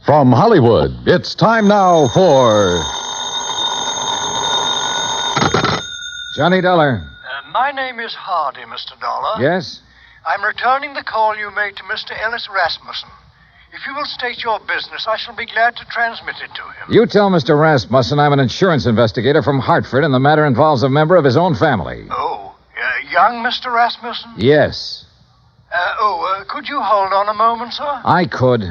From Hollywood, it's time now for... Johnny Dollar. My name is Hardy, Mr. Dollar. Yes? I'm returning the call you made to Mr. Ellis Rasmussen. If you will state your business, I shall be glad to transmit it to him. You tell Mr. Rasmussen I'm an insurance investigator from Hartford, and the matter involves a member of his own family. Oh, young Mr. Rasmussen? Yes. Could you hold on a moment, sir? I could.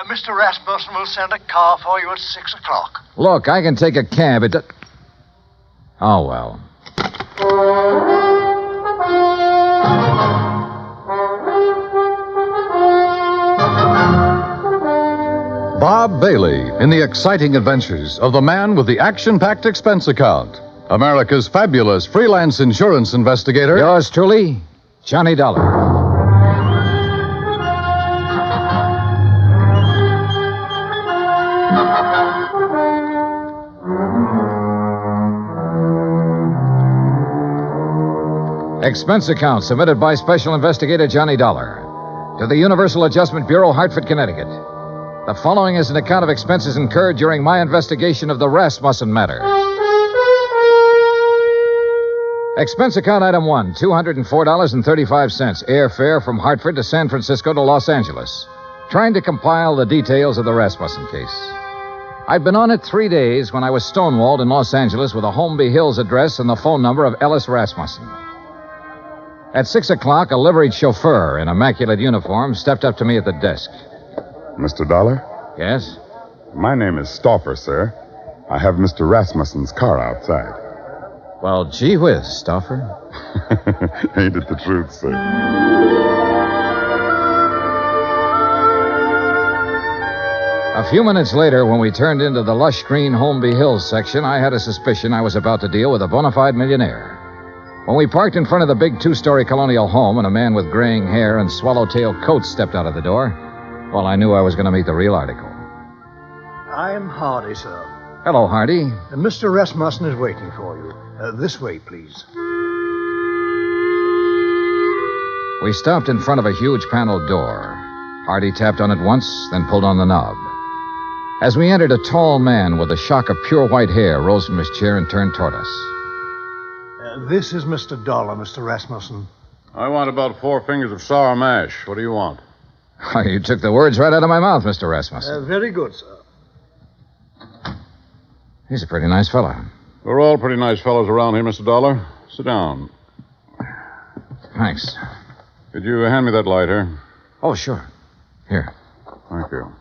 Mr. Rasmussen will send a car for you at 6 o'clock. Look, I can take a cab. Oh, well. Bob Bailey in the exciting adventures of the man with the action-packed expense account. America's fabulous freelance insurance investigator. Yours truly, Johnny Dollar. Expense account submitted by Special Investigator Johnny Dollar to the Universal Adjustment Bureau, Hartford, Connecticut. The following is an account of expenses incurred during my investigation of the Rasmussen matter. Expense account item 1, $204.35, airfare from Hartford to San Francisco to Los Angeles. Trying to compile the details of the Rasmussen case. I'd been on it 3 days when I was stonewalled in Los Angeles with a Holmby Hills address and the phone number of Ellis Rasmussen. At 6 o'clock, a liveried chauffeur in immaculate uniform stepped up to me at the desk. Mr. Dollar? Yes? My name is Stauffer, sir. I have Mr. Rasmussen's car outside. Well, gee whiz, Stauffer. Ain't it the truth, sir? A few minutes later, when we turned into the lush green Holmby Hills section, I had a suspicion I was about to deal with a bona fide millionaire. When we parked in front of the big two-story colonial home and a man with graying hair and swallowtail coat stepped out of the door, well, I knew I was going to meet the real article. I am Hardy, sir. Hello, Hardy. Mr. Rasmussen is waiting for you. This way, please. We stopped in front of a huge paneled door. Hardy tapped on it once, then pulled on the knob. As we entered, a tall man with a shock of pure white hair rose from his chair and turned toward us. This is Mr. Dollar, Mr. Rasmussen. I want about 4 fingers of sour mash. What do you want? Oh, you took the words right out of my mouth, Mr. Rasmussen. Very good, sir. He's a pretty nice fellow. We're all pretty nice fellows around here, Mr. Dollar. Sit down. Thanks. Could you hand me that lighter? Oh, sure. Here. Thank you.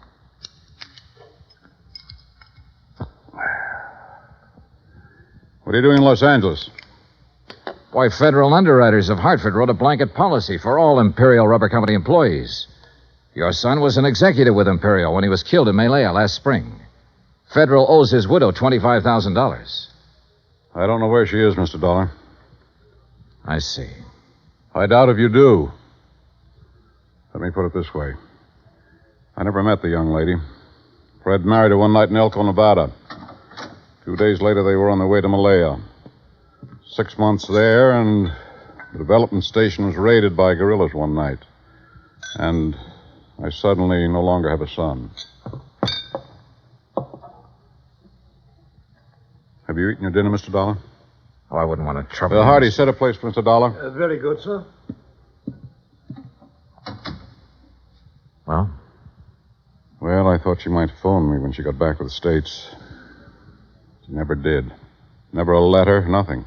What are you doing in Los Angeles? Why, federal underwriters of Hartford wrote a blanket policy for all Imperial Rubber Company employees. Your son was an executive with Imperial when he was killed in Malaya last spring. Federal owes his widow $25,000. I don't know where she is, Mr. Dollar. I see. I doubt if you do. Let me put it this way. I never met the young lady. Fred married her one night in Elko, Nevada. 2 days later, they were on their way to Malaya. 6 months there, and the development station was raided by guerrillas one night. And I suddenly no longer have a son. Have you eaten your dinner, Mr. Dollar? Oh, I wouldn't want to trouble you. Hardy, set a place for Mr. Dollar. Very good, sir. Well? Well, I thought she might phone me when she got back to the States. She never did. Never a letter, nothing.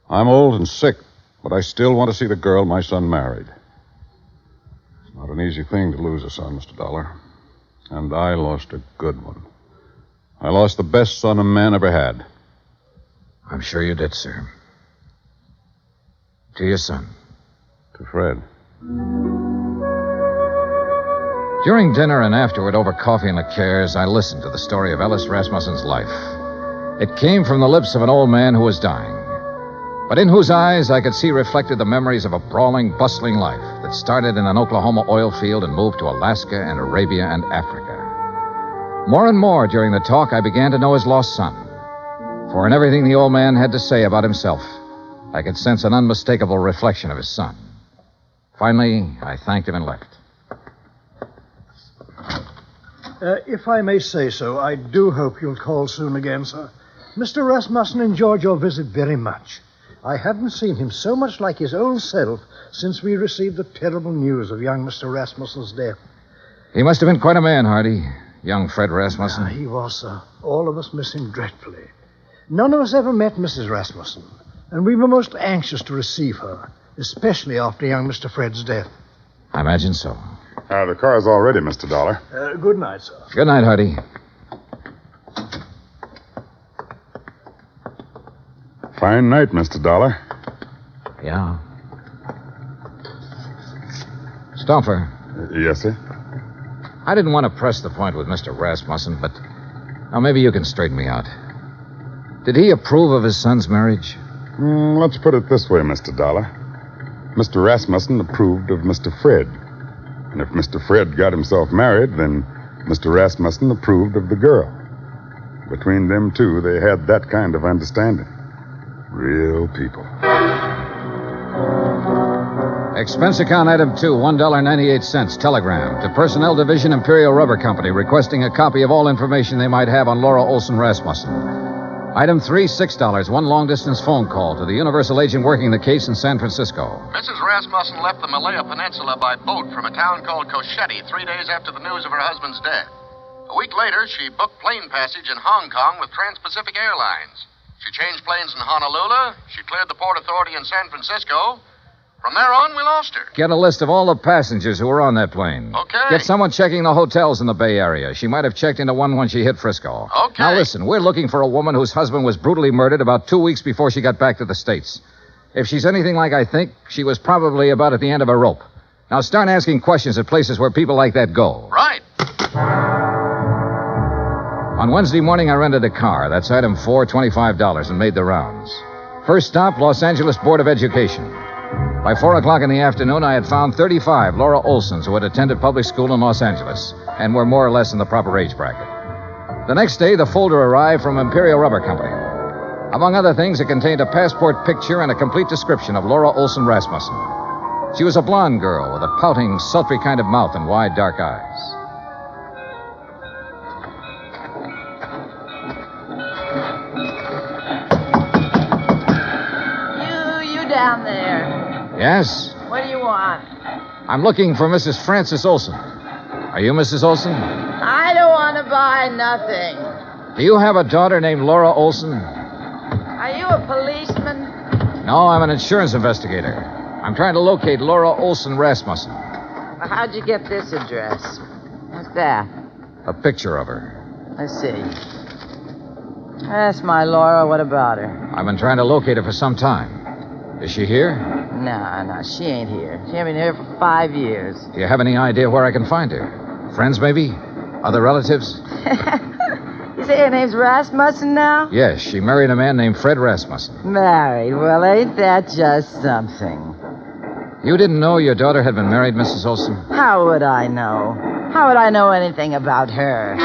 I'm old and sick, but I still want to see the girl my son married. It's not an easy thing to lose a son, Mr. Dollar. And I lost a good one. I lost the best son a man ever had. I'm sure you did, sir. To your son. To Fred. During dinner and afterward over coffee and liqueurs, I listened to the story of Ellis Rasmussen's life. It came from the lips of an old man who was dying, but in whose eyes I could see reflected the memories of a brawling, bustling life that started in an Oklahoma oil field and moved to Alaska and Arabia and Africa. More and more during the talk, I began to know his lost son. For in everything the old man had to say about himself, I could sense an unmistakable reflection of his son. Finally, I thanked him and left. If I may say so, I do hope you'll call soon again, sir. Mr. Rasmussen enjoyed your visit very much. I haven't seen him so much like his old self since we received the terrible news of young Mr. Rasmussen's death. He must have been quite a man, Hardy. Young Fred Rasmussen. He was, sir. All of us miss him dreadfully. None of us ever met Mrs. Rasmussen, and we were most anxious to receive her, especially after young Mr. Fred's death. I imagine so. The car's all ready, Mr. Dollar. Good night, sir. Good night, Hardy. Fine night, Mr. Dollar. Yeah. Stoffer, Yes, sir? I didn't want to press the point with Mr. Rasmussen, but now maybe you can straighten me out. Did he approve of his son's marriage? Let's put it this way, Mr. Dollar. Mr. Rasmussen approved of Mr. Fred. And if Mr. Fred got himself married, then Mr. Rasmussen approved of the girl. Between them two, they had that kind of understanding. Real people. Expense account item 2, $1.98. Telegram to Personnel Division, Imperial Rubber Company, requesting a copy of all information they might have on Laura Olson Rasmussen. Item 3, $6. One long-distance phone call to the Universal agent working the case in San Francisco. Mrs. Rasmussen left the Malaya Peninsula by boat from a town called Cochette 3 days after the news of her husband's death. A week later, she booked plane passage in Hong Kong with Trans-Pacific Airlines. She changed planes in Honolulu. She cleared the Port Authority in San Francisco. From there on, we lost her. Get a list of all the passengers who were on that plane. Okay. Get someone checking the hotels in the Bay Area. She might have checked into one when she hit Frisco. Okay. Now listen, we're looking for a woman whose husband was brutally murdered about 2 weeks before she got back to the States. If she's anything like I think, she was probably about at the end of her rope. Now start asking questions at places where people like that go. Right. On Wednesday morning, I rented a car. That's item 4, $25, and made the rounds. First stop, Los Angeles Board of Education. By 4 o'clock in the afternoon, I had found 35 Laura Olsons who had attended public school in Los Angeles and were more or less in the proper age bracket. The next day, the folder arrived from Imperial Rubber Company. Among other things, it contained a passport picture and a complete description of Laura Olson Rasmussen. She was a blonde girl with a pouting, sultry kind of mouth and wide, dark eyes. You down there. Yes? What do you want? I'm looking for Mrs. Frances Olson. Are you Mrs. Olson? I don't want to buy nothing. Do you have a daughter named Laura Olson? Are you a policeman? No, I'm an insurance investigator. I'm trying to locate Laura Olson Rasmussen. Well, how'd you get this address? What's that? A picture of her. I see. That's my Laura. What about her? I've been trying to locate her for some time. Is she here? No, she ain't here. She ain't been here for 5 years. Do you have any idea where I can find her? Friends, maybe? Other relatives? You say her name's Rasmussen now? Yes, she married a man named Fred Rasmussen. Married. Well, ain't that just something? You didn't know your daughter had been married, Mrs. Olson? How would I know? How would I know anything about her?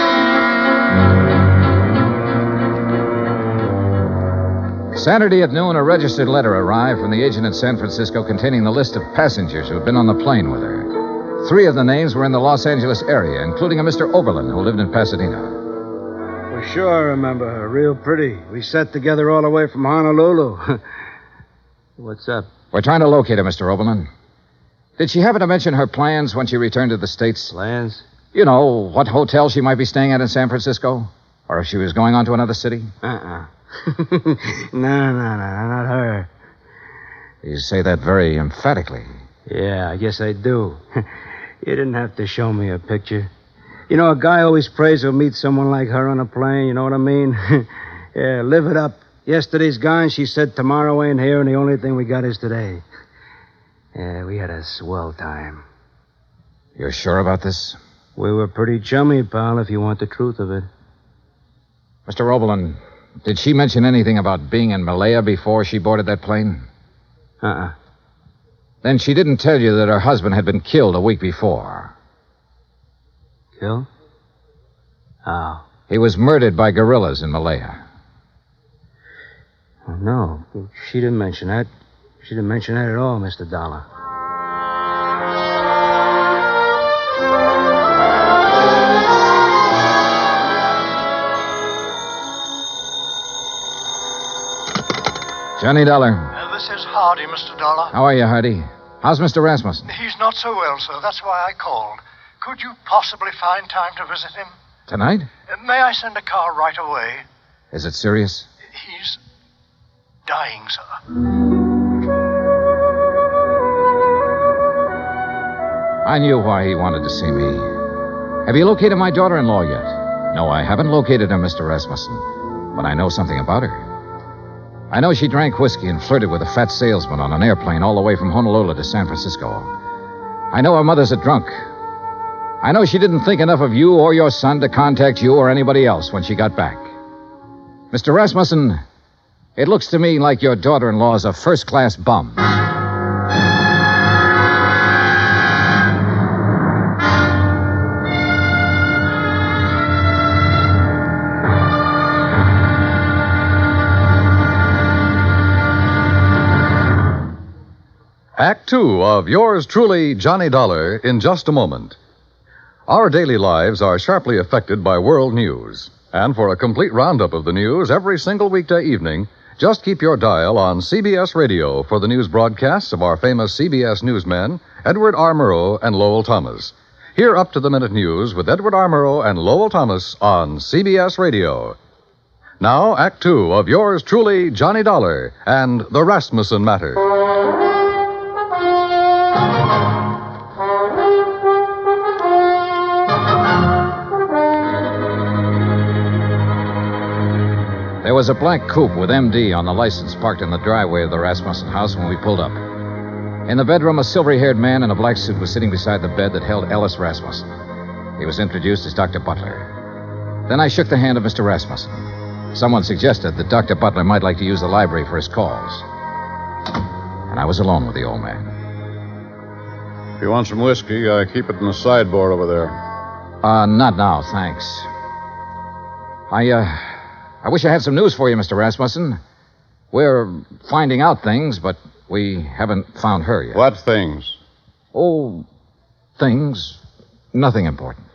Saturday at noon, a registered letter arrived from the agent in San Francisco containing the list of passengers who had been on the plane with her. 3 of the names were in the Los Angeles area, including a Mr. Oberlin who lived in Pasadena. Well, sure I remember her. Real pretty. We sat together all the way from Honolulu. What's up? We're trying to locate her, Mr. Oberlin. Did she happen to mention her plans when she returned to the States? Plans? You know, what hotel she might be staying at in San Francisco? Or if she was going on to another city? No, not her. You say that very emphatically. Yeah, I guess I do. You didn't have to show me a picture. You know, a guy always prays he'll meet someone like her on a plane, you know what I mean? Yeah, live it up. Yesterday's gone, she said tomorrow ain't here, and the only thing we got is today. Yeah, we had a swell time. You're sure about this? We were pretty chummy, pal, if you want the truth of it. Mr. Oberlin, did she mention anything about being in Malaya before she boarded that plane? Then she didn't tell you that her husband had been killed a week before. Killed? How? He was murdered by guerrillas in Malaya. Oh, no, she didn't mention that. She didn't mention that at all, Mr. Dollar. Johnny Dollar. This is Hardy, Mr. Dollar. How are you, Hardy? How's Mr. Rasmussen? He's not so well, sir. That's why I called. Could you possibly find time to visit him? Tonight? May I send a car right away? Is it serious? He's dying, sir. I knew why he wanted to see me. Have you located my daughter-in-law yet? No, I haven't located her, Mr. Rasmussen. But I know something about her. I know she drank whiskey and flirted with a fat salesman on an airplane all the way from Honolulu to San Francisco. I know her mother's a drunk. I know she didn't think enough of you or your son to contact you or anybody else when she got back. Mr. Rasmussen, it looks to me like your daughter-in-law is a first-class bum. Act Two of yours truly, Johnny Dollar, in just a moment. Our daily lives are sharply affected by world news. And for a complete roundup of the news every single weekday evening, just keep your dial on CBS Radio for the news broadcasts of our famous CBS newsmen, Edward R. Murrow and Lowell Thomas. Hear up-to-the-minute news with Edward R. Murrow and Lowell Thomas on CBS Radio. Now, Act Two of yours truly, Johnny Dollar, and the Rasmussen Matter. There was a black coupe with MD on the license parked in the driveway of the Rasmussen house when we pulled up. In the bedroom, a silvery-haired man in a black suit was sitting beside the bed that held Ellis Rasmussen. He was introduced as Dr. Butler. Then I shook the hand of Mr. Rasmussen. Someone suggested that Dr. Butler might like to use the library for his calls. And I was alone with the old man. If you want some whiskey, I keep it in the sideboard over there. Not now, thanks. I wish I had some news for you, Mr. Rasmussen. We're finding out things, but we haven't found her yet. What things? Oh, things. Nothing important.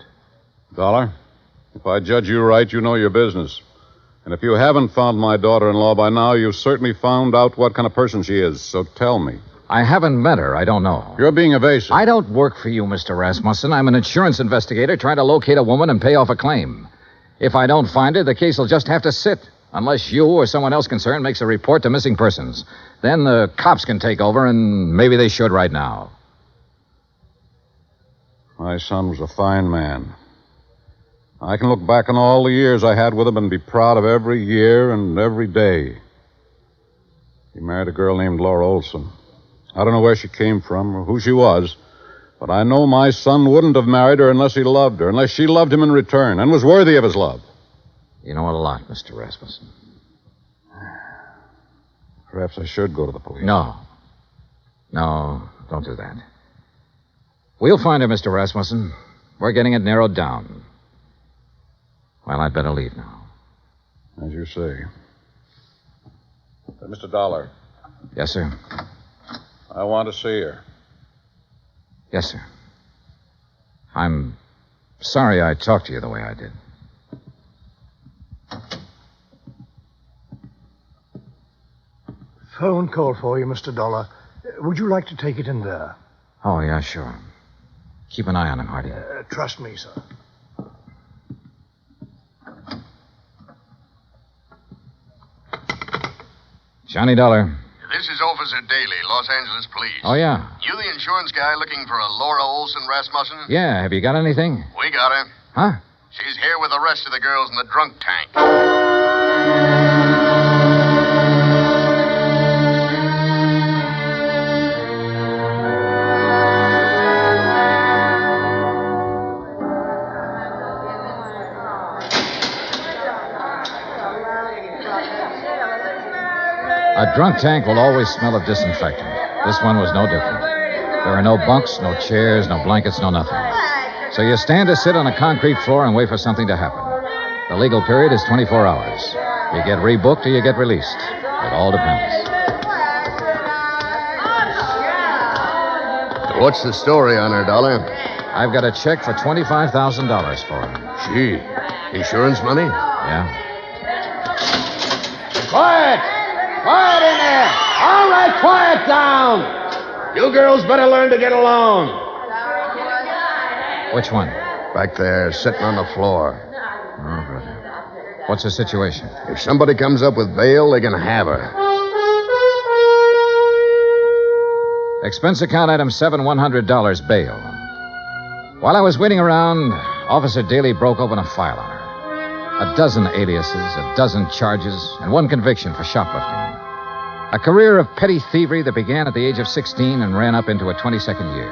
Dollar, if I judge you right, you know your business. And if you haven't found my daughter-in-law by now, you've certainly found out what kind of person she is. So tell me. I haven't met her. I don't know. You're being evasive. I don't work for you, Mr. Rasmussen. I'm an insurance investigator trying to locate a woman and pay off a claim. If I don't find her, the case will just have to sit, unless you or someone else concerned makes a report to missing persons. Then the cops can take over, and maybe they should right now. My son was a fine man. I can look back on all the years I had with him and be proud of every year and every day. He married a girl named Laura Olson. I don't know where she came from or who she was, but I know my son wouldn't have married her unless he loved her, unless she loved him in return and was worthy of his love. You know a lot, Mr. Rasmussen. Perhaps I should go to the police. No, don't do that. We'll find her, Mr. Rasmussen. We're getting it narrowed down. Well, I'd better leave now. As you say. Mr. Dollar, Yes, sir. I want to see her. Yes, sir. I'm sorry I talked to you the way I did. Phone call for you, Mr. Dollar. Would you like to take it in there? Oh, yeah, sure. Keep an eye on him, Hardy. Trust me, sir. Johnny Dollar. This is Officer Daly, Los Angeles Police. Oh, yeah. You the insurance guy looking for a Laura Olson Rasmussen? Yeah, have you got anything? We got her. Huh? She's here with the rest of the girls in the drunk tank. A drunk tank will always smell of disinfectant. This one was no different. There are no bunks, no chairs, no blankets, no nothing. So you stand or sit on a concrete floor and wait for something to happen. The legal period is 24 hours. You get rebooked or you get released. It all depends. What's the story on her, Dollar? I've got a check for $25,000 for her. Gee, insurance money? Yeah? Quiet! Quiet in there! All right, quiet down! You girls better learn to get along. Which one? Back there, sitting on the floor. Oh, brother. What's the situation? If somebody comes up with bail, they can have her. Expense account item 7, $100 bail. While I was waiting around, Officer Daly broke open a file on her. A dozen aliases, a dozen charges, and one conviction for shoplifting. A career of petty thievery that began at the age of 16 and ran up into a 22nd year.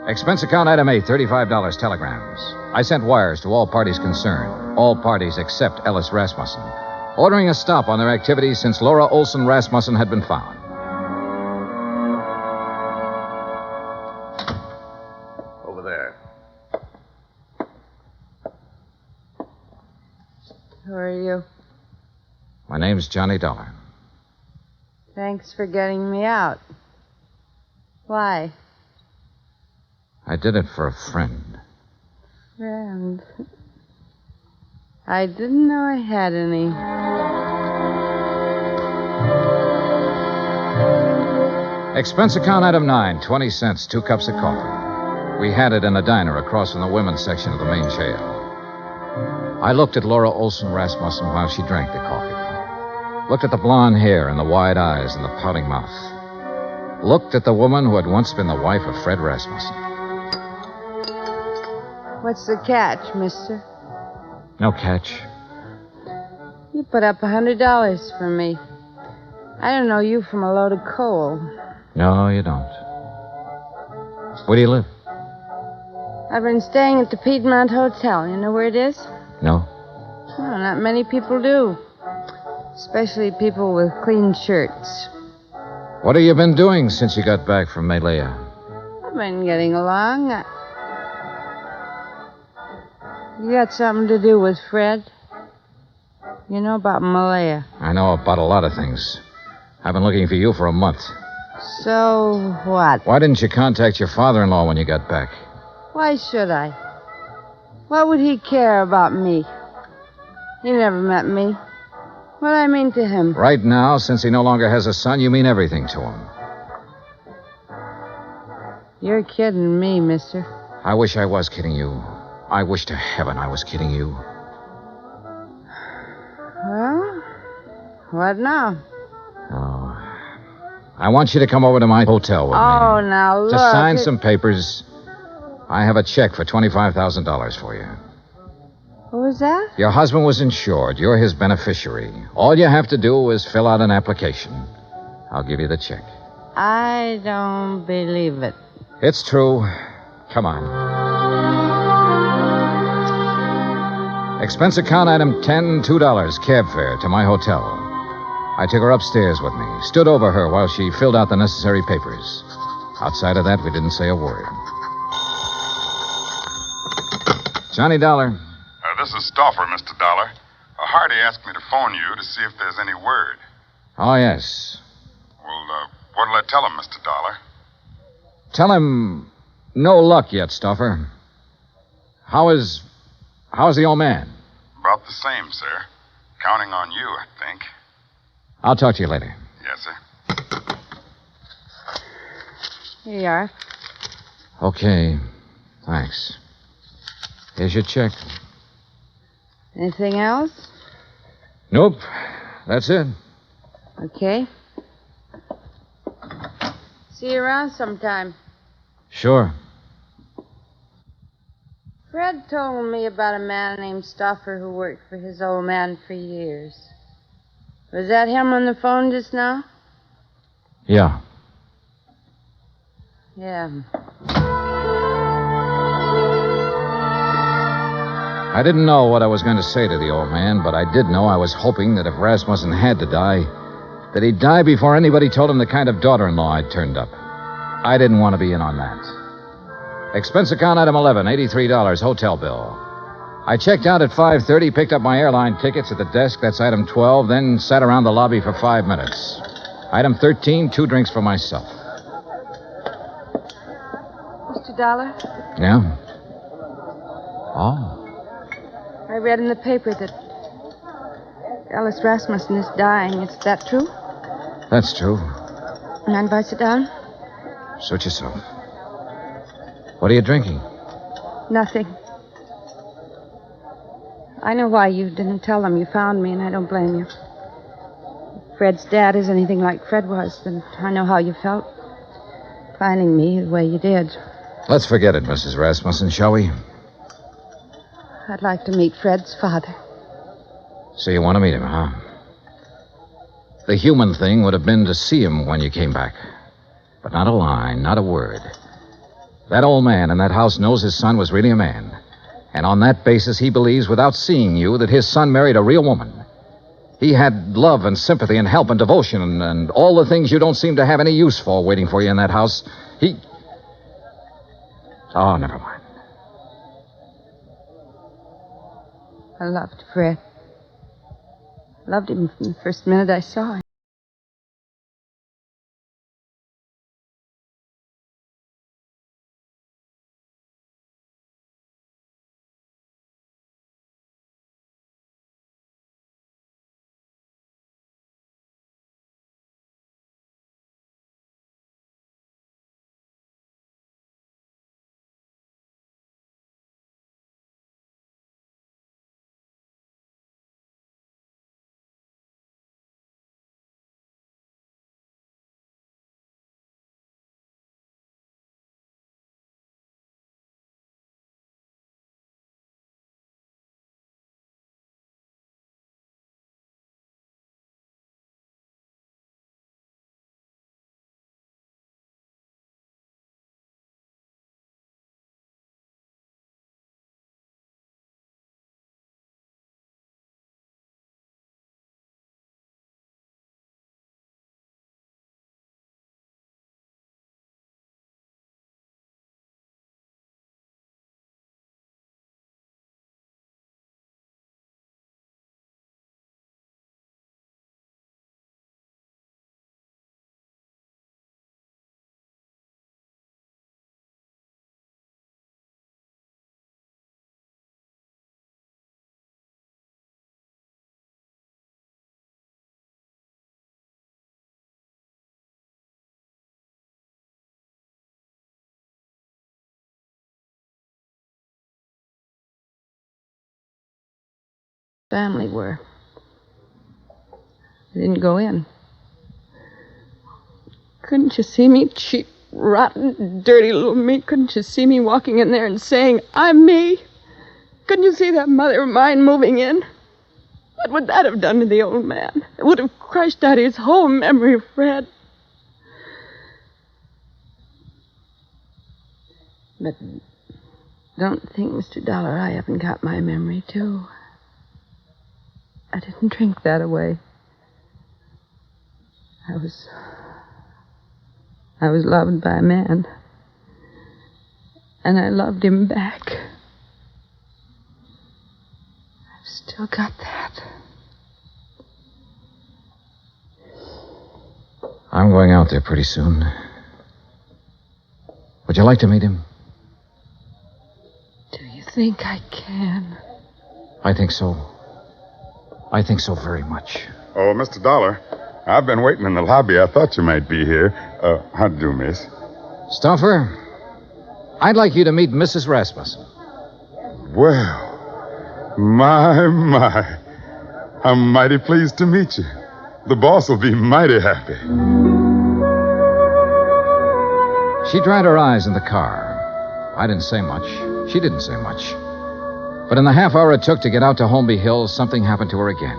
Expense account item A, $35 telegrams. I sent wires to all parties concerned, all parties except Ellis Rasmussen, ordering a stop on their activities since Laura Olson Rasmussen had been found. Over there. Who are you? My name's Johnny Dollar. Thanks for getting me out. Why? I did it for a friend. Friend. I didn't know I had any. Expense account item 9, 20 cents, 2 cups of coffee. We had it in a diner across from the women's section of the main jail. I looked at Laura Olson Rasmussen while she drank the coffee. Looked at the blonde hair and the wide eyes and the pouting mouth. Looked at the woman who had once been the wife of Fred Rasmussen. What's the catch, mister? No catch. You put up $100 for me. I don't know you from a load of coal. No, you don't. Where do you live? I've been staying at the Piedmont Hotel. You know where it is? No. Well, not many people do. Especially people with clean shirts. What have you been doing since you got back from Malaya? I've been getting along. You got something to do with Fred? You know about Malaya. I know about a lot of things. I've been looking for you for a month. So what? Why didn't you contact your father-in-law when you got back? Why should I? What would he care about me? He never met me. What do I mean to him? Right now, since he no longer has a son, you mean everything to him. You're kidding me, mister. I wish I was kidding you. I wish to heaven I was kidding you. Well, what now? Oh. I want you to come over to my hotel with me. Oh, now look. Just sign some papers. I have a check for $25,000 for you. What was that? Your husband was insured. You're his beneficiary. All you have to do is fill out an application. I'll give you the check. I don't believe it. It's true. Come on. Expense account item 10, $2, cab fare to my hotel. I took her upstairs with me, stood over her while she filled out the necessary papers. Outside of that, we didn't say a word. Johnny Dollar. This is Stauffer, Mr. Dollar. Hardy asked me to phone you to see if there's any word. Oh, yes. Well, what'll I tell him, Mr. Dollar? Tell him no luck yet, Stauffer. How's the old man? About the same, sir. Counting on you, I think. I'll talk to you later. Yes, sir. Here you are. Okay. Thanks. Here's your check. Anything else? Nope. That's it. Okay. See you around sometime. Sure. Fred told me about a man named Stauffer who worked for his old man for years. Was that him on the phone just now? Yeah. Yeah. I didn't know what I was going to say to the old man, but I did know I was hoping that if Rasmussen had to die, that he'd die before anybody told him the kind of daughter-in-law I'd turned up. I didn't want to be in on that. Expense account item 11, $83, hotel bill. I checked out at 5:30, picked up my airline tickets at the desk. That's item 12, then sat around the lobby for 5 minutes. Item 13, 2 drinks for myself. Mr. Dollar, Yeah? Oh. I read in the paper that Ellis Rasmussen is dying. Is that true? That's true. Mind if I sit down? Suit yourself. What are you drinking? Nothing. I know why you didn't tell them you found me, and I don't blame you. If Fred's dad is anything like Fred was, then I know how you felt. Finding me the way you did. Let's forget it, Mrs. Rasmussen, shall we? I'd like to meet Fred's father. So you want to meet him, huh? The human thing would have been to see him when you came back. But not a line, not a word. That old man in that house knows his son was really a man. And on that basis, he believes, without seeing you, that his son married a real woman. He had love and sympathy and help and devotion and all the things you don't seem to have any use for waiting for you in that house. Oh, never mind. I loved Fred. Loved him from the first minute I saw him. Family were. I didn't go in. Couldn't you see me, cheap, rotten, dirty little me? Couldn't you see me walking in there and saying, I'm me? Couldn't you see that mother of mine moving in? What would that have done to the old man? It would have crushed out his whole memory of Fred. But don't think, Mr. Dollar, I haven't got my memory, too. I didn't drink that away. I was loved by a man. And I loved him back. I've still got that. I'm going out there pretty soon. Would you like to meet him? Do you think I can? I think so. I think so very much. Oh, Mr. Dollar, I've been waiting in the lobby. I thought you might be here. How do you do, miss? Stuffer, I'd like you to meet Mrs. Rasmussen. Well, my. I'm mighty pleased to meet you. The boss will be mighty happy. She dried her eyes in the car. I didn't say much. She didn't say much. But in the half hour it took to get out to Holmby Hills, something happened to her again.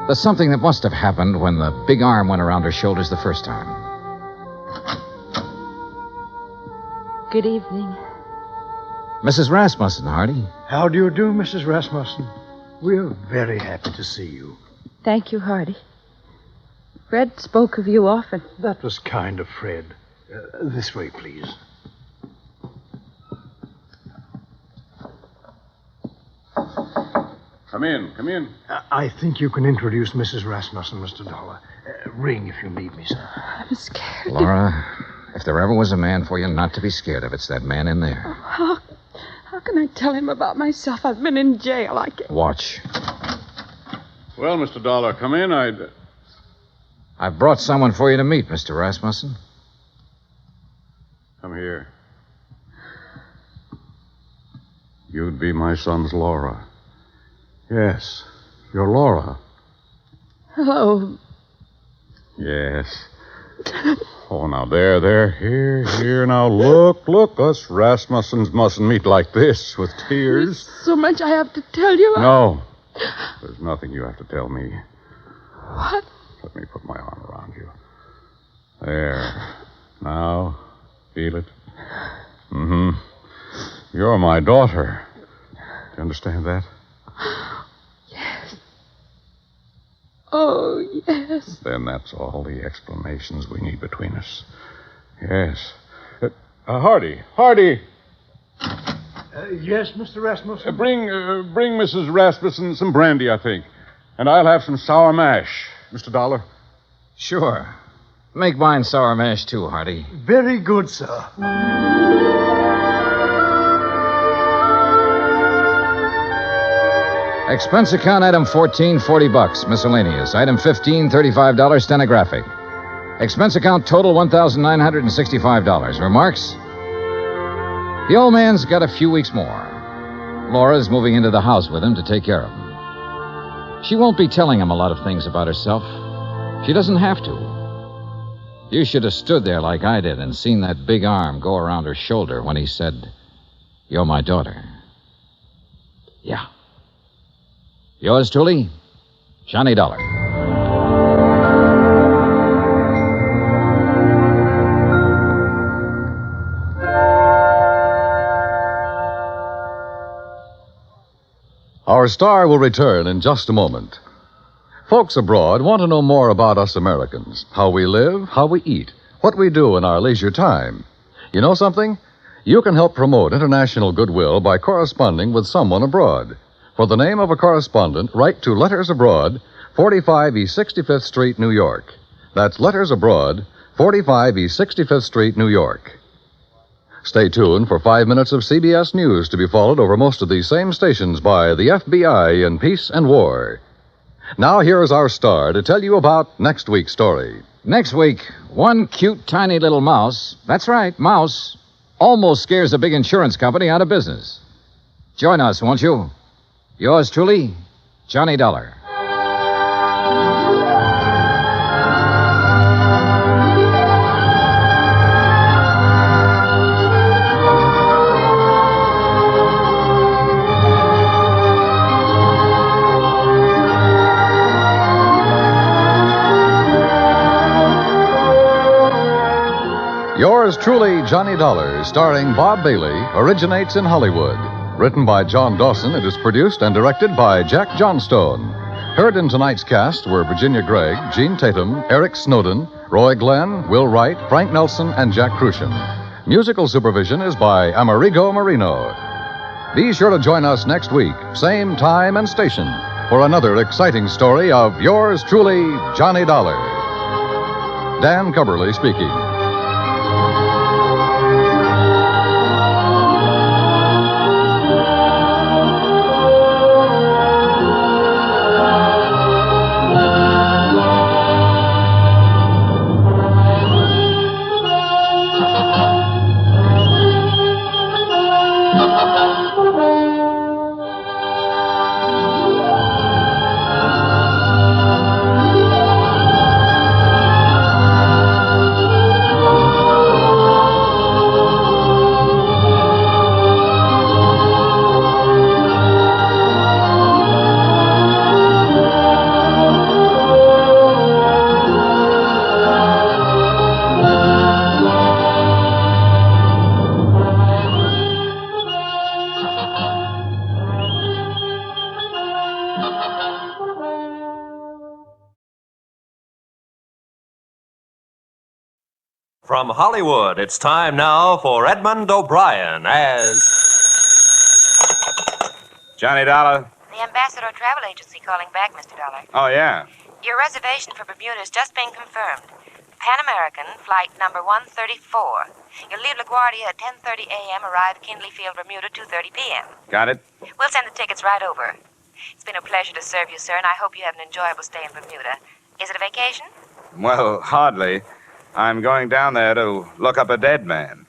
The something that must have happened when the big arm went around her shoulders the first time. Good evening. Mrs. Rasmussen, Hardy. How do you do, Mrs. Rasmussen? We're very happy to see you. Thank you, Hardy. Fred spoke of you often. That was kind of Fred. This way, please. Come in. I think you can introduce Mrs. Rasmussen, Mr. Dollar. Ring if you need me, sir. I'm scared. Laura, if there ever was a man for you not to be scared of, it's that man in there. How can I tell him about myself? I've been in jail. I can't. Watch. Well, Mr. Dollar, come in. I've brought someone for you to meet, Mr. Rasmussen. Come here. You'd be my son's Laura. Yes, you're Laura. Oh, Yes. Oh, now, there. Here. Now, look. Us Rasmussens mustn't meet like this with tears. so much I have to tell you. No. There's nothing you have to tell me. What? Let me put my arm around you. There. Now, feel it? Mm-hmm. You're my daughter. Do you understand that? Yes. Oh, yes. Then that's all the explanations we need between us. Yes. Hardy. Yes, Mr. Rasmussen? Bring Mrs. Rasmussen some brandy, I think. And I'll have some sour mash. Mr. Dollar? Sure. Make mine sour mash, too, Hardy. Very good, sir. Expense account item 14, $40. Miscellaneous. Item 15, $35, stenographic. Expense account total, $1,965. Remarks? The old man's got a few weeks more. Laura's moving into the house with him to take care of him. She won't be telling him a lot of things about herself. She doesn't have to. You should have stood there like I did and seen that big arm go around her shoulder when he said, "You're my daughter." Yeah. Yours truly, Johnny Dollar. Our star will return in just a moment. Folks abroad want to know more about us Americans, how we live, how we eat, what we do in our leisure time. You know something? You can help promote international goodwill by corresponding with someone abroad. For the name of a correspondent, write to Letters Abroad, 45 East 65th Street, New York. That's Letters Abroad, 45 East 65th Street, New York. Stay tuned for 5 minutes of CBS News to be followed over most of these same stations by the FBI in Peace and War. Now here's our star to tell you about next week's story. Next week, one cute, tiny little mouse, that's right, mouse, almost scares a big insurance company out of business. Join us, won't you? Yours truly, Johnny Dollar. Yours truly, Johnny Dollar, starring Bob Bailey, originates in Hollywood. Written by John Dawson, it is produced and directed by Jack Johnstone. Heard in tonight's cast were Virginia Gregg, Gene Tatum, Eric Snowden, Roy Glenn, Will Wright, Frank Nelson, and Jack Crucian. Musical supervision is by Amerigo Marino. Be sure to join us next week, same time and station, for another exciting story of yours truly, Johnny Dollar. Dan Cubberly speaking. From Hollywood, it's time now for Edmund O'Brien as Johnny Dollar? The Ambassador Travel Agency calling back, Mr. Dollar. Oh, yeah. Your reservation for Bermuda's just been confirmed. Pan American, flight number 134. You'll leave LaGuardia at 10:30 a.m., arrive at Kindley Field, Bermuda, 2:30 p.m. Got it? We'll send the tickets right over. It's been a pleasure to serve you, sir, and I hope you have an enjoyable stay in Bermuda. Is it a vacation? Well, hardly. I'm going down there to look up a dead man.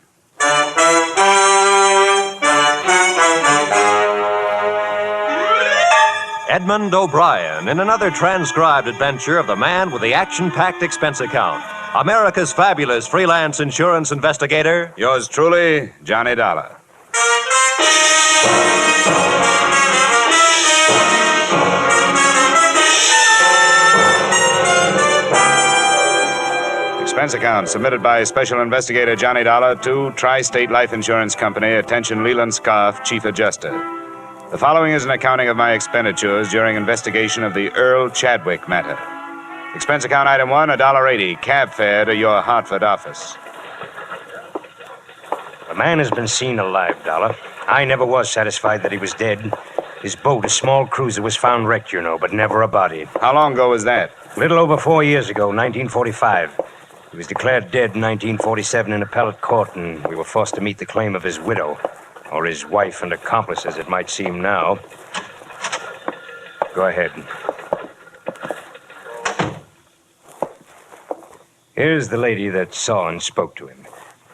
Edmund O'Brien in another transcribed adventure of the man with the action-packed expense account. America's fabulous freelance insurance investigator. Yours truly, Johnny Dollar. Expense account submitted by Special Investigator Johnny Dollar to Tri-State Life Insurance Company. Attention, Leland Scarf, Chief Adjuster. The following is an accounting of my expenditures during investigation of the Earl Chadwick matter. Expense account item 1, $1.80, cab fare to your Hartford office. The man has been seen alive, Dollar. I never was satisfied that he was dead. His boat, a small cruiser, was found wrecked, you know, but never a body. How long ago was that? A little over 4 years ago, 1945. He was declared dead in 1947 in appellate court, and we were forced to meet the claim of his widow, or his wife and accomplice, as it might seem now. Go ahead. Here's the lady that saw and spoke to him.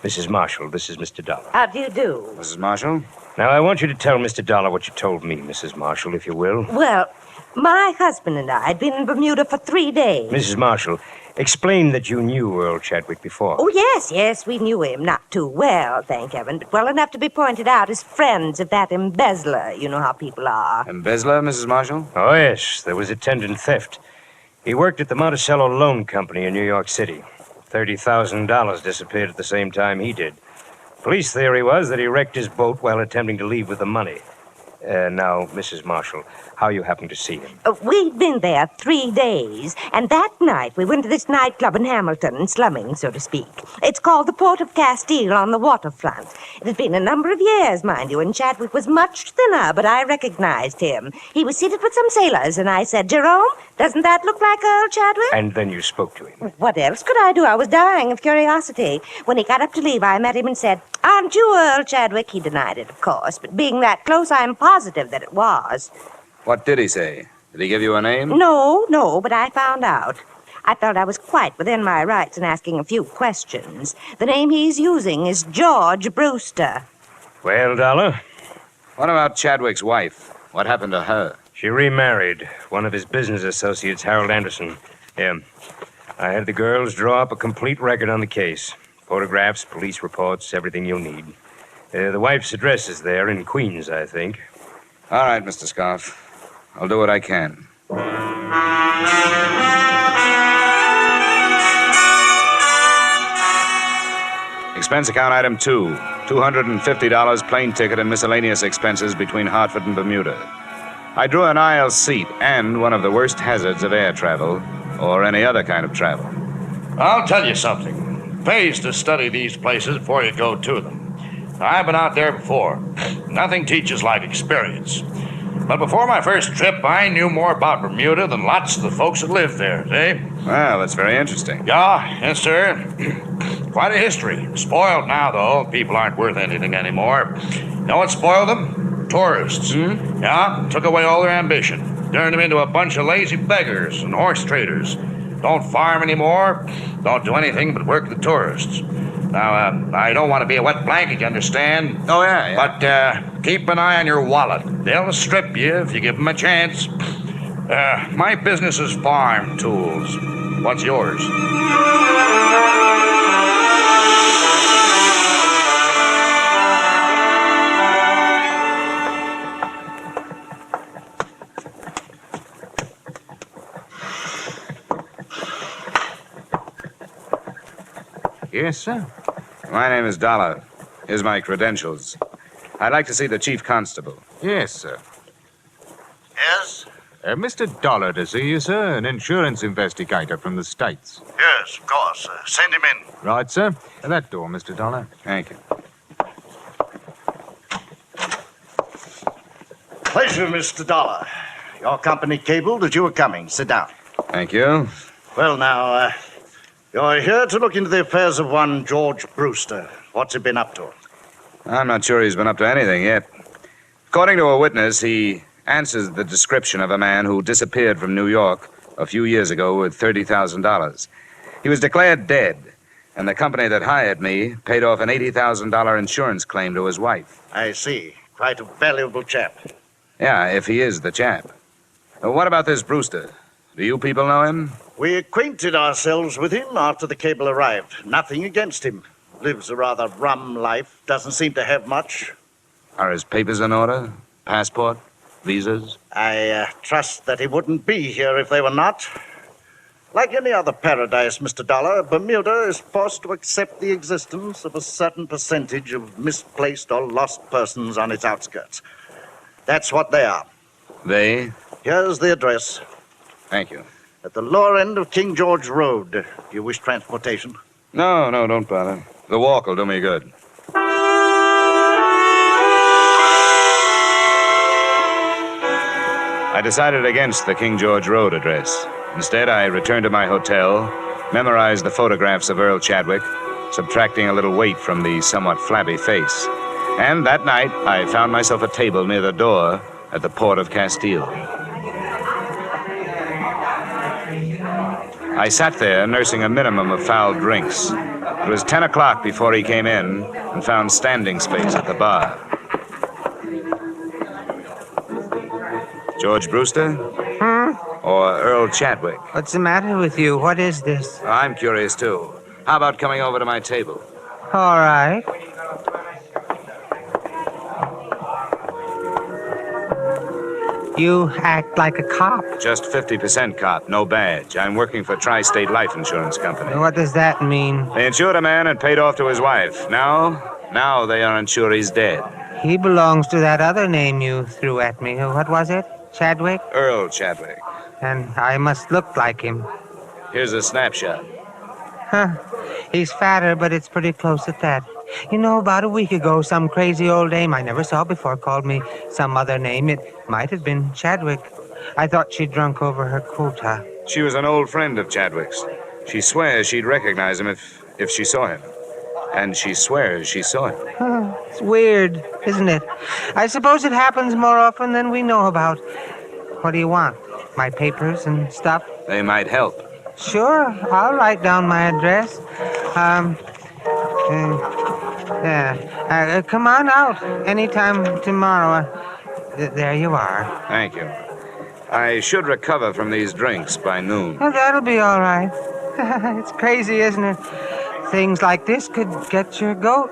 Mrs. Marshall, this is Mr. Dollar. How do you do? Mrs. Marshall? Now, I want you to tell Mr. Dollar what you told me, Mrs. Marshall, if you will. Well, my husband and I had been in Bermuda for 3 days. Mrs. Marshall, explain that you knew Earl Chadwick before. Oh, yes, we knew him. Not too well, thank heaven, but well enough to be pointed out as friends of that embezzler. You know how people are. Embezzler, Mrs. Marshall? Oh, yes, there was attendant theft. He worked at the Monticello Loan Company in New York City. $30,000 disappeared at the same time he did. Police theory was that he wrecked his boat while attempting to leave with the money. Now, Mrs. Marshall, how you happened to see him? We'd been there 3 days, and that night we went to this nightclub in Hamilton, slumming, so to speak. It's called the Port of Castile on the waterfront. It had been a number of years, mind you, and Chadwick was much thinner, but I recognized him. He was seated with some sailors, and I said, "Jerome, doesn't that look like Earl Chadwick?" And then you spoke to him. What else could I do? I was dying of curiosity. When he got up to leave, I met him and said, "Aren't you Earl Chadwick?" He denied it, of course, but being that close, I'm positive that it was. What did he say? Did he give you a name? No, but I found out. I felt I was quite within my rights in asking a few questions. The name he's using is George Brewster. Well, Dollar? What about Chadwick's wife? What happened to her? She remarried one of his business associates, Harold Anderson. Yeah. I had the girls draw up a complete record on the case. Photographs, police reports, everything you'll need. The wife's address is there in Queens, I think. All right, Mr. Scarf. I'll do what I can. Expense account item 2, $250 plane ticket and miscellaneous expenses between Hartford and Bermuda. I drew an aisle seat and one of the worst hazards of air travel or any other kind of travel. I'll tell you something. It pays to study these places before you go to them. I've been out there before. Nothing teaches like experience. But before my first trip, I knew more about Bermuda than lots of the folks that live there, see? Well, that's very interesting. Yeah, yes, sir. Quite a history. Spoiled now, though. People aren't worth anything anymore. You know what spoiled them? Tourists. Yeah, took away all their ambition. Turned them into a bunch of lazy beggars and horse traders. Don't farm anymore. Don't do anything but work the tourists. Now, I don't want to be a wet blanket, you understand? Oh, yeah. But keep an eye on your wallet. They'll strip you if you give them a chance. My business is farm tools. What's yours? Yes, sir. My name is Dollar. Here's my credentials. I'd like to see the chief constable. Yes, sir. Yes? Mr. Dollar to see you, sir, an insurance investigator from the States. Yes, of course. Send him in. Right, sir. That door, Mr. Dollar. Thank you. Pleasure, Mr. Dollar. Your company cabled that you were coming. Sit down. Thank you. Well, now, you're here to look into the affairs of one George Brewster. What's he been up to? I'm not sure he's been up to anything yet. According to a witness, he answers the description of a man who disappeared from New York a few years ago with $30,000. He was declared dead, and the company that hired me paid off an $80,000 insurance claim to his wife. I see. Quite a valuable chap. Yeah, if he is the chap. What about this Brewster? Do you people know him? We acquainted ourselves with him after the cable arrived. Nothing against him. Lives a rather rum life. Doesn't seem to have much. Are his papers in order? Passport? Visas? I trust that he wouldn't be here if they were not. Like any other paradise, Mr. Dollar, Bermuda is forced to accept the existence of a certain percentage of misplaced or lost persons on its outskirts. That's what they are. They? Here's the address. Thank you. At the lower end of King George Road. Do you wish transportation? No, don't bother. The walk will do me good. I decided against the King George Road address. Instead, I returned to my hotel, memorized the photographs of Earl Chadwick, subtracting a little weight from the somewhat flabby face. And that night, I found myself a table near the door at the port of Castile. I sat there, nursing a minimum of foul drinks. It was 10 o'clock before he came in and found standing space at the bar. George Brewster? Or Earl Chadwick? What's the matter with you? What is this? I'm curious, too. How about coming over to my table? All right. You act like a cop. Just 50% cop, no badge. I'm working for Tri-State Life Insurance Company. What does that mean? They insured a man and paid off to his wife. Now they are unsure he's dead. He belongs to that other name you threw at me. What was it? Chadwick? Earl Chadwick. And I must look like him. Here's a snapshot. Huh. He's fatter, but it's pretty close at that. You know, about a week ago, some crazy old dame I never saw before called me some other name. It might have been Chadwick. I thought she'd drunk over her quota. She was an old friend of Chadwick's. She swears she'd recognize him if she saw him. And she swears she saw him. Oh, it's weird, isn't it? I suppose it happens more often than we know about. What do you want? My papers and stuff? They might help. Sure, I'll write down my address. Come on out anytime tomorrow. There you are. Thank you. I should recover from these drinks by noon. Oh, that'll be all right. It's crazy, isn't it? Things like this could get your goat.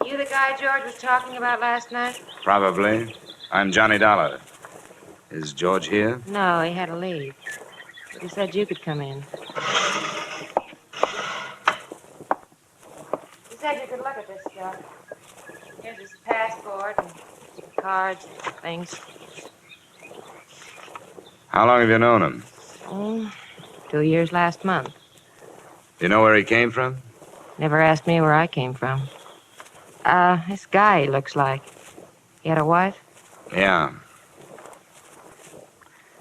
You the guy George was talking about last night? Probably. I'm Johnny Dollar. Is George here? No, he had to leave. He said you could come in. He said you could look at this stuff. Here's his passport and cards and things. How long have you known him? 2 years last month. Do you know where he came from? Never asked me where I came from. This guy, he looks like. He had a wife? Yeah.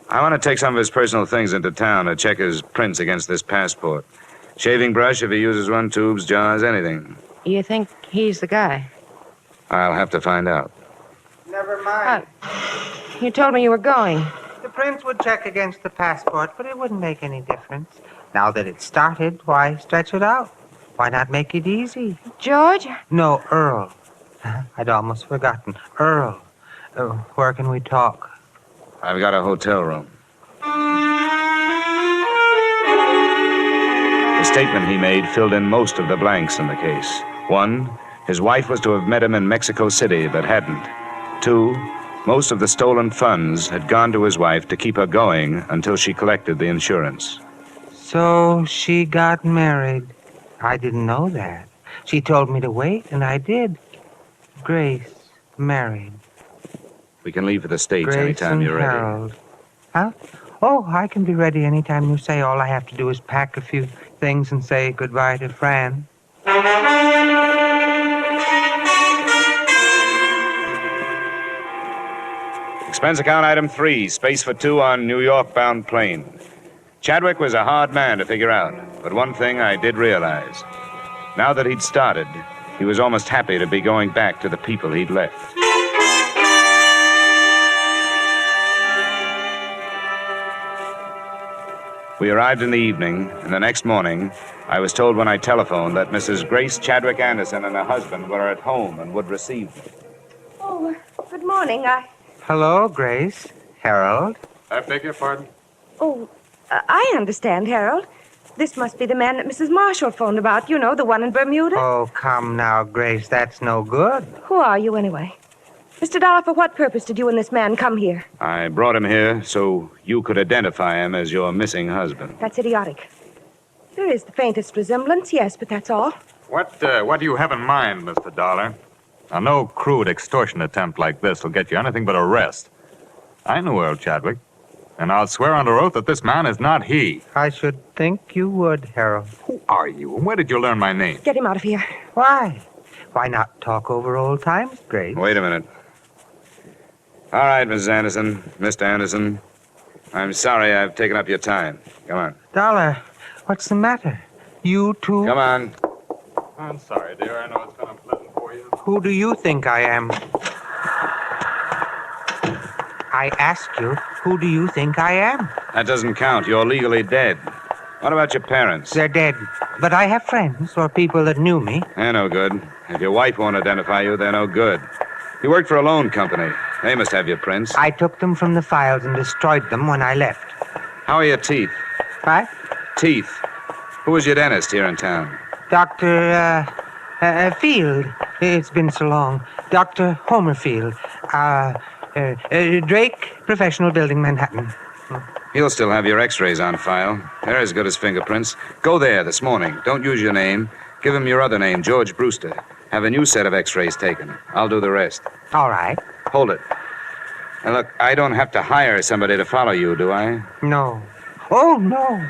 I want to take some of his personal things into town to check his prints against this passport. Shaving brush if he uses one, tubes, jars, anything. You think he's the guy? I'll have to find out. Never mind. You told me you were going. The prints would check against the passport, but it wouldn't make any difference. Now that it's started, why stretch it out? Why not make it easy? George? No, Earl. I'd almost forgotten. Earl. Where can we talk? I've got a hotel room. The statement he made filled in most of the blanks in the case. 1, his wife was to have met him in Mexico City, but hadn't. 2, most of the stolen funds had gone to his wife to keep her going until she collected the insurance. So she got married. I didn't know that. She told me to wait, and I did. Grace married. We can leave for the States Grace anytime and you're ready. Harold. Huh? Oh, I can be ready anytime you say. All I have to do is pack a few things and say goodbye to Fran. Expense account item 3, space for 2 on New York-bound plane. Chadwick was a hard man to figure out, but one thing I did realize. Now that he'd started, he was almost happy to be going back to the people he'd left. We arrived in the evening, and the next morning, I was told when I telephoned that Mrs. Grace Chadwick Anderson and her husband were at home and would receive me. Oh, good morning. Hello, Grace. Harold. I beg your pardon? Oh, I understand, Harold. This must be the man that Mrs. Marshall phoned about. You know, the one in Bermuda. Oh, come now, Grace. That's no good. Who are you, anyway? Mr. Dollar, for what purpose did you and this man come here? I brought him here so you could identify him as your missing husband. That's idiotic. There is the faintest resemblance, yes, but that's all. What do you have in mind, Mr. Dollar? Now, no crude extortion attempt like this will get you anything but arrest. I know Earl Chadwick, and I'll swear under oath that this man is not he. I should think you would, Harold. Who are you, and where did you learn my name? Get him out of here. Why? Why not talk over old times, Grace? Wait a minute. All right, Mrs. Anderson, Mr. Anderson. I'm sorry I've taken up your time. Come on. Dollar, what's the matter? You too? Come on. I'm sorry, dear. I know it's been unpleasant for you. Who do you think I am? I ask you, who do you think I am? That doesn't count. You're legally dead. What about your parents? They're dead. But I have friends or people that knew me. They're no good. If your wife won't identify you, they're no good. You worked for a loan company. They must have your prints. I took them from the files and destroyed them when I left. How are your teeth? What? Teeth. Who was your dentist here in town? Dr. Field. It's been so long. Dr. Homer Field. Drake, Professional Building, Manhattan. He'll still have your x-rays on file. They're as good as fingerprints. Go there this morning. Don't use your name. Give him your other name, George Brewster. Have a new set of x-rays taken. I'll do the rest. All right. Hold it. Now, look, I don't have to hire somebody to follow you, do I? No. Oh, no.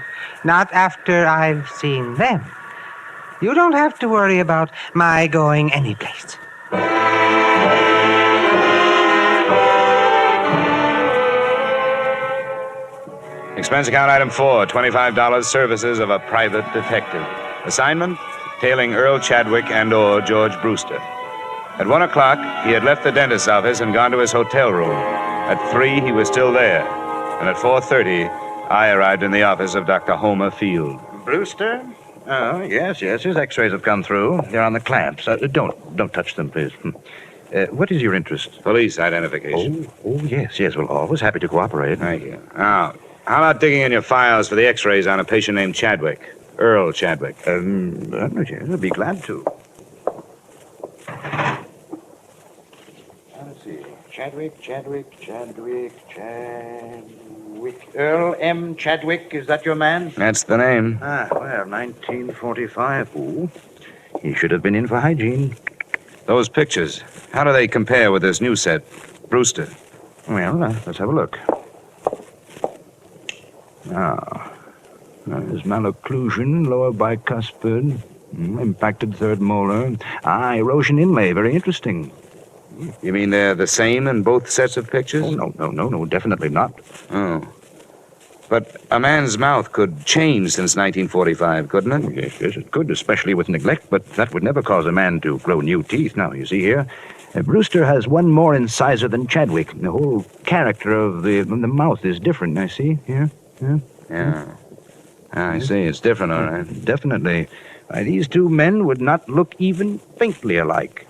Not after I've seen them. You don't have to worry about my going anyplace. Expense account item 4, $25 services of a private detective. Assignment, tailing Earl Chadwick and/or George Brewster. At 1 o'clock, he had left the dentist's office and gone to his hotel room. At 3, he was still there. And at 4:30, I arrived in the office of Dr. Homer Field. Brewster? Oh, yes. His x-rays have come through. They're on the clamps. Don't touch them, please. What is your interest? Police identification. Oh, yes. Well, always happy to cooperate. Thank you. Now, how about digging in your files for the x-rays on a patient named Chadwick? Earl Chadwick. Yes, I'd be glad to. Let's see. Chadwick. Earl M. Chadwick, is that your man? That's the name. Ah, well, 1945. Ooh, he should have been in for hygiene. Those pictures, how do they compare with this new set? Brewster. Well, let's have a look. There's malocclusion, lower bicuspid, impacted third molar. Erosion inlay, very interesting. You mean they're the same in both sets of pictures? Oh, no, definitely not. Oh. But a man's mouth could change since 1945, couldn't it? Yes, it could, especially with neglect, but that would never cause a man to grow new teeth. Now, you see here, Brewster has one more incisor than Chadwick. The whole character of the mouth is different, I see. Here. Yeah. I see. It's different, all right. Definitely. These two men would not look even faintly alike.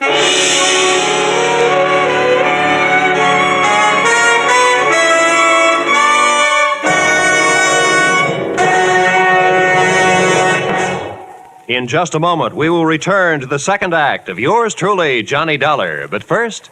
In just a moment, we will return to the second act of yours truly, Johnny Dollar. But first,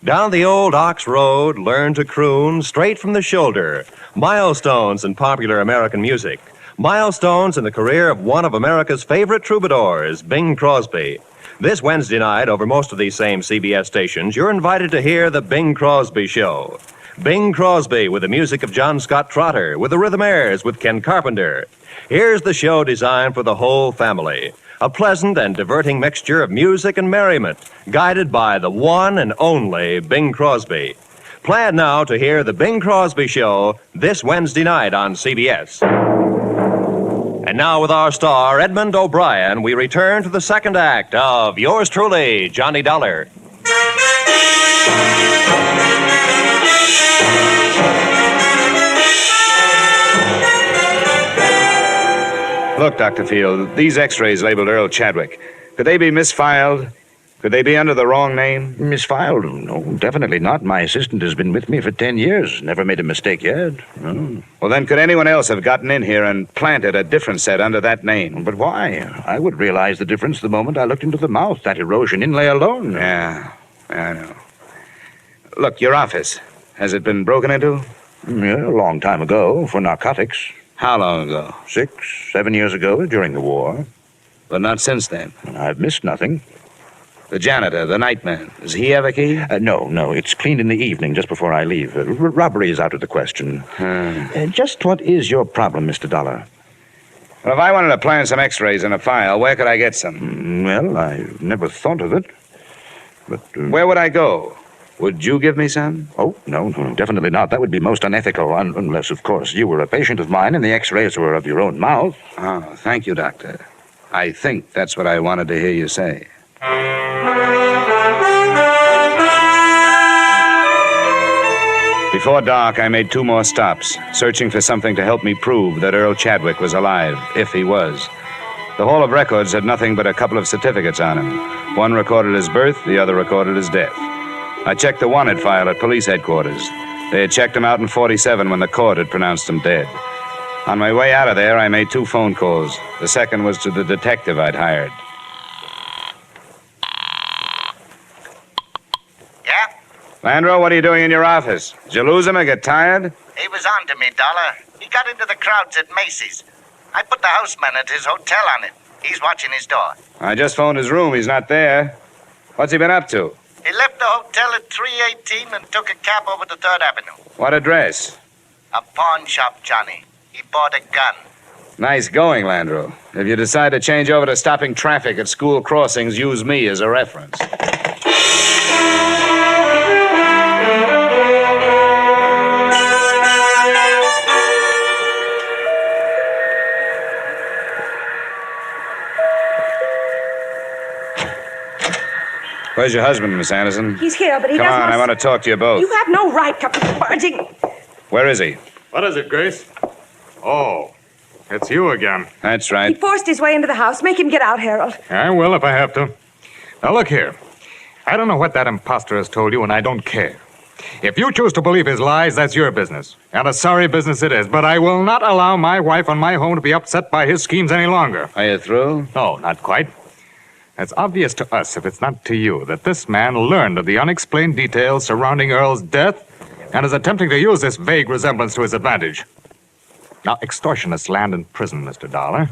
down the old Ox Road, learn to croon straight from the shoulder. Milestones in popular American music. Milestones in the career of one of America's favorite troubadours, Bing Crosby. This Wednesday night, over most of these same CBS stations, you're invited to hear The Bing Crosby Show. Bing Crosby with the music of John Scott Trotter, with the Rhythmaires, with Ken Carpenter. Here's the show designed for the whole family. A pleasant and diverting mixture of music and merriment, guided by the one and only Bing Crosby. Plan now to hear The Bing Crosby Show this Wednesday night on CBS. And now, with our star, Edmund O'Brien, we return to the second act of Yours Truly, Johnny Dollar. Look, Dr. Field, these x-rays labeled Earl Chadwick. Could they be misfiled? Could they be under the wrong name? Misfiled? No, definitely not. My assistant has been with me for 10 years. Never made a mistake yet. No. Well, then could anyone else have gotten in here and planted a different set under that name? But why? I would realize the difference the moment I looked into the mouth. That erosion inlay alone. Yeah, I know. Look, your office. Has it been broken into? Yeah, a long time ago, for narcotics. How long ago? 6, 7 years ago, during the war. But not since then. I've missed nothing. The janitor, the nightman, does he have a key? No. It's cleaned in the evening, just before I leave. Robbery is out of the question. Just what is your problem, Mr. Dollar? Well, if I wanted to plan some x-rays in a file, where could I get some? Well, I never thought of it. But where would I go? Would you give me some? Oh, no, definitely not. That would be most unethical, unless, of course, you were a patient of mine and the x-rays were of your own mouth. Oh, thank you, Doctor. I think that's what I wanted to hear you say. Before dark, I made 2 more stops, searching for something to help me prove that Earl Chadwick was alive, if he was. The Hall of Records had nothing but a couple of certificates on him. One recorded his birth, the other recorded his death. I checked the wanted file at police headquarters. They had checked him out in 47 when the court had pronounced him dead. On my way out of there, I made 2 phone calls. The second was to the detective I'd hired. Yeah? Landro, what are you doing in your office? Did you lose him or get tired? He was on to me, Dollar. He got into the crowds at Macy's. I put the houseman at his hotel on it. He's watching his door. I just phoned his room. He's not there. What's he been up to? He left the hotel at 318 and took a cab over to 3rd Avenue. What address? A pawn shop, Johnny. He bought a gun. Nice going, Landro. If you decide to change over to stopping traffic at school crossings, use me as a reference. Where's your husband, Miss Anderson? He's here, but he Come doesn't... on, I want to talk to you both. You have no right to be barging. Where is he? What is it, Grace? Oh, it's you again. That's He right. forced his way into the house. Make him get out, Harold. I will if I have to. Now, look here. I don't know what that imposter has told you, and I don't care. If you choose to believe his lies, that's your business. And a sorry business it is. But I will not allow my wife and my home to be upset by his schemes any longer. Are you through? No, not quite. It's obvious to us, if it's not to you, that this man learned of the unexplained details surrounding Earl's death and is attempting to use this vague resemblance to his advantage. Now, extortionists land in prison, Mr. Dollar.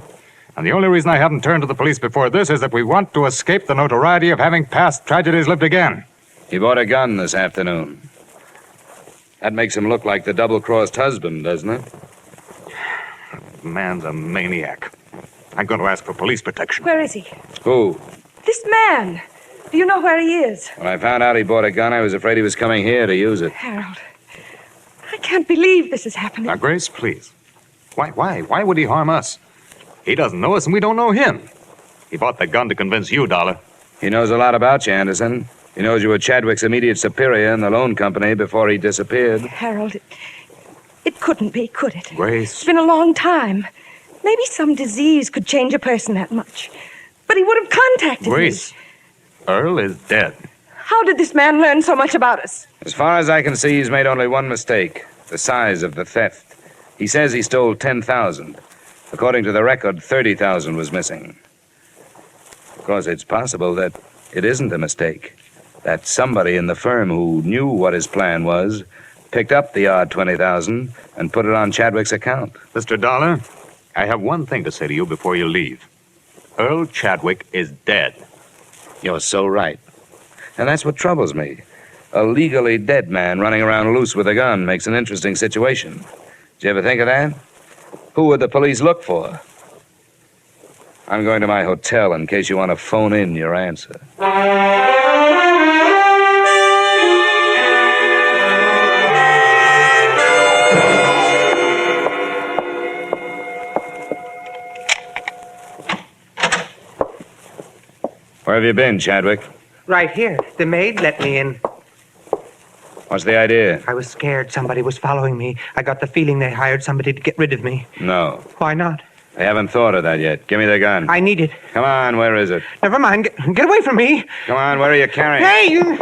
And the only reason I haven't turned to the police before this is that we want to escape the notoriety of having past tragedies lived again. He bought a gun this afternoon. That makes him look like the double-crossed husband, doesn't it? The man's a maniac. I'm going to ask for police protection. Where is he? Who? This man. Do you know where he is? When I found out he bought a gun, I was afraid he was coming here to use it. Harold, I can't believe this is happening. Now, Grace, please. Why would he harm us? He doesn't know us and we don't know him. He bought the gun to convince you, Dollar. He knows a lot about you, Anderson. He knows you were Chadwick's immediate superior in the loan company before he disappeared. Harold, it couldn't be, could it? Grace. It's been a long time. Maybe some disease could change a person that much. But he would have contacted Grace, me. Earl is dead. How did this man learn so much about us? As far as I can see, he's made only one mistake. The size of the theft. He says he stole 10,000. According to the record, 30,000 was missing. Of course, it's possible that it isn't a mistake. That somebody in the firm who knew what his plan was picked up the odd 20,000 and put it on Chadwick's account. Mr. Dollar, I have one thing to say to you before you leave. Earl Chadwick is dead. You're so right. And that's what troubles me. A legally dead man running around loose with a gun makes an interesting situation. Did you ever think of that? Who would the police look for? I'm going to my hotel in case you want to phone in your answer. have you been, Chadwick? Right here. The maid let me in. What's the idea? I was scared somebody was following me. I got the feeling they hired somebody to get rid of me. No. Why not? I haven't thought of that yet. Give me the gun. I need it. Come on, where is it? Never mind. Get away from me. Come on, where are you carrying it? Hey, you...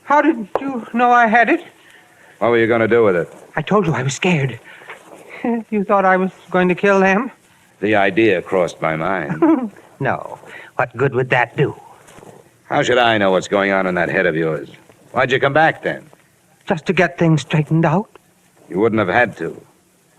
How did you know I had it? What were you going to do with it? I told you I was scared. You thought I was going to kill them? The idea crossed my mind. No. What good would that do? How should I know what's going on in that head of yours? Why'd you come back then? Just to get things straightened out. You wouldn't have had to.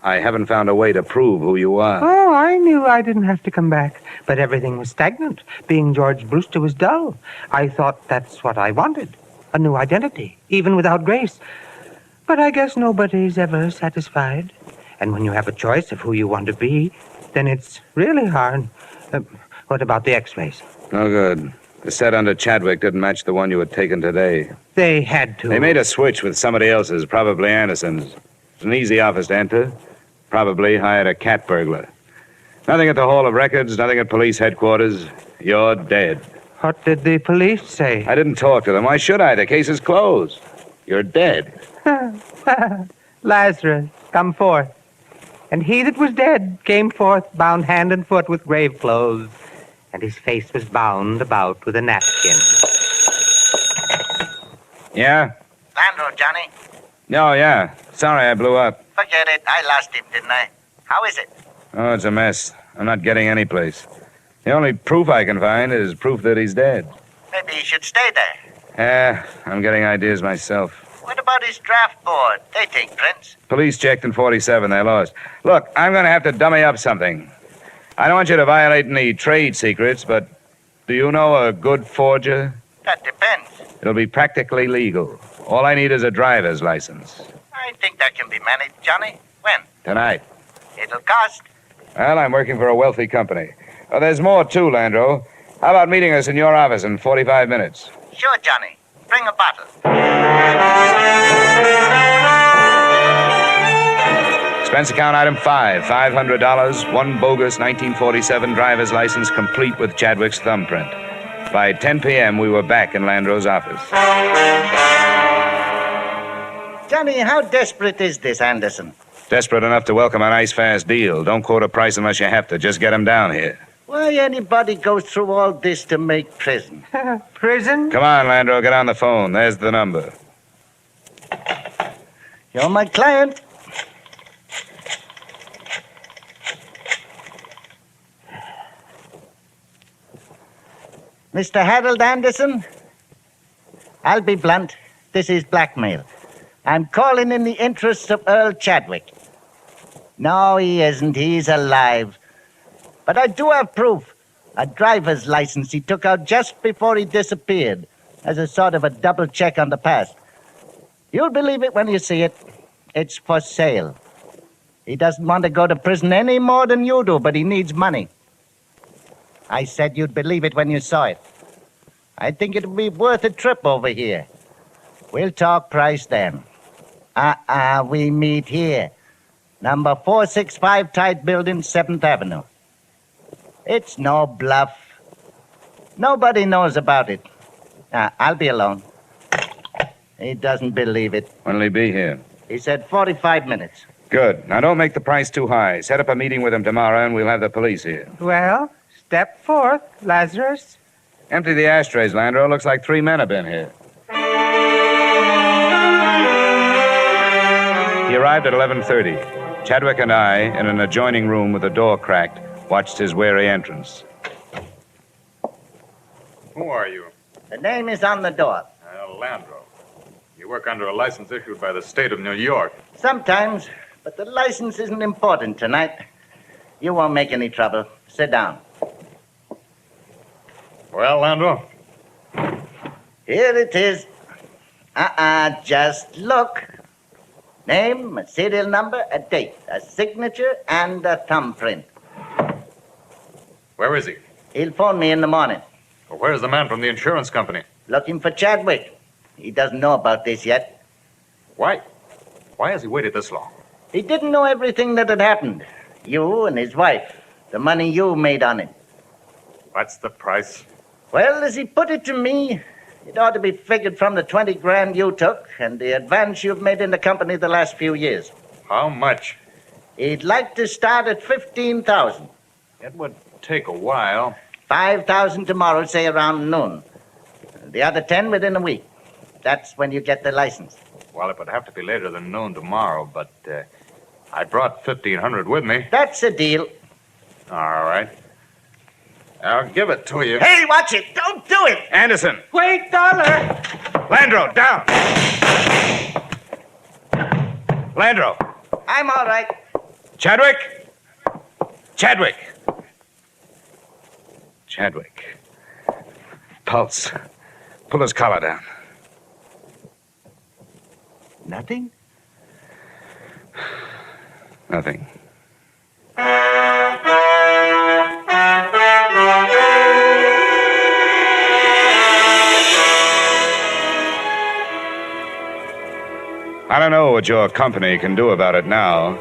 I haven't found a way to prove who you are. Oh, I knew I didn't have to come back. But everything was stagnant. Being George Brewster was dull. I thought that's what I wanted. A new identity, even without Grace. But I guess nobody's ever satisfied. And when you have a choice of who you want to be, then it's really hard. What about the x-rays? No good. The set under Chadwick didn't match the one you had taken today. They had to. They made a switch with somebody else's, probably Anderson's. It's an easy office to enter. Probably hired a cat burglar. Nothing at the Hall of Records, nothing at police headquarters. You're dead. What did the police say? I didn't talk to them. Why should I? The case is closed. You're dead. Lazarus, come forth. And he that was dead came forth, bound hand and foot with grave clothes, and his face was bound about with a napkin. Yeah? Landro, Johnny. No, yeah. Sorry I blew up. Forget it. I lost him, didn't I? How is it? Oh, it's a mess. I'm not getting any place. The only proof I can find is proof that he's dead. Maybe he should stay there. Yeah, I'm getting ideas myself. What about his draft board? They take prints. Police checked in 47. They lost. Look, I'm going to have to dummy up something. I don't want you to violate any trade secrets, but do you know a good forger? That depends. It'll be practically legal. All I need is a driver's license. I think that can be managed, Johnny. When? Tonight. It'll cost. Well, I'm working for a wealthy company. Oh, there's more, too, Landro. How about meeting us in your office in 45 minutes? Sure, Johnny. Bring a bottle. Expense account item 5, $500, one bogus 1947 driver's license complete with Chadwick's thumbprint. By 10 p.m., we were back in Landro's office. Johnny, how desperate is this Anderson? Desperate enough to welcome a nice, fast deal. Don't quote a price unless you have to. Just get him down here. Why anybody goes through all this to make prison? Prison? Come on, Landro, get on the phone. There's the number. You're my client. Mr. Harold Anderson? I'll be blunt. This is blackmail. I'm calling in the interests of Earl Chadwick. No, he isn't. He's alive. But I do have proof. A driver's license he took out just before he disappeared, as a sort of a double check on the past. You'll believe it when you see it. It's for sale. He doesn't want to go to prison any more than you do, but he needs money. I said you'd believe it when you saw it. I think it'll be worth a trip over here. We'll talk price then. We meet here. Number 465 Tide Building, 7th Avenue. It's no bluff. Nobody knows about it. I'll be alone. He doesn't believe it. When'll he be here? He said 45 minutes. Good. Now, don't make the price too high. Set up a meeting with him tomorrow, and we'll have the police here. Well, step forth, Lazarus. Empty the ashtrays, Landro. Looks like 3 men have been here. He arrived at 11:30. Chadwick and I, in an adjoining room with the door cracked, watched his wary entrance. Who are you? The name is on the door. Landro. You work under a license issued by the state of New York. Sometimes, but the license isn't important tonight. You won't make any trouble. Sit down. Well, Landro? Here it is. Just look. Name, a serial number, a date, a signature, and a thumbprint. Where is he? He'll phone me in the morning. Well, where's the man from the insurance company? Looking for Chadwick. He doesn't know about this yet. Why? Why has he waited this long? He didn't know everything that had happened. You and his wife. The money you made on it. That's the price. Well, as he put it to me, it ought to be figured from the 20 grand you took and the advance you've made in the company the last few years. How much? He'd like to start at 15,000. It would take a while. 5,000 tomorrow, say around noon. The other 10 within a week. That's when you get the license. Well, it would have to be later than noon tomorrow, but I brought 1,500 with me. That's a deal. All right. I'll give it to you. Hey, watch it. Don't do it. Anderson. Wait, Dollar. Landro, down. Landro. I'm all right. Chadwick. Chadwick. Chadwick. Pulse. Pull his collar down. Nothing? Nothing. I don't know what your company can do about it now.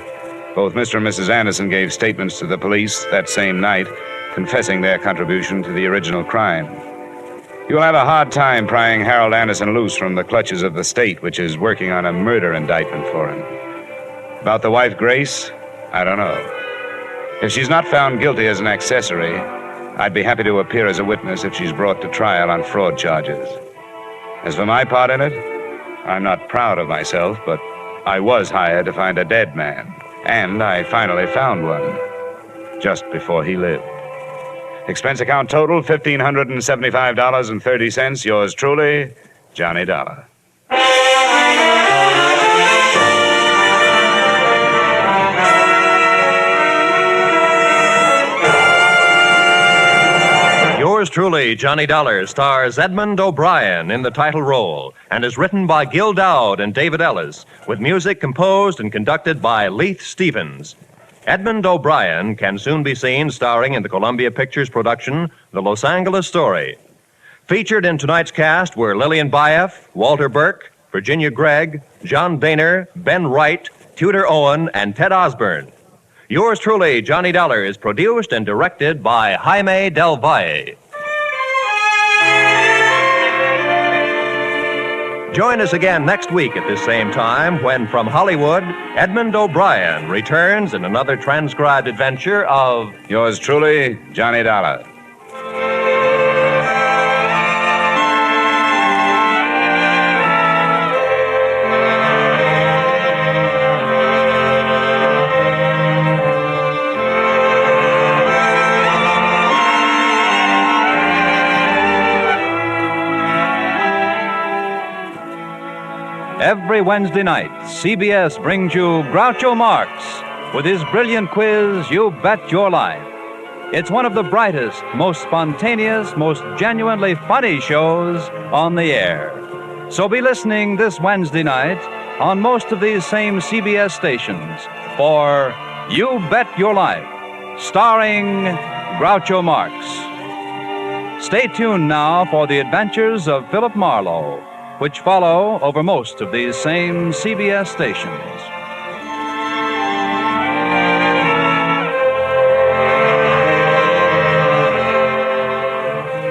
Both Mr. and Mrs. Anderson gave statements to the police that same night, confessing their contribution to the original crime. You'll have a hard time prying Harold Anderson loose from the clutches of the state, which is working on a murder indictment for him. About the wife, Grace, I don't know. If she's not found guilty as an accessory, I'd be happy to appear as a witness if she's brought to trial on fraud charges. As for my part in it, I'm not proud of myself, but I was hired to find a dead man, and I finally found one, just before he lived. Expense account total, $1,575.30. Yours truly, Johnny Dollar. Yours truly, Johnny Dollar, stars Edmund O'Brien in the title role and is written by Gil Dowd and David Ellis, with music composed and conducted by Leith Stevens. Edmund O'Brien can soon be seen starring in the Columbia Pictures production, The Los Angeles Story. Featured in tonight's cast were Lillian Baeff, Walter Burke, Virginia Gregg, John Boehner, Ben Wright, Tudor Owen, and Ted Osborne. Yours truly, Johnny Dollar, is produced and directed by Jaime Del Valle. Join us again next week at this same time when, from Hollywood, Edmund O'Brien returns in another transcribed adventure of Yours truly, Johnny Dollar. Every Wednesday night, CBS brings you Groucho Marx with his brilliant quiz, You Bet Your Life. It's one of the brightest, most spontaneous, most genuinely funny shows on the air. So be listening this Wednesday night on most of these same CBS stations for You Bet Your Life, starring Groucho Marx. Stay tuned now for the adventures of Philip Marlowe, which follow over most of these same CBS stations.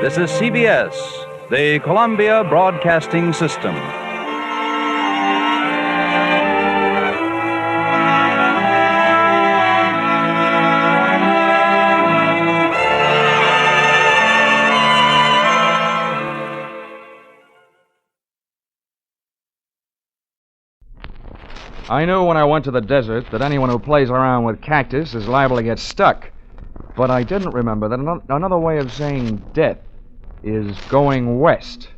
This is CBS, the Columbia Broadcasting System. I knew when I went to the desert that anyone who plays around with cactus is liable to get stuck. But I didn't remember that another way of saying death is going west.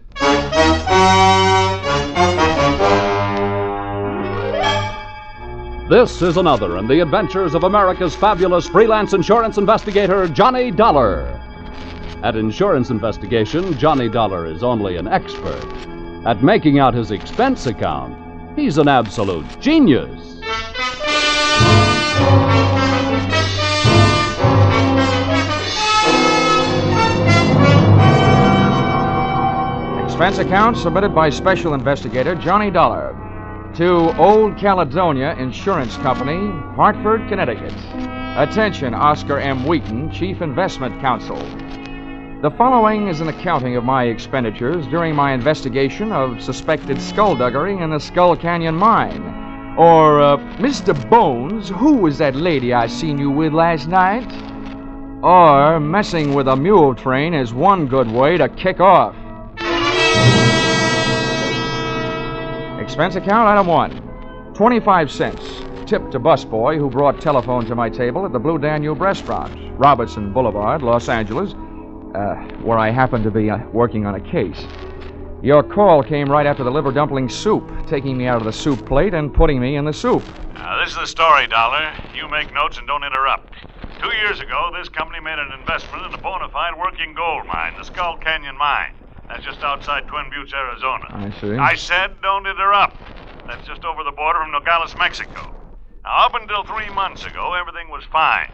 This is another in the adventures of America's fabulous freelance insurance investigator, Johnny Dollar. At insurance investigation, Johnny Dollar is only an expert. At making out his expense account, he's an absolute genius. Expense account submitted by Special Investigator Johnny Dollar to Old Caledonia Insurance Company, Hartford, Connecticut. Attention, Oscar M. Wheaton, Chief Investment Counsel. The following is an accounting of my expenditures during my investigation of suspected skullduggery in the Skull Canyon mine. Or, Mr. Bones, who was that lady I seen you with last night? Or, messing with a mule train is one good way to kick off. Expense account, item 1. 25 cents. Tip to busboy who brought telephone to my table at the Blue Danube restaurant, Robertson Boulevard, Los Angeles, where I happened to be working on a case. Your call came right after the liver dumpling soup, taking me out of the soup plate and putting me in the soup. Now, this is the story, Dollar. You make notes and don't interrupt. 2 years ago, this company made an investment in a bona fide working gold mine, the Skull Canyon Mine. That's just outside Twin Buttes, Arizona. I see. I said don't interrupt. That's just over the border from Nogales, Mexico. Now, up until 3 months ago, everything was fine.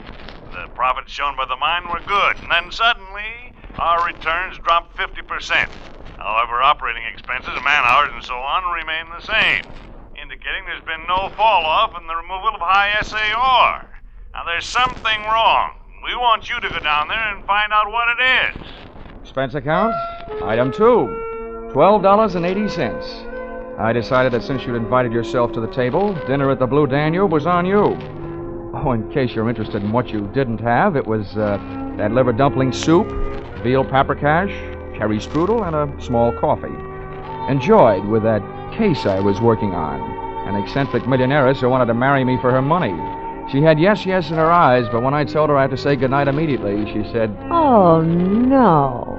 The profits shown by the mine were good, and then suddenly, our returns dropped 50%. However, operating expenses, man-hours, and so on remain the same, indicating there's been no fall-off in the removal of high SAR. Now, there's something wrong. We want you to go down there and find out what it is. Expense account, item 2. $12.80. I decided that since you'd invited yourself to the table, dinner at the Blue Danube was on you. Oh, in case you're interested in what you didn't have, it was that liver dumpling soup, veal paprikash, cherry strudel, and a small coffee. Enjoyed with that case I was working on. An eccentric millionairess who wanted to marry me for her money. She had yes in her eyes, but when I told her I had to say goodnight immediately, she said, Oh, no.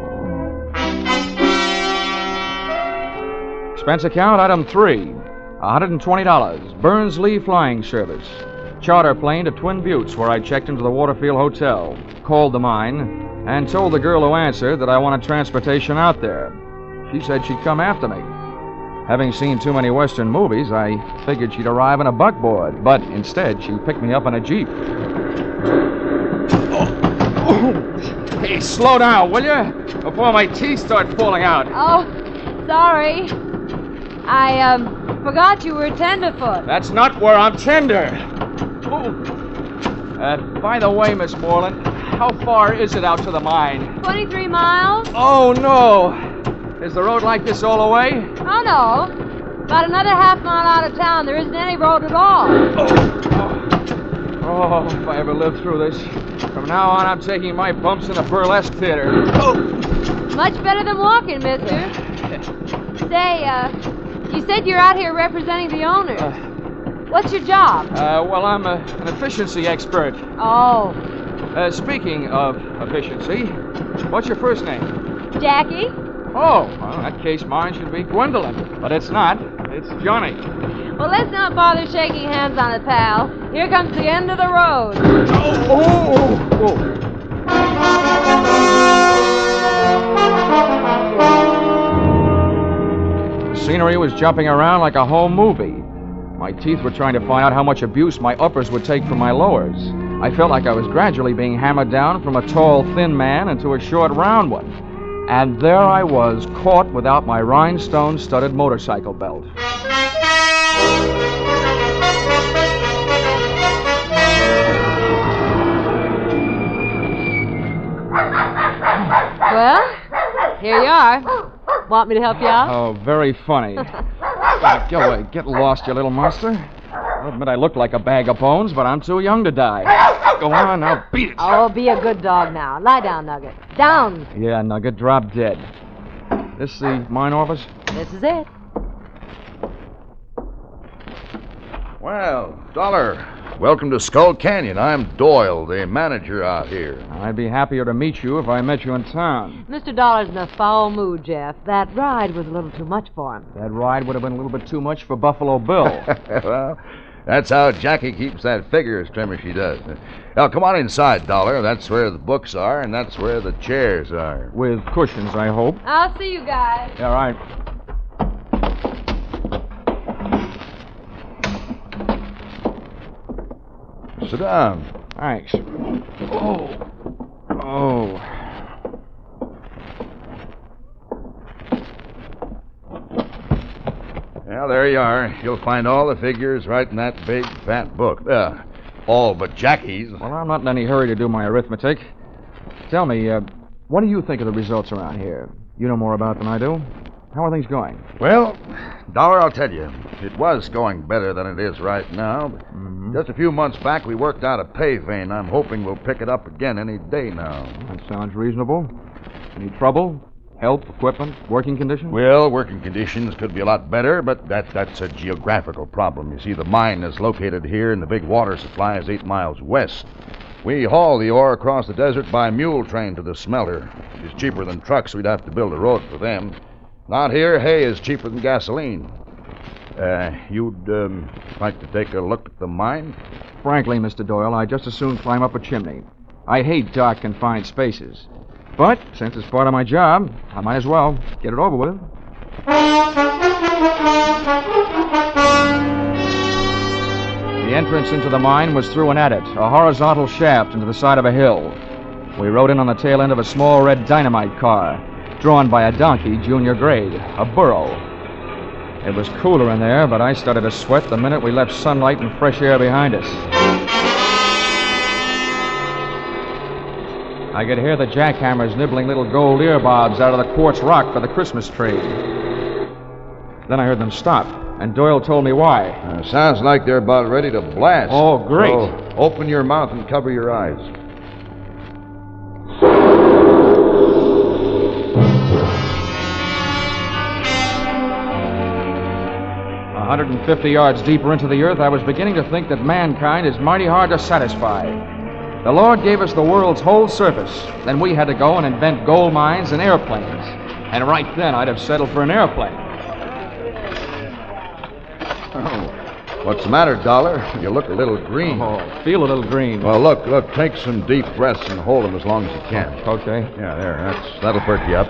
Expense account, item 3. $120. Burns Lee Flying Service. Charter plane to Twin Buttes, where I checked into the Waterfield Hotel, called the mine, and told the girl who answered that I wanted transportation out there. She said she'd come after me. Having seen too many Western movies, I figured she'd arrive in a buckboard, but instead she picked me up in a Jeep. Hey, slow down, will you? Before my teeth start falling out. Oh, sorry. I forgot you were tenderfoot. That's not where I'm tender. By the way, Miss Moreland, how far is it out to the mine? 23 miles? Oh, no. Is the road like this all the way? Oh, no. About another half mile out of town, there isn't any road at all. Oh, if I ever live through this. From now on, I'm taking my bumps in a burlesque theater. Much better than walking, mister. Say, you said you're out here representing the owners. What's your job? Well, I'm an efficiency expert. Oh. Speaking of efficiency, what's your first name? Jackie? Oh, well, in that case, mine should be Gwendolyn. But it's not. It's Johnny. Well, let's not bother shaking hands on it, pal. Here comes the end of the road. The scenery was jumping around like a home movie. My teeth were trying to find out how much abuse my uppers would take from my lowers. I felt like I was gradually being hammered down from a tall, thin man into a short, round one. And there I was, caught without my rhinestone-studded motorcycle belt. Well, here you are. Want me to help you out? Oh, very funny. Go away. Get lost, you little monster. I'll admit I look like a bag of bones, but I'm too young to die. Go on, now beat it. Oh, be a good dog now. Lie down, Nugget. Down. Yeah, Nugget, drop dead. This the mine office? This is it. Well, Dollar, welcome to Skull Canyon. I'm Doyle, the manager out here. I'd be happier to meet you if I met you in town. Mr. Dollar's in a foul mood, Jeff. That ride was a little too much for him. That ride would have been a little bit too much for Buffalo Bill. Well, that's how Jackie keeps that figure as trim as she does. Now, come on inside, Dollar. That's where the books are, and that's where the chairs are. With cushions, I hope. I'll see you guys. Yeah, right. Sit down. Thanks. Oh. Well, there you are. You'll find all the figures right in that big, fat book. All but Jackie's. Well, I'm not in any hurry to do my arithmetic. Tell me, what do you think of the results around here? You know more about it than I do. How are things going? Well, Dollar, I'll tell you, it was going better than it is right now. But just a few months back, we worked out a pay vein. I'm hoping we'll pick it up again any day now. That sounds reasonable. Any trouble? Help, equipment, working conditions? Well, working conditions could be a lot better, but that's a geographical problem. You see, the mine is located here, and the big water supply is 8 miles west. We haul the ore across the desert by mule train to the smelter. It's cheaper than trucks. We'd have to build a road for them. Not here, hay is cheaper than gasoline. You'd like to take a look at the mine? Frankly, Mr. Doyle, I'd just as soon climb up a chimney. I hate dark, confined spaces. But since it's part of my job, I might as well get it over with. The entrance into the mine was through an adit, a horizontal shaft into the side of a hill. We rode in on the tail end of a small red dynamite car, drawn by a donkey, junior grade, a burro. It was cooler in there, but I started to sweat the minute we left sunlight and fresh air behind us. I could hear the jackhammers nibbling little gold ear bobs out of the quartz rock for the Christmas tree. Then I heard them stop, and Doyle told me why. Sounds like they're about ready to blast. Oh, great. So open your mouth and cover your eyes. 150 yards deeper into the earth, I was beginning to think that mankind is mighty hard to satisfy. The Lord gave us the world's whole surface. Then we had to go and invent gold mines and airplanes. And right then, I'd have settled for an airplane. Oh, what's the matter, Dollar? You look a little green. Oh, feel a little green. Well, look, take some deep breaths and hold them as long as you can. Okay. Yeah, there, that'll perk you up.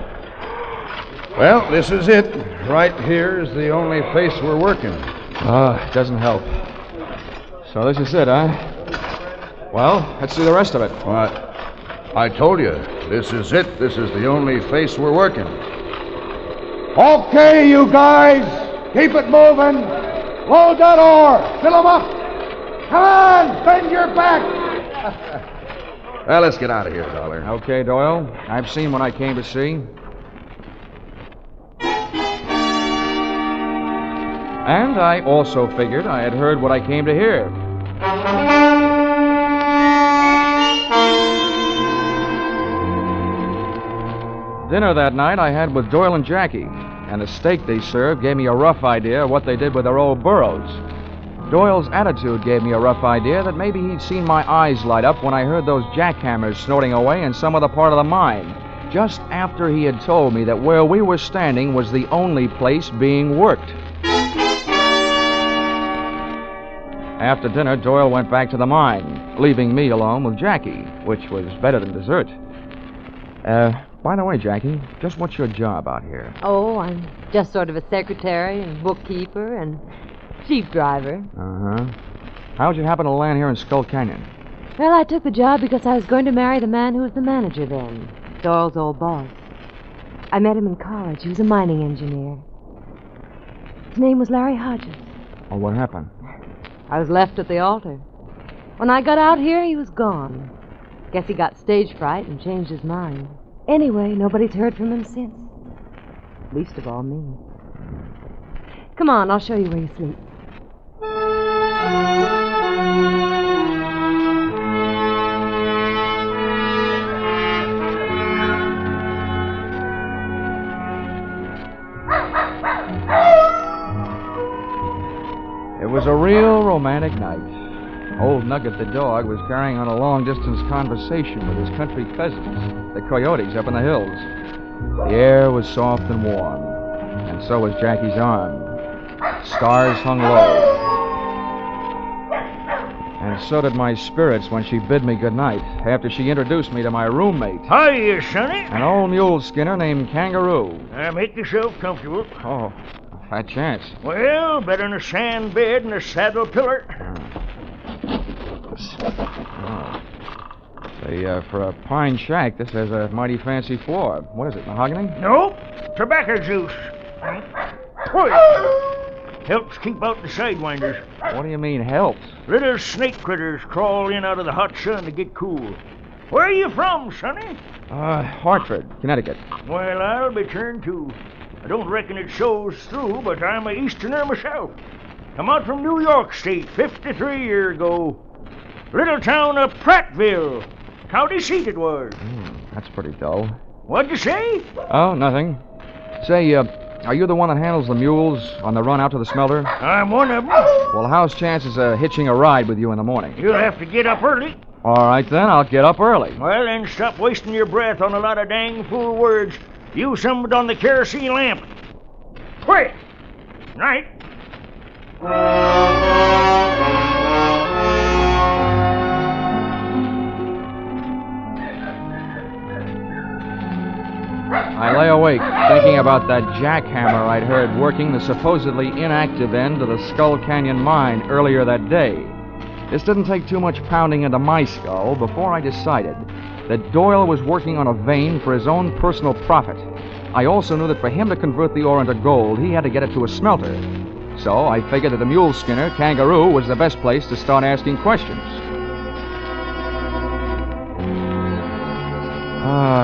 Well, this is it. Right here is the only face we're working. It doesn't help. So this is it, huh? Well, let's see the rest of it. What? I told you, this is it. This is the only face we're working. Okay, you guys, keep it moving. Load that ore. Fill them up. Come on, bend your back. Well, let's get out of here, Dollar. Okay, Doyle. I've seen what I came to see. And I also figured I had heard what I came to hear. Dinner that night I had with Doyle and Jackie, and the steak they served gave me a rough idea of what they did with their old burros. Doyle's attitude gave me a rough idea that maybe he'd seen my eyes light up when I heard those jackhammers snorting away in some other part of the mine, just after he had told me that where we were standing was the only place being worked. After dinner, Doyle went back to the mine, leaving me alone with Jackie, which was better than dessert. By the way, Jackie, just what's your job out here? Oh, I'm just sort of a secretary and bookkeeper and jeep driver. Uh-huh. How'd you happen to land here in Skull Canyon? Well, I took the job because I was going to marry the man who was the manager then, Doyle's old boss. I met him in college. He was a mining engineer. His name was Larry Hodges. Oh, what happened? I was left at the altar. When I got out here, he was gone. Guess he got stage fright and changed his mind. Anyway, nobody's heard from him since. Least of all me. Come on, I'll show you where you sleep. It was a real romantic night. Old Nugget the dog was carrying on a long-distance conversation with his country cousins, the coyotes up in the hills. The air was soft and warm, and so was Jackie's arm. Stars hung low. And so did my spirits when she bid me goodnight, after she introduced me to my roommate. Hiya, Sonny. An old mule skinner named Kangaroo. Make yourself comfortable. Oh, fat chance. Well, better than a sand bed and a saddle pillar. For a pine shack, this has a mighty fancy floor. What is it, mahogany? Nope, tobacco juice. Helps keep out the sidewinders. What do you mean, helps? Little snake critters crawl in out of the hot sun to get cool. Where are you from, Sonny? Hartford, Connecticut. Well, I'll be turned too. I don't reckon it shows through, but I'm a Easterner myself. Come out from New York State 53 years ago. Little town of Prattville. County seat it was. That's pretty dull. What'd you say? Oh, nothing. Say, are you the one that handles the mules on the run out to the smelter? I'm one of them. Well, how's chances of hitching a ride with you in the morning? You'll have to get up early. All right, then. I'll get up early. Well, then stop wasting your breath on a lot of dang fool words. Use some of it on the kerosene lamp. Quick! Night. I lay awake, thinking about that jackhammer I'd heard working the supposedly inactive end of the Skull Canyon mine earlier that day. This didn't take too much pounding into my skull before I decided that Doyle was working on a vein for his own personal profit. I also knew that for him to convert the ore into gold, he had to get it to a smelter. So I figured that the mule skinner, Kangaroo, was the best place to start asking questions.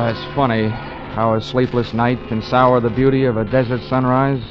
It's funny how a sleepless night can sour the beauty of a desert sunrise.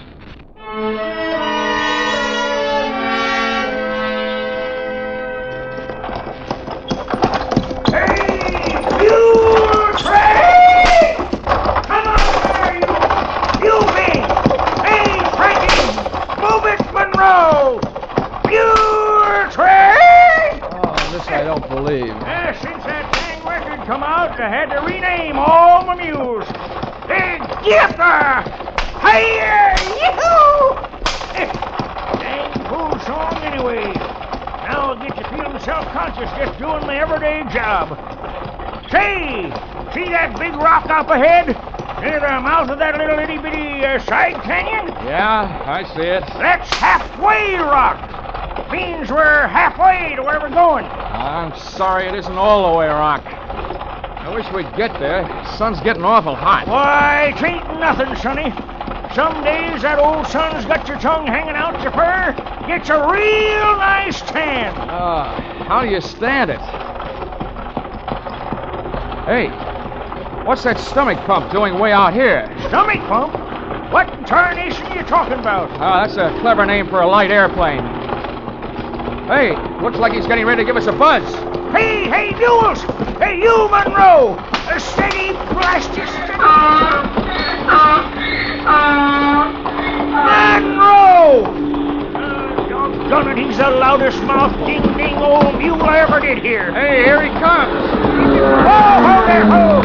I had to rename all my mules. Hey, get there! Hey, yoo-hoo! Dang fool song anyway. Now I'll get you feeling self-conscious just doing my everyday job. Say, see that big rock up ahead? Near the mouth of that little itty-bitty side canyon? Yeah, I see it. That's Halfway Rock. Means we're halfway to where we're going. I'm sorry it isn't all the way, Rock. I wish we'd get there. The sun's getting awful hot. Why, it ain't nothing, Sonny. Some days that old sun's got your tongue hanging out your fur. Gets a real nice tan. How do you stand it? Hey, what's that stomach pump doing way out here? Stomach pump? What in tarnation are you talking about? That's a clever name for a light airplane. Hey, looks like he's getting ready to give us a buzz. Hey, mules! Hey, you, Monroe! Steady, blast you! Monroe! Doggone it, he's the loudest mouthed ding-ding old mule I ever did hear. Hey, here he comes! Ho there, ho!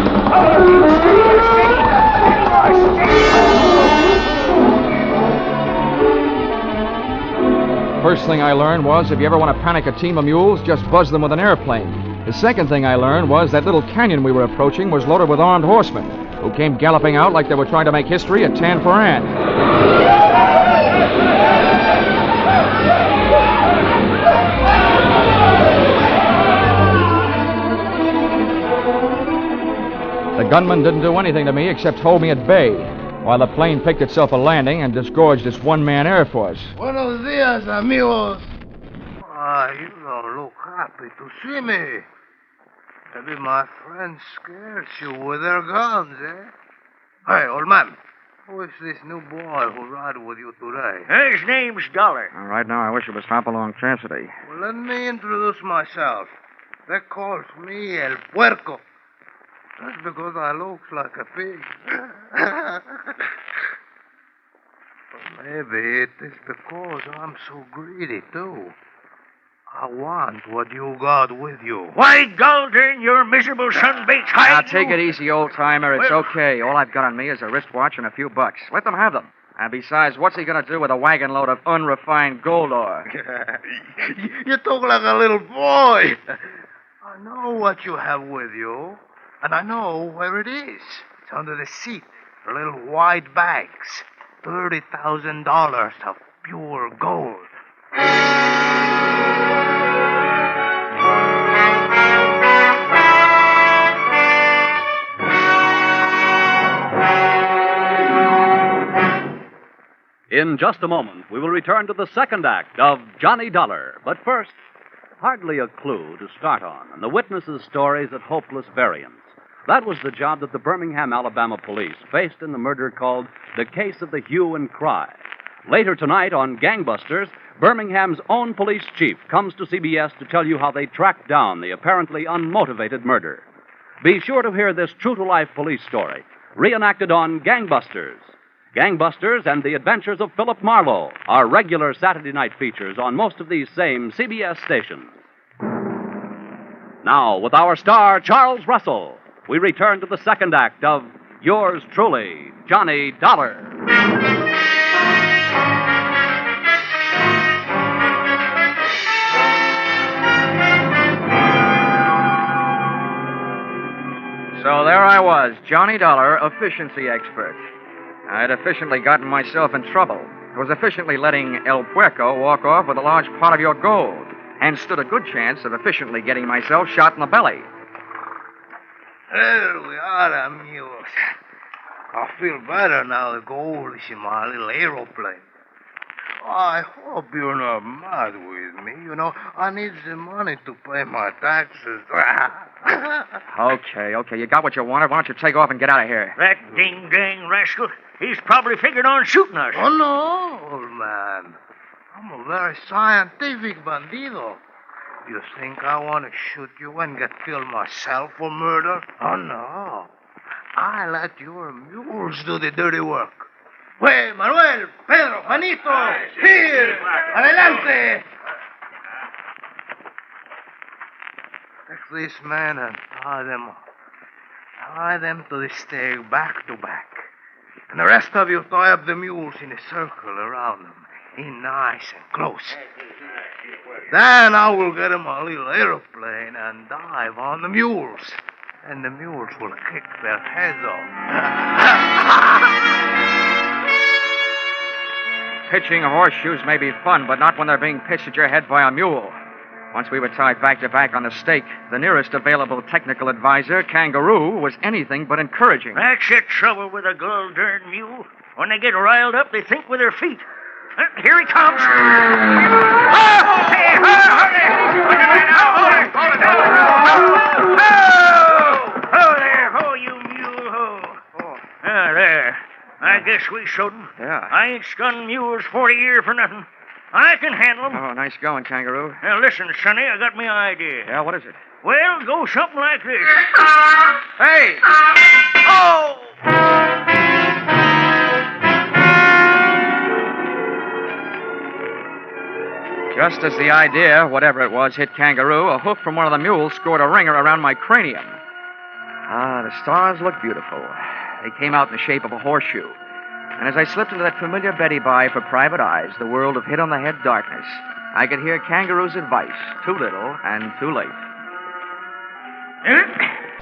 First thing I learned was if you ever want to panic a team of mules, just buzz them with an airplane. The second thing I learned was that little canyon we were approaching was loaded with armed horsemen who came galloping out like they were trying to make history at Tan Foran. The gunman didn't do anything to me except hold me at bay, while the plane picked itself a landing and disgorged its one-man air force. Buenos dias, amigos. You don't look happy to see me. Maybe my friends scared you with their guns, eh? Hey, old man, who is this new boy who ride with you today? His name's Dollar. Right now, I wish it was Hopalong Cassidy. Well, let me introduce myself. They call me El Puerco. That's because I look like a pig. But maybe it is because I'm so greedy, too. I want what you got with you. Why, Galdern, your miserable sunbait's hiding. Now, take it easy, old-timer. It's okay. All I've got on me is a wristwatch and a few bucks. Let them have them. And besides, what's he going to do with a wagon load of unrefined gold ore? You talk like a little boy. I know what you have with you, and I know where it is. It's under the seat. The little white bags. $30,000 of pure gold. In just a moment, we will return to the second act of Johnny Dollar. But first, hardly a clue to start on, and the witnesses' stories at hopeless variance. That was the job that the Birmingham, Alabama police faced in the murder called the Case of the Hue and Cry. Later tonight on Gangbusters, Birmingham's own police chief comes to CBS to tell you how they tracked down the apparently unmotivated murder. Be sure to hear this true-to-life police story, reenacted on Gangbusters. Gangbusters and the Adventures of Philip Marlowe are regular Saturday night features on most of these same CBS stations. Now, with our star, Charles Russell, we return to the second act of Yours Truly, Johnny Dollar. So there I was, Johnny Dollar, efficiency expert. I'd efficiently gotten myself in trouble. I was efficiently letting El Puerco walk off with a large part of your gold, and stood a good chance of efficiently getting myself shot in the belly. There we are, amigos. I feel better now the gold is in my little aeroplane. I hope you're not mad with me. You know, I need the money to pay my taxes. Okay, you got what you wanted. Why don't you take off and get out of here? That ding-dang rascal, he's probably figured on shooting us. Oh, no, old man. I'm a very scientific bandido. You think I want to shoot you and get killed myself for murder? Oh, no. I let your mules do the dirty work. Hey, Manuel, Pedro, Juanito, here, adelante. Take these men and tie them up. Tie them to the stake back to back. And the rest of you tie up the mules in a circle around them, in nice and close. Then I will get in my little aeroplane and dive on the mules. And the mules will kick their heads off. Pitching horseshoes may be fun, but not when they're being pitched at your head by a mule. Once we were tied back to back on the stake, the nearest available technical advisor, Kangaroo, was anything but encouraging. That's the trouble with a gold-darned mule. When they get riled up, they think with their feet. Here he comes. Ho, you mule, ho. There. I guess we showed him. Yeah. I ain't scunned mules 40 years for nothing. I can handle them. Oh, nice going, Kangaroo. Now, listen, Sonny, I got me idea. Yeah, what is it? Well, go something like this. Hey! Oh! Just as the idea, whatever it was, hit Kangaroo, a hoof from one of the mules scored a ringer around my cranium. Ah, the stars looked beautiful. They came out in the shape of a horseshoe. And as I slipped into that familiar Betty Bye for private eyes, the world of hit-on-the-head darkness, I could hear Kangaroo's advice, too little and too late.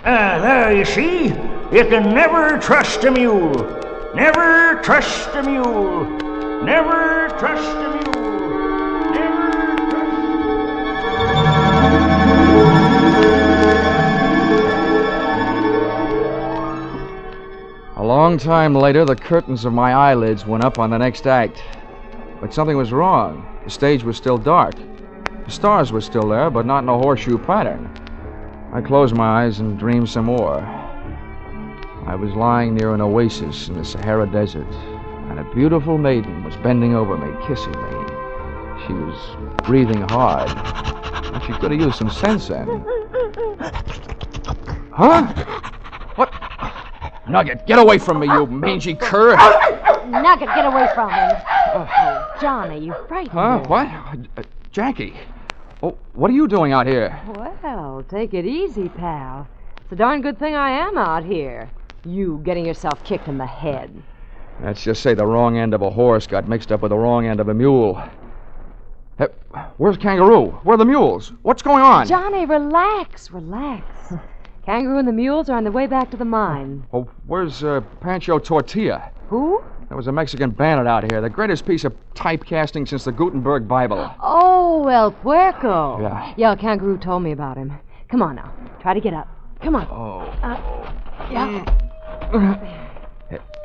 There, you see? You can never trust a mule. Never trust a mule. Never trust a mule. A long time later, the curtains of my eyelids went up on the next act. But something was wrong. The stage was still dark. The stars were still there, but not in a horseshoe pattern. I closed my eyes and dreamed some more. I was lying near an oasis in the Sahara Desert, and a beautiful maiden was bending over me, kissing me. She was breathing hard. And she could have used some sense then. Huh? What? Nugget, get away from me, you mangy cur! Nugget, get away from him. Oh, Johnny, you frightened Huh? me. What? Jackie. Oh, what are you doing out here? Well, take it easy, pal. It's a darn good thing I am out here. You getting yourself kicked in the head. Let's just say the wrong end of a horse got mixed up with the wrong end of a mule. Hey, where's Kangaroo? Where are the mules? What's going on? Johnny, relax. Kangaroo and the mules are on their way back to the mine. Oh, where's Pancho Tortilla? Who? There was a Mexican bandit out here, the greatest piece of typecasting since the Gutenberg Bible. Oh, El Puerco. Yeah. Yeah, Kangaroo told me about him. Come on now. Try to get up. Come on. Oh. Yeah.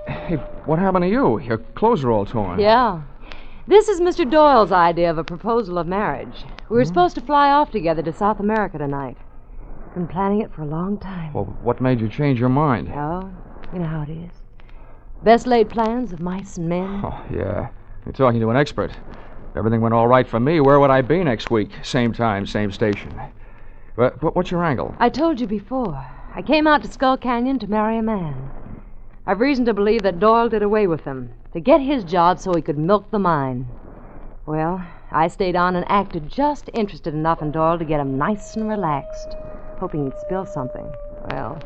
Hey, what happened to you? Your clothes are all torn. Yeah. This is Mr. Doyle's idea of a proposal of marriage. We were supposed to fly off together to South America tonight. Been planning it for a long time. Well, what made you change your mind? Oh, you know how it is. Best laid plans of mice and men. Oh, yeah. You're talking to an expert. If everything went all right for me, where would I be next week? Same time, same station. But what's your angle? I told you before. I came out to Skull Canyon to marry a man. I've reason to believe that Doyle did away with him, to get his job so he could milk the mine. Well, I stayed on and acted just interested enough in Doyle to get him nice and relaxed, hoping he'd spill something. Well,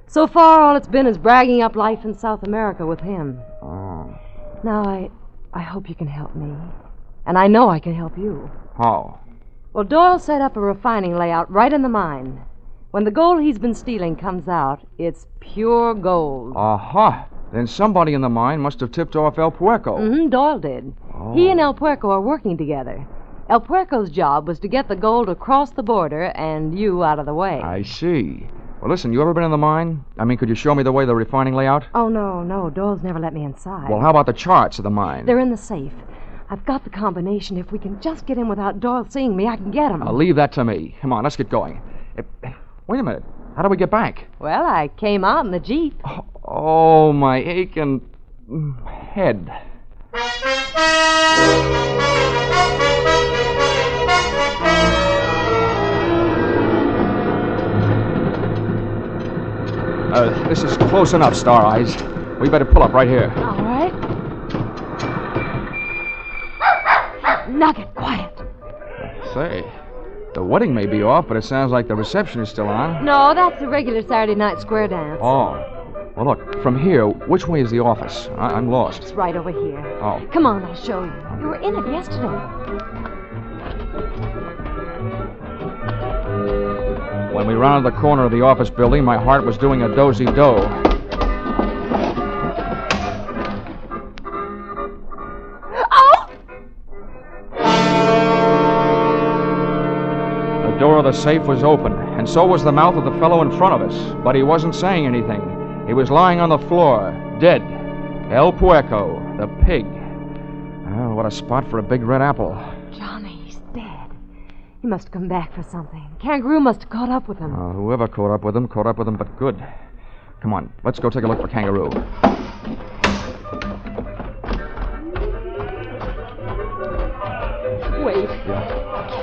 so far all it's been is bragging up life in South America with him. Oh. Now, I hope you can help me. And I know I can help you. How? Well, Doyle set up a refining layout right in the mine. When the gold he's been stealing comes out, it's pure gold. Aha. Then somebody in the mine must have tipped off El Puerco. Mm-hmm, Doyle did. Oh. He and El Puerco are working together. El Puerco's job was to get the gold across the border and you out of the way. I see. Well, listen, you ever been in the mine? I mean, could you show me the way the refining layout? Oh, no. Doyle's never let me inside. Well, how about the charts of the mine? They're in the safe. I've got the combination. If we can just get in without Doyle seeing me, I can get him. I'll leave that to me. Come on, let's get going. Wait a minute. How do we get back? Well, I came out in the Jeep. Oh, my aching head. This is close enough, Star Eyes. We better pull up right here. All right. Nugget, quiet. Say, the wedding may be off, but it sounds like the reception is still on. No, that's the regular Saturday night square dance. Oh. Well, look, from here, which way is the office? I'm lost. It's right over here. Oh. Come on, I'll show you. You were in it yesterday. When we rounded the corner of the office building, my heart was doing a dozy-do. The door of the safe was open, and so was the mouth of the fellow in front of us. But he wasn't saying anything. He was lying on the floor, dead. El Puerco, the pig. Oh, what a spot for a big red apple. Johnny, he's dead. He must have come back for something. Kangaroo must have caught up with him. Whoever caught up with him, but good. Come on, let's go take a look for Kangaroo. Wait.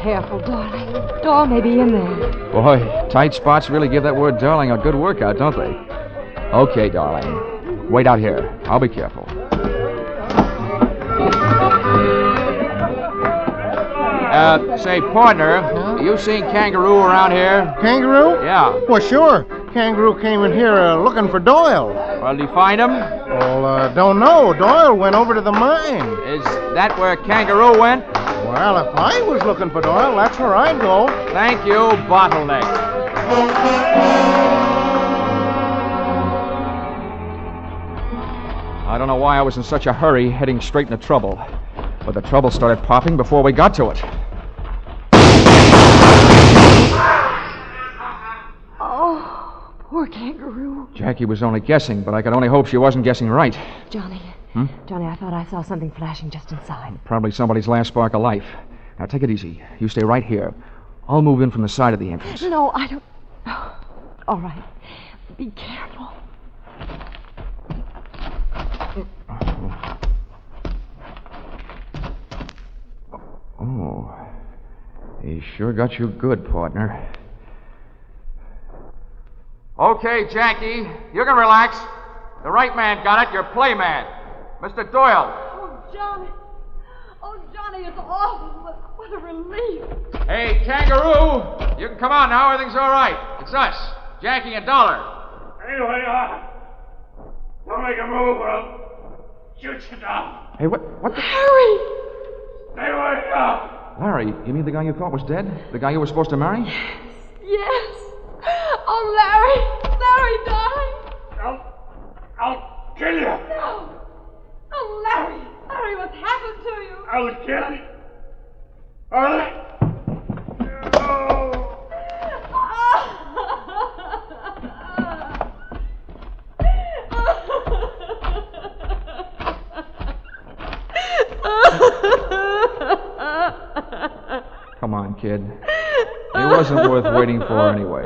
Careful, darling. Door may be in there. Boy, tight spots really give that word darling a good workout, don't they? Okay, darling. Wait out here. I'll be careful. Say, partner, you seen Kangaroo around here? Kangaroo? Yeah. Well, sure. Kangaroo came in here looking for Doyle. Well, did you find him? Well, don't know. Doyle went over to the mine. Is that where Kangaroo went? Well, if I was looking for Doyle, that's where I'd go. Thank you, Bottleneck. I don't know why I was in such a hurry heading straight into trouble. But the trouble started popping before we got to it. Oh, poor Kangaroo. Jackie was only guessing, but I could only hope she wasn't guessing right. Johnny. Johnny, I thought I saw something flashing just inside. Probably somebody's last spark of life. Now, take it easy. You stay right here. I'll move in from the side of the entrance. No, I don't... Oh, all right. Be careful. Oh, he sure got you good, partner. Okay, Jackie, you can relax. The right man got it, your play man. Mr. Doyle. Oh, Johnny. Oh, Johnny, it's awful. What a relief. Hey, Kangaroo, you can come on now. Everything's all right. It's us, Jackie and Dollar. Anyway, don't make a move or I'll shoot you down. Hey, what the... Harry! Stay away now. Larry, you mean the guy you thought was dead? The guy you were supposed to marry? Yes. Oh, Larry. Larry, darling. I'll kill you. No. Oh, Larry. Larry, what's happened to you? I'll kill you. All right. come on, kid. He wasn't worth waiting for anyway.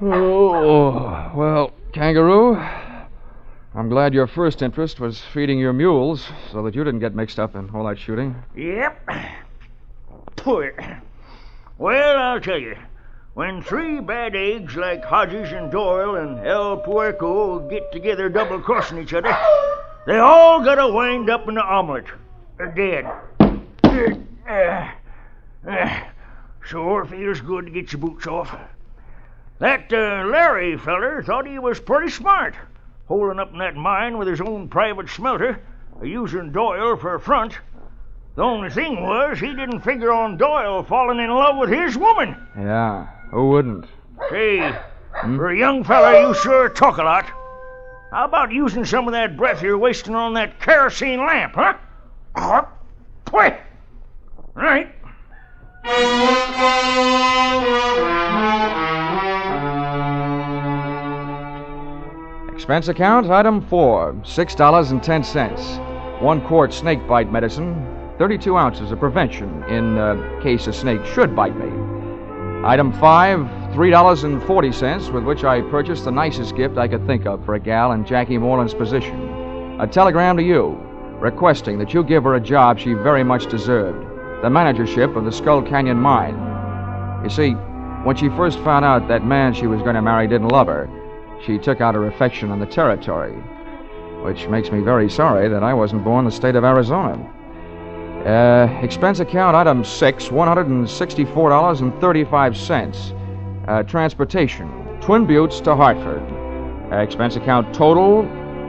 Oh, well, Kangaroo, I'm glad your first interest was feeding your mules so that you didn't get mixed up in all that shooting. Yep. Poor. Well, I'll tell you. When three bad eggs like Hodges and Doyle and El Puerco get together double-crossing each other, they all gotta wind up in the omelet. Dead. Sure feels good to get your boots off. That Larry feller thought he was pretty smart, holding up in that mine with his own private smelter, using Doyle for a front. The only thing was, he didn't figure on Doyle falling in love with his woman. Yeah, who wouldn't? Say, for a young fella, you sure talk a lot. How about using some of that breath you're wasting on that kerosene lamp, huh? Right. Expense account, item 4, $6.10. 1 quart snake bite medicine, 32 ounces of prevention in case a snake should bite me. Item 5, $3.40, with which I purchased the nicest gift I could think of for a gal in Jackie Moreland's position. A telegram to you, requesting that you give her a job she very much deserved, the managership of the Skull Canyon mine. You see, when she first found out that man she was going to marry didn't love her, she took out her affection on the territory, which makes me very sorry that I wasn't born in the state of Arizona. Expense account, item 6, $164.35. Transportation, Twin Buttes to Hartford. Expense account total,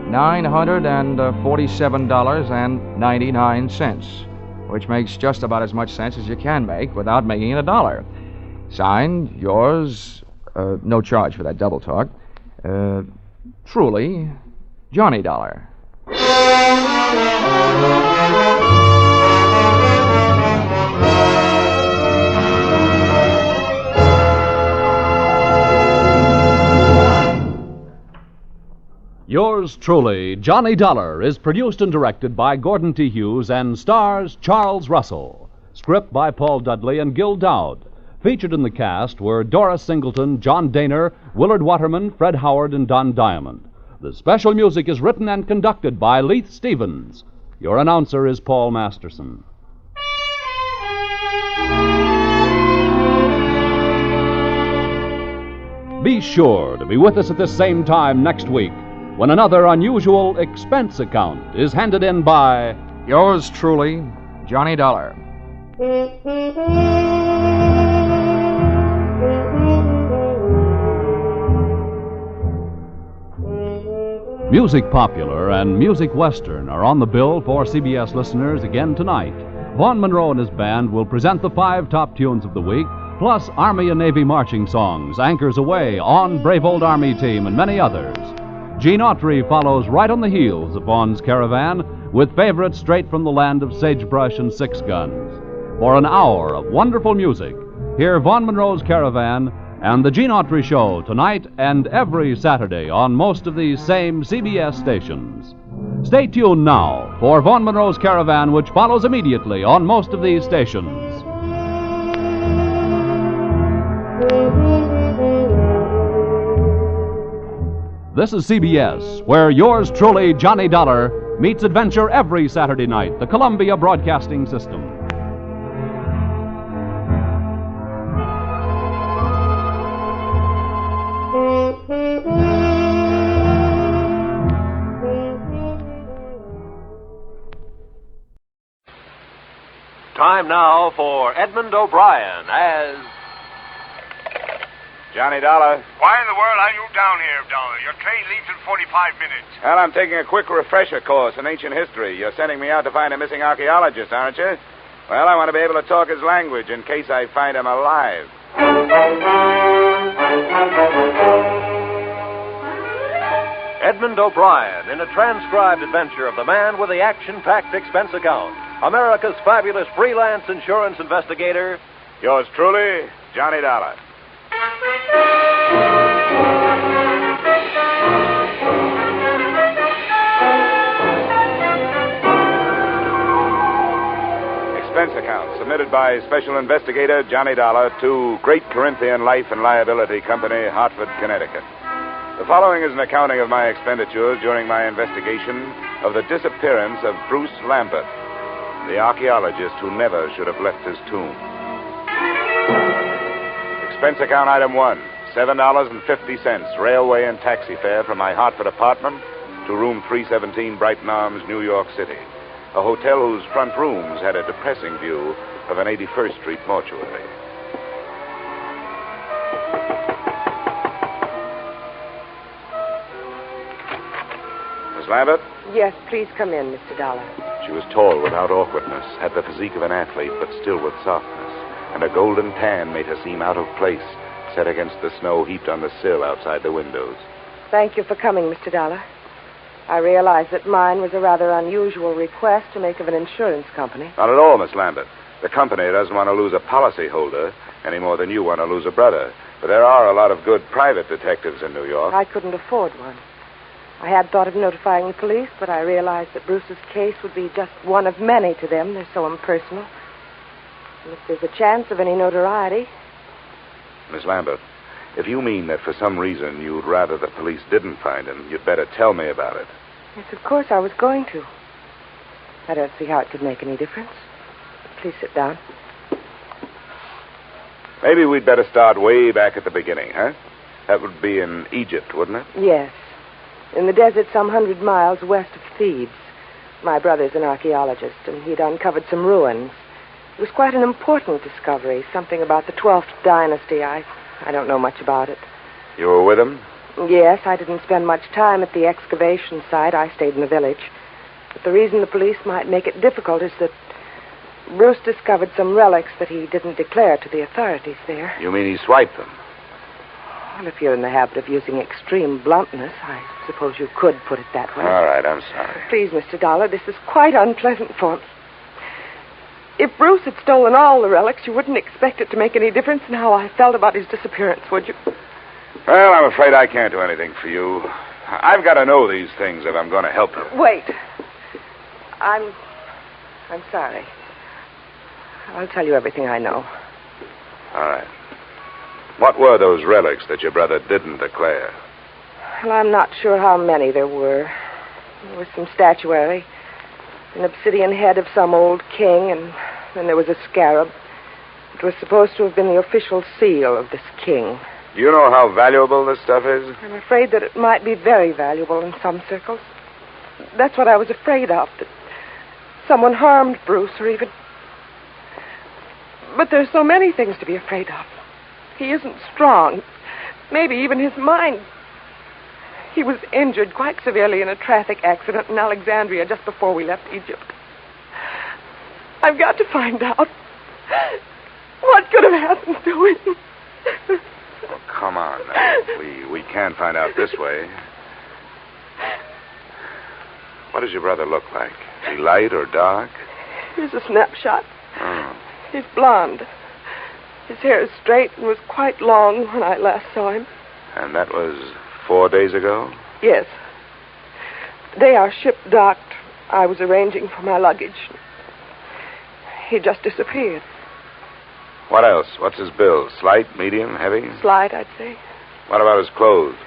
$947.99, which makes just about as much sense as you can make without making it a dollar. Signed, yours, no charge for that double talk, truly, Johnny Dollar. Yours truly, Johnny Dollar, is produced and directed by Gordon T. Hughes and stars Charles Russell. Script by Paul Dudley and Gil Dowd. Featured in the cast were Doris Singleton, John Daner, Willard Waterman, Fred Howard, and Don Diamond. The special music is written and conducted by Leith Stevens. Your announcer is Paul Masterson. Be sure to be with us at the same time next week when another unusual expense account is handed in by yours truly, Johnny Dollar. Music Popular and Music Western are on the bill for CBS listeners again tonight. Vaughn Monroe and his band will present the 5 top tunes of the week, plus Army and Navy marching songs, Anchors Away, On Brave Old Army Team, and many others. Gene Autry follows right on the heels of Vaughn's Caravan with favorites straight from the land of sagebrush and 6 guns. For an hour of wonderful music, hear Vaughn Monroe's Caravan and The Gene Autry Show tonight and every Saturday on most of these same CBS stations. Stay tuned now for Vaughn Monroe's Caravan, which follows immediately on most of these stations. This is CBS, where yours truly, Johnny Dollar, meets adventure every Saturday night, the Columbia Broadcasting System. Time now for Edmund O'Brien as Johnny Dollar. Why in the world are you down here, Dollar? Your train leaves in 45 minutes. Well, I'm taking a quick refresher course in ancient history. You're sending me out to find a missing archaeologist, aren't you? Well, I want to be able to talk his language in case I find him alive. Edmund O'Brien in a transcribed adventure of the man with the action-packed expense account, America's fabulous freelance insurance investigator, Yours truly, Johnny Dollar. Expense account submitted by Special Investigator Johnny Dollar to Great Corinthian Life and Liability Company, Hartford, Connecticut. The following is an accounting of my expenditures during my investigation of the disappearance of Bruce Lambert, the archaeologist who never should have left his tomb. Expense account item 1, $7.50 railway and taxi fare from my Hartford apartment to room 317 Brighton Arms, New York City, a hotel whose front rooms had a depressing view of an 81st Street mortuary. Miss Lambert? Yes, please come in, Mr. Dollar. She was tall without awkwardness, had the physique of an athlete, but still with softness, and a golden tan made her seem out of place, set against the snow heaped on the sill outside the windows. Thank you for coming, Mr. Dollar. I realize that mine was a rather unusual request to make of an insurance company. Not at all, Miss Lambert. The company doesn't want to lose a policyholder any more than you want to lose a brother. But there are a lot of good private detectives in New York. I couldn't afford one. I had thought of notifying the police, but I realized that Bruce's case would be just one of many to them. They're so impersonal. And if there's a chance of any notoriety... Miss Lambert, if you mean that for some reason you'd rather the police didn't find him, you'd better tell me about it. Yes, of course I was going to. I don't see how it could make any difference. Please sit down. Maybe we'd better start way back at the beginning, huh? That would be in Egypt, wouldn't it? Yes. In the desert some 100 miles west of Thebes. My brother's an archaeologist, and he'd uncovered some ruins. It was quite an important discovery, something about the 12th dynasty. I don't know much about it. You were with him? Yes, I didn't spend much time at the excavation site. I stayed in the village. But the reason the police might make it difficult is that Bruce discovered some relics that he didn't declare to the authorities there. You mean he swiped them? Well, if you're in the habit of using extreme bluntness, I suppose you could put it that way. All right, I'm sorry. Please, Mr. Dollar, this is quite unpleasant for me. If Bruce had stolen all the relics, you wouldn't expect it to make any difference in how I felt about his disappearance, would you? Well, I'm afraid I can't do anything for you. I've got to know these things if I'm going to help you. Wait. I'm sorry. I'll tell you everything I know. All right. What were those relics that your brother didn't declare? Well, I'm not sure how many there were. There was some statuary, an obsidian head of some old king, and then there was a scarab. It was supposed to have been the official seal of this king. Do you know how valuable this stuff is? I'm afraid that it might be very valuable in some circles. That's what I was afraid of, that someone harmed Bruce or even... But there's so many things to be afraid of. He isn't strong. Maybe even his mind. He was injured quite severely in a traffic accident in Alexandria just before we left Egypt. I've got to find out what could have happened to him. Oh, come on. We can't find out this way. What does your brother look like? Is he light or dark? Here's a snapshot. Oh. He's blonde. His hair is straight and was quite long when I last saw him. And that was 4 days ago? Yes. The day our ship docked, I was arranging for my luggage. He just disappeared. What else? What's his build? Slight, medium, heavy? Slight, I'd say. What about his clothes?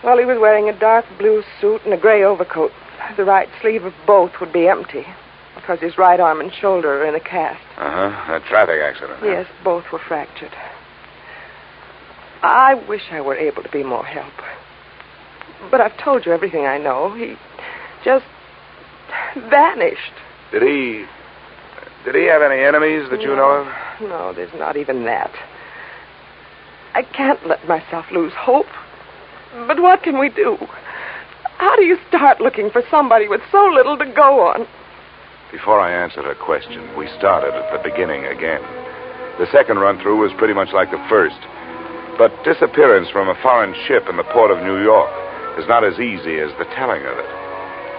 Well, he was wearing a dark blue suit and a gray overcoat. The right sleeve of both would be empty, because his right arm and shoulder are in a cast. Uh-huh. A traffic accident. Yes, both were fractured. I wish I were able to be more help. But I've told you everything I know. He just vanished. Did he have any enemies that you know of? No, there's not even that. I can't let myself lose hope. But what can we do? How do you start looking for somebody with so little to go on? Before I answered her question, we started at the beginning again. The second run-through was pretty much like the first. But disappearance from a foreign ship in the port of New York is not as easy as the telling of it.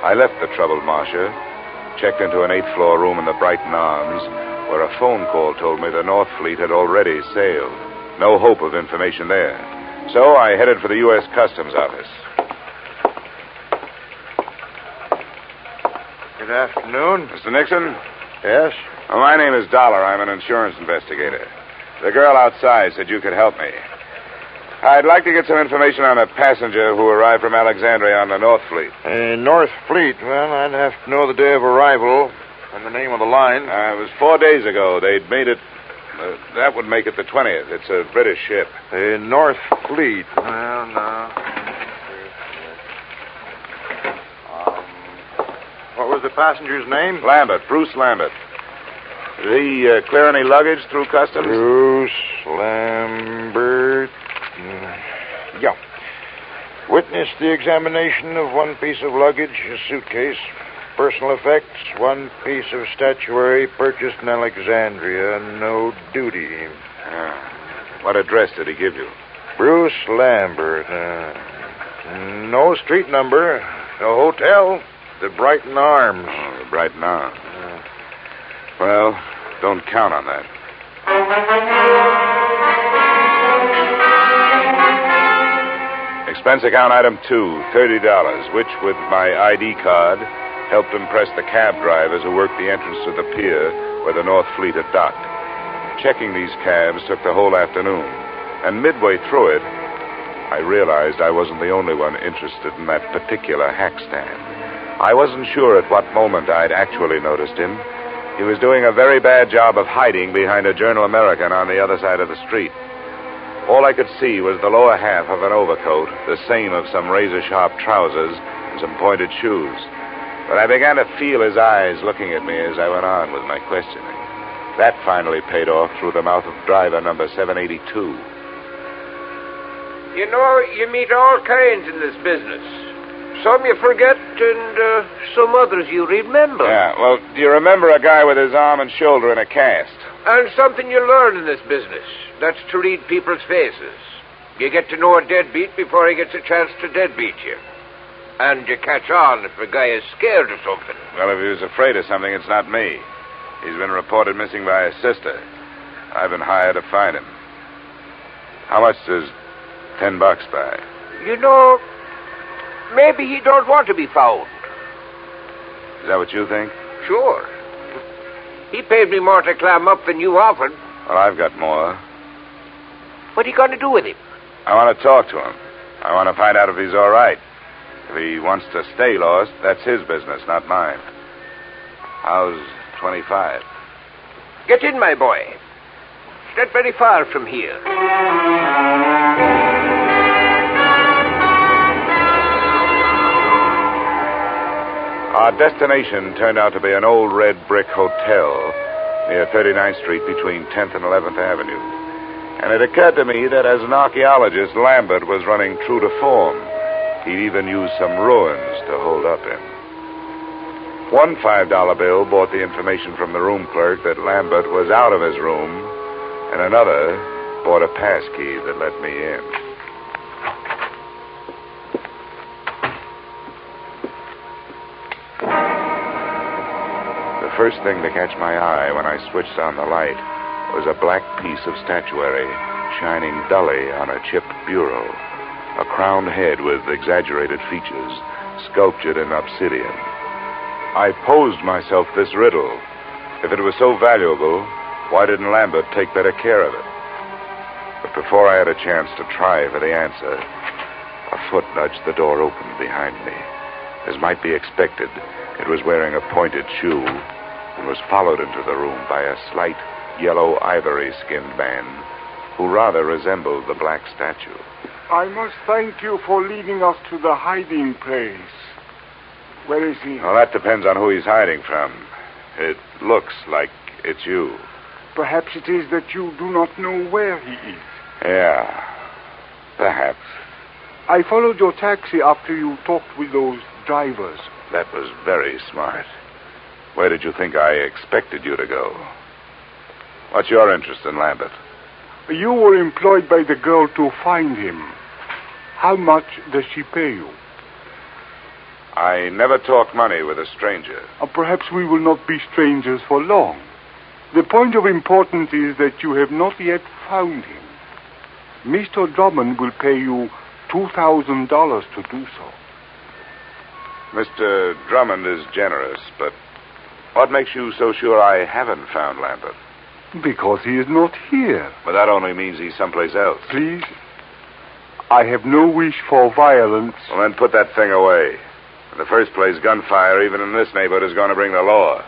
I left the troubled Marcia, checked into an 8th-floor room in the Brighton Arms, where a phone call told me the North Fleet had already sailed. No hope of information there. So I headed for the U.S. Customs Office. Good afternoon. Mr. Nixon? Yes? Well, my name is Dollar. I'm an insurance investigator. The girl outside said you could help me. I'd like to get some information on a passenger who arrived from Alexandria on the North Fleet. North Fleet. Well, I'd have to know the day of arrival and the name of the line. It was 4 days ago. They'd made it... that would make it the 20th. It's a British ship. North Fleet. Well, no. What was the passenger's name? Lambert. Bruce Lambert. Did he clear any luggage through customs? Bruce Lambert. Yeah. Witnessed the examination of one piece of luggage, a suitcase, personal effects, one piece of statuary purchased in Alexandria, no duty. What address did he give you? Bruce Lambert. No street number, no hotel, the Brighton Arms. Oh, the Brighton Arms. Well, don't count on that. Expense account item 2, $30, which, with my ID card, helped impress the cab drivers who worked the entrance to the pier where the North Fleet had docked. Checking these cabs took the whole afternoon, and midway through it, I realized I wasn't the only one interested in that particular hack stand. I wasn't sure at what moment I'd actually noticed him. He was doing a very bad job of hiding behind a Journal American on the other side of the street. All I could see was the lower half of an overcoat, the seam of some razor-sharp trousers, and some pointed shoes. But I began to feel his eyes looking at me as I went on with my questioning. That finally paid off through the mouth of driver number 782. You know, you meet all kinds in this business. Some you forget, and some others you remember. Yeah, well, do you remember a guy with his arm and shoulder in a cast? And something you learn in this business. That's to read people's faces. You get to know a deadbeat before he gets a chance to deadbeat you. And you catch on if a guy is scared of something. Well, if he was afraid of something, it's not me. He's been reported missing by his sister. I've been hired to find him. How much does $10 buy? You know, maybe he don't want to be found. Is that what you think? Sure. He paid me more to climb up than you offered. Well, I've got more. What are you going to do with him? I want to talk to him. I want to find out if he's all right. If he wants to stay lost, that's his business, not mine. How's 25? Get in, my boy. It's not very far from here. Our destination turned out to be an old red brick hotel near 39th Street between 10th and 11th Avenue. And it occurred to me that as an archaeologist, Lambert was running true to form. He'd even used some ruins to hold up in. One $5 bill brought the information from the room clerk that Lambert was out of his room, and another brought a pass key that let me in. The first thing to catch my eye when I switched on the light was a black piece of statuary shining dully on a chipped bureau, a crowned head with exaggerated features sculptured in obsidian. I posed myself this riddle. If it was so valuable, why didn't Lambert take better care of it? But before I had a chance to try for the answer, a foot nudged the door open behind me. As might be expected, it was wearing a pointed shoe and was followed into the room by a slight yellow ivory-skinned man who rather resembled the black statue. I must thank you for leading us to the hiding place. Where is he? Well, that depends on who he's hiding from. It looks like it's you. Perhaps it is that you do not know where he is. Yeah, perhaps. I followed your taxi after you talked with those drivers. That was very smart. Where did you think I expected you to go? What's your interest in Lambert? You were employed by the girl to find him. How much does she pay you? I never talk money with a stranger. Perhaps we will not be strangers for long. The point of importance is that you have not yet found him. Mr. Drummond will pay you $2,000 to do so. Mr. Drummond is generous, but what makes you so sure I haven't found Lambert? Because he is not here. But that only means he's someplace else. Please, I have no wish for violence. Well, then put that thing away. In the first place, gunfire, even in this neighborhood, is going to bring the law.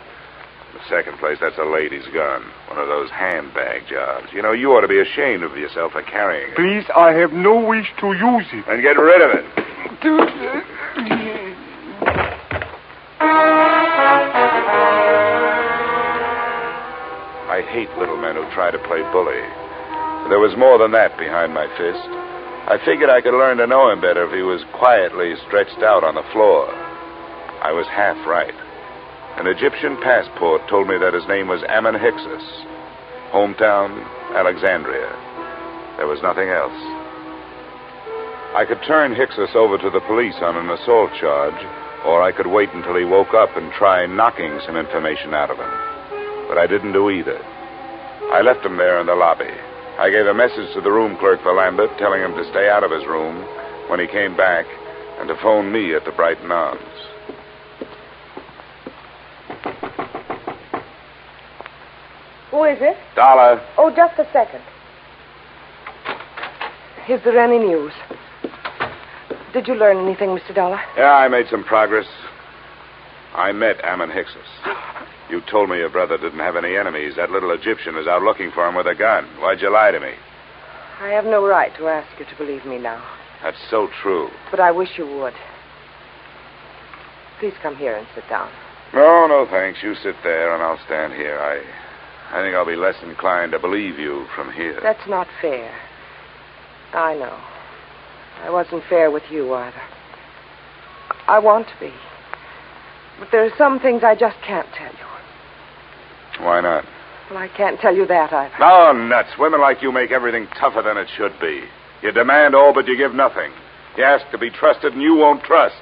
In the second place, that's a lady's gun. One of those handbag jobs. You know, you ought to be ashamed of yourself for carrying it. Please, I have no wish to use it. Then get rid of it. I hate little men who try to play bully. There was more than that behind my fist. I figured I could learn to know him better if he was quietly stretched out on the floor. I was half right. An Egyptian passport told me that his name was Ammon Hyksos. Hometown, Alexandria. There was nothing else. I could turn Hyksos over to the police on an assault charge, or I could wait until he woke up and try knocking some information out of him. But I didn't do either. I left him there in the lobby. I gave a message to the room clerk for Lambert, telling him to stay out of his room when he came back and to phone me at the Brighton Arms. Who is it? Dollar. Oh, just a second. Is there any news? Did you learn anything, Mr. Dollar? Yeah, I made some progress. I met Ammon Hyksos. You told me your brother didn't have any enemies. That little Egyptian is out looking for him with a gun. Why'd you lie to me? I have no right to ask you to believe me now. That's so true. But I wish you would. Please come here and sit down. No, thanks. You sit there and I'll stand here. I think I'll be less inclined to believe you from here. That's not fair. I know. I wasn't fair with you either. I want to be. But there are some things I just can't tell you. Why not? Well, I can't tell you that either. Oh, nuts. Women like you make everything tougher than it should be. You demand all, but you give nothing. You ask to be trusted, and you won't trust.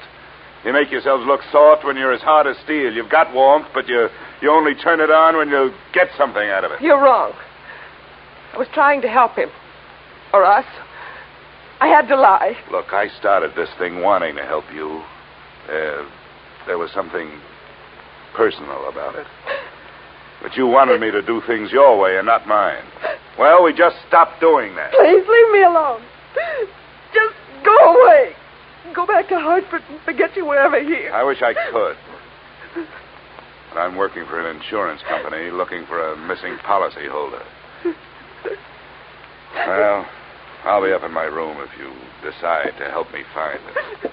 You make yourselves look soft when you're as hard as steel. You've got warmth, but you only turn it on when you get something out of it. You're wrong. I was trying to help him. Or us. I had to lie. Look, I started this thing wanting to help you. There was something personal about it. But you wanted me to do things your way and not mine. Well, we just stopped doing that. Please leave me alone. Just go away. Go back to Hartford and forget you were ever here. I wish I could. But I'm working for an insurance company looking for a missing policy holder. Well, I'll be up in my room if you decide to help me find it.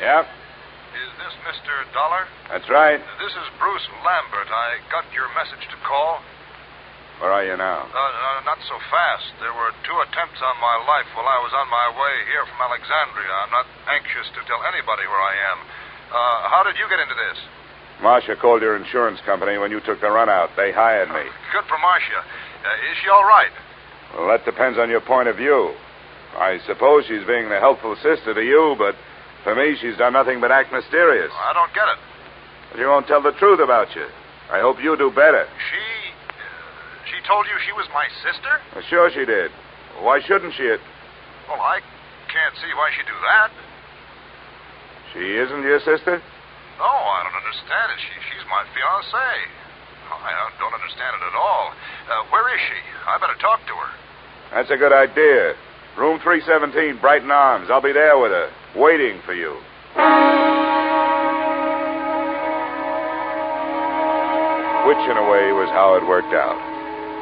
Yeah? Is this Mr. Dollar? That's right. This is Bruce Lambert. I got your message to call. Where are you now? Not so fast. There were 2 attempts on my life while I was on my way here from Alexandria. I'm not anxious to tell anybody where I am. How did you get into this? Marcia called your insurance company when you took the run out. They hired me. Good for Marcia. Is she all right? Well, that depends on your point of view. I suppose she's being the helpful sister to you, but for me, she's done nothing but act mysterious. I don't get it. She won't tell the truth about you. I hope you do better. She told you she was my sister? Well, sure she did. Why shouldn't she? Well, I can't see why she'd do that. She isn't your sister? No, I don't understand it. She's my fiancée. I don't understand it at all. Where is she? I better talk to her. That's a good idea. Room 317, Brighton Arms. I'll be there with her, waiting for you. Which, in a way, was how it worked out.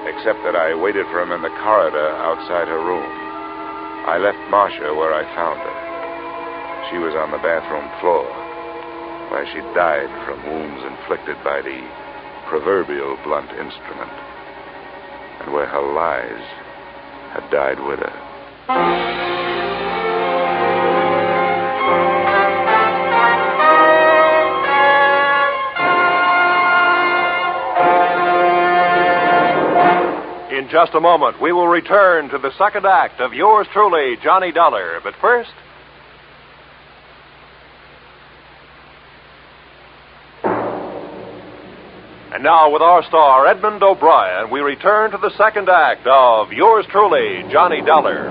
Except that I waited for him in the corridor outside her room. I left Marcia where I found her. She was on the bathroom floor, where she died from wounds inflicted by the proverbial blunt instrument, and where her lies had died with her. In just a moment, we will return to the second act of yours truly, Johnny Dollar. But first... And now, with our star, Edmund O'Brien, we return to the second act of yours truly, Johnny Dollar.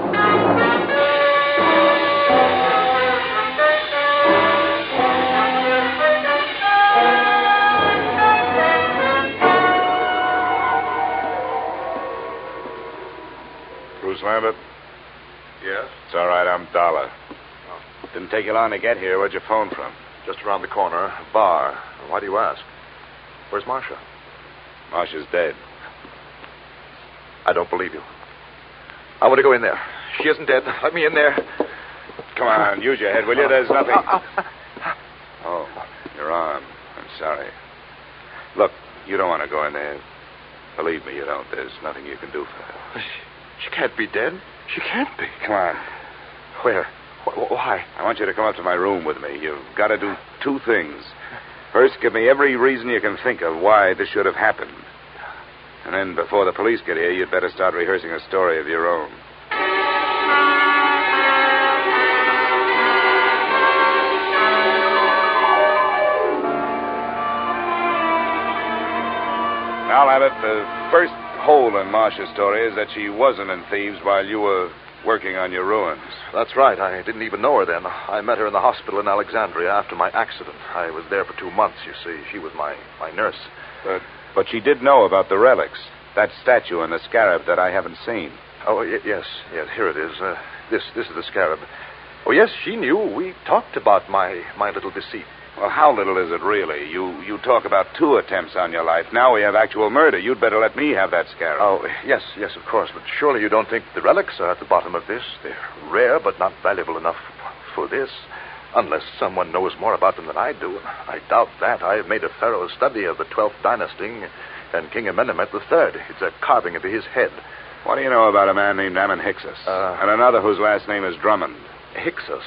Bruce Lambert? Yes? It's all right, I'm Dollar. Didn't take you long to get here. Where'd you phone from? Just around the corner, a bar. Why do you ask? Where's Marcia? Marcia's dead. I don't believe you. I want to go in there. She isn't dead. Let me in there. Come on, use your head, will you? There's nothing... Oh, your arm. I'm sorry. Look, you don't want to go in there. Believe me, you don't. There's nothing you can do for her. She can't be dead. She can't be. Come on. Where? Why? I want you to come up to my room with me. You've got to do two things. First, give me every reason you can think of why this should have happened. And then, before the police get here, you'd better start rehearsing a story of your own. Now, Abbott, the first hole in Marcia's story is that she wasn't in Thieves while you were working on your ruins. That's right. I didn't even know her then. I met her in the hospital in Alexandria after my accident. I was there for 2 months, you see. She was my nurse. But she did know about the relics. That statue and the scarab that I haven't seen. Oh, yes. Here it is. This is the scarab. Oh, yes, she knew. We talked about my little deceit. Well, how little is it really? You talk about 2 attempts on your life. Now we have actual murder. You'd better let me have that scarab. Oh, yes, of course. But surely you don't think the relics are at the bottom of this? They're rare, but not valuable enough for this. Unless someone knows more about them than I do. I doubt that. I have made a thorough study of the 12th dynasty and King Amenemhet III. It's a carving of his head. What do you know about a man named Ammon Hyksos? And another whose last name is Drummond? Hyksos?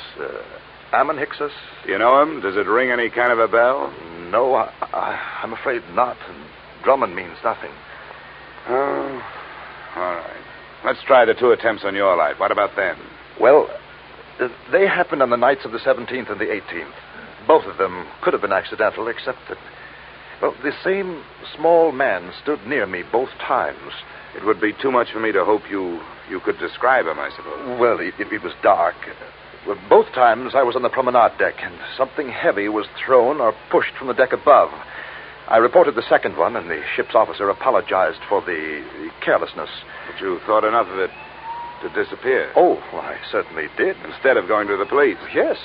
Ammon Hyksos? Do you know him? Does it ring any kind of a bell? No, I'm afraid not. And Drummond means nothing. Oh, all right. Let's try the 2 attempts on your life. What about them? Well, they happened on the nights of the 17th and the 18th. Both of them could have been accidental, except that, well, the same small man stood near me both times. It would be too much for me to hope you could describe him, I suppose. Well, it was dark. Well, both times I was on the promenade deck, and something heavy was thrown or pushed from the deck above. I reported the second one, and the ship's officer apologized for the carelessness. But you thought enough of it to disappear? Oh, well, I certainly did. Instead of going to the police? Yes.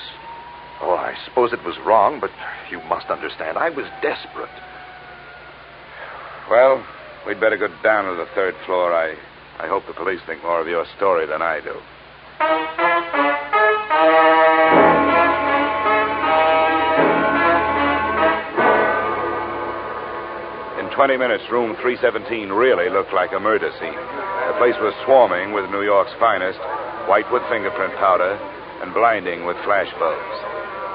Oh, I suppose it was wrong, but you must understand, I was desperate. Well, we'd better go down to the 3rd floor. I hope the police think more of your story than I do. In 20 minutes, room 317 really looked like a murder scene. The place was swarming with New York's finest, white with fingerprint powder, and blinding with flash bulbs.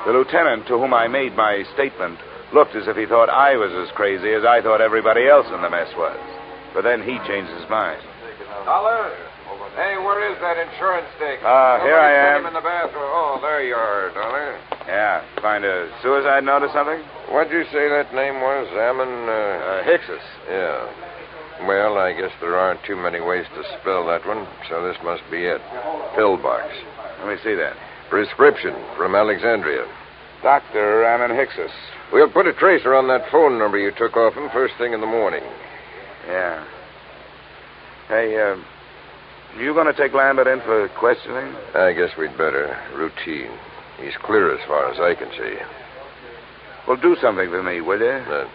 The lieutenant to whom I made my statement looked as if he thought I was as crazy as I thought everybody else in the mess was. But then he changed his mind. Dollar? Hey, where is that insurance stick? Here I am. Him in the bathroom. Oh, there you are, Dollar. Yeah, find a suicide note or something? What'd you say that name was? Ammon, Hyksos. Yeah. Well, I guess there aren't too many ways to spell that one, so this must be it. Pillbox. Let me see that. Prescription from Alexandria. Dr. Ammon Hyksos. We'll put a tracer on that phone number you took off him first thing in the morning. Yeah. Hey, you going to take Lambert in for questioning? I guess we'd better. Routine. He's clear as far as I can see. Well, do something for me, will you?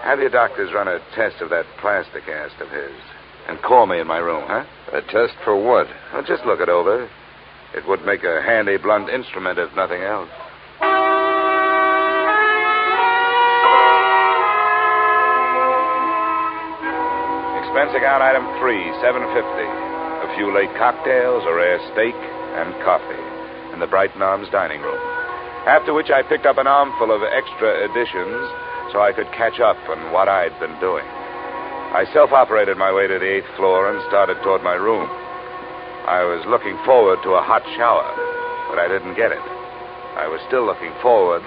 Have your doctors run a test of that plaster cast of his. And call me in my room, huh? A test for what? Well, just look it over. It would make a handy blunt instrument, if nothing else. Expense account item 3, $7.50. A few late cocktails, a rare steak, and coffee in the Brighton Arms dining room. After which I picked up an armful of extra editions so I could catch up on what I'd been doing. I self-operated my way to the 8th floor and started toward my room. I was looking forward to a hot shower, but I didn't get it. I was still looking forward,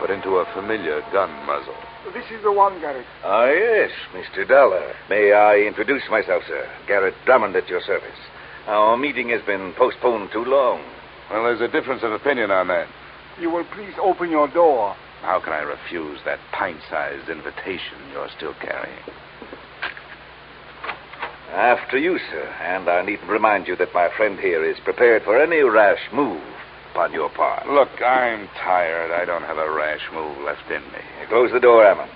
but into a familiar gun muzzle. This is the one, Garrett. Ah, yes, Mr. Dollar. May I introduce myself, sir? Garrett Drummond at your service. Our meeting has been postponed too long. Well, there's a difference of opinion on that. You will please open your door. How can I refuse that pint-sized invitation you're still carrying? After you, sir. And I needn't remind you that my friend here is prepared for any rash move upon your part. Look, I'm tired. I don't have a rash move left in me. Close the door, Ammon.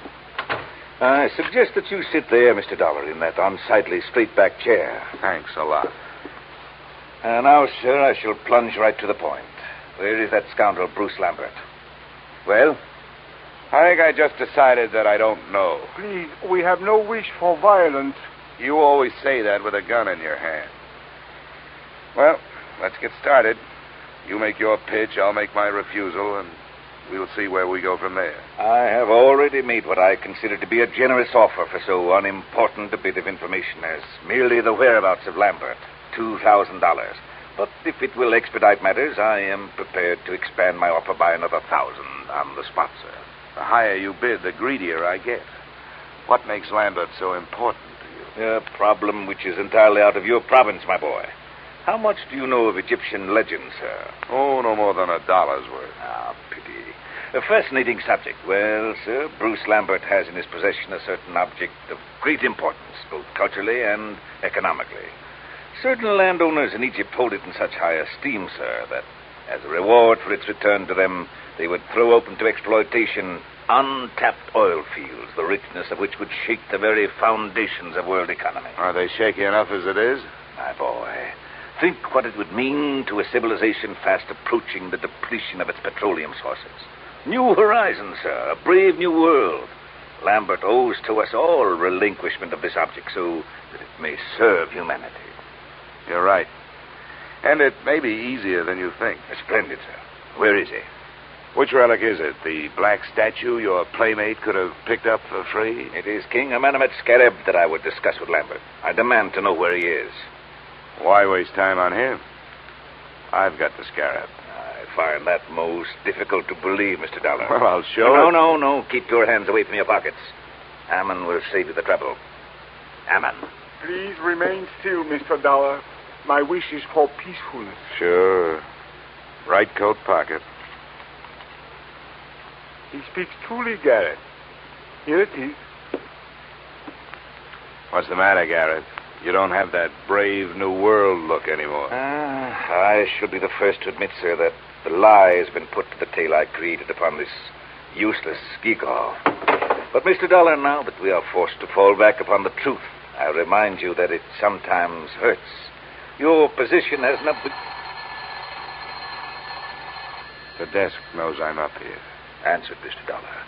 I suggest that you sit there, Mr. Dollar, in that unsightly straight-back chair. Thanks a lot. Now, sir, I shall plunge right to the point. Where is that scoundrel, Bruce Lambert? Well? I think I just decided that I don't know. Please, we have no wish for violence. You always say that with a gun in your hand. Well, let's get started. You make your pitch, I'll make my refusal, and we'll see where we go from there. I have already made what I consider to be a generous offer for so unimportant a bit of information as merely the whereabouts of Lambert. $2,000. But if it will expedite matters, I am prepared to expand my offer by another 1,000 on the spot, sir. The higher you bid, the greedier I get. What makes Lambert so important to you? A problem which is entirely out of your province, my boy. How much do you know of Egyptian legends, sir? Oh, no more than $1's worth. Ah, pity. A fascinating subject. Well, sir, Bruce Lambert has in his possession a certain object of great importance, both culturally and economically. Certain landowners in Egypt hold it in such high esteem, sir, that as a reward for its return to them, they would throw open to exploitation untapped oil fields, the richness of which would shake the very foundations of world economy. Are they shaky enough as it is? My boy, think what it would mean to a civilization fast approaching the depletion of its petroleum sources. New horizons, sir, a brave new world. Lambert owes to us all relinquishment of this object so that it may serve humanity. You're right. And it may be easier than you think. Splendid, sir. Where is he? Which relic is it? The black statue your playmate could have picked up for free? It is King Amenemhet Scarab that I would discuss with Lambert. I demand to know where he is. Why waste time on him? I've got the scarab. I find that most difficult to believe, Mr. Dollar. Well, I'll show it. No. Keep your hands away from your pockets. Ammon will save you the trouble. Ammon. Please remain still, Mr. Dollar. My wish is for peacefulness. Sure. Right coat pocket. He speaks truly, Garrett. Here it is. What's the matter, Garrett? You don't have that brave new world look anymore. I should be the first to admit, sir, that the lie has been put to the tale I created upon this useless gewgaw. But, Mr. Dollar, now that we are forced to fall back upon the truth, I remind you that it sometimes hurts. Your position has nothing... The desk knows I'm up here. Answered, Mr. Dollar.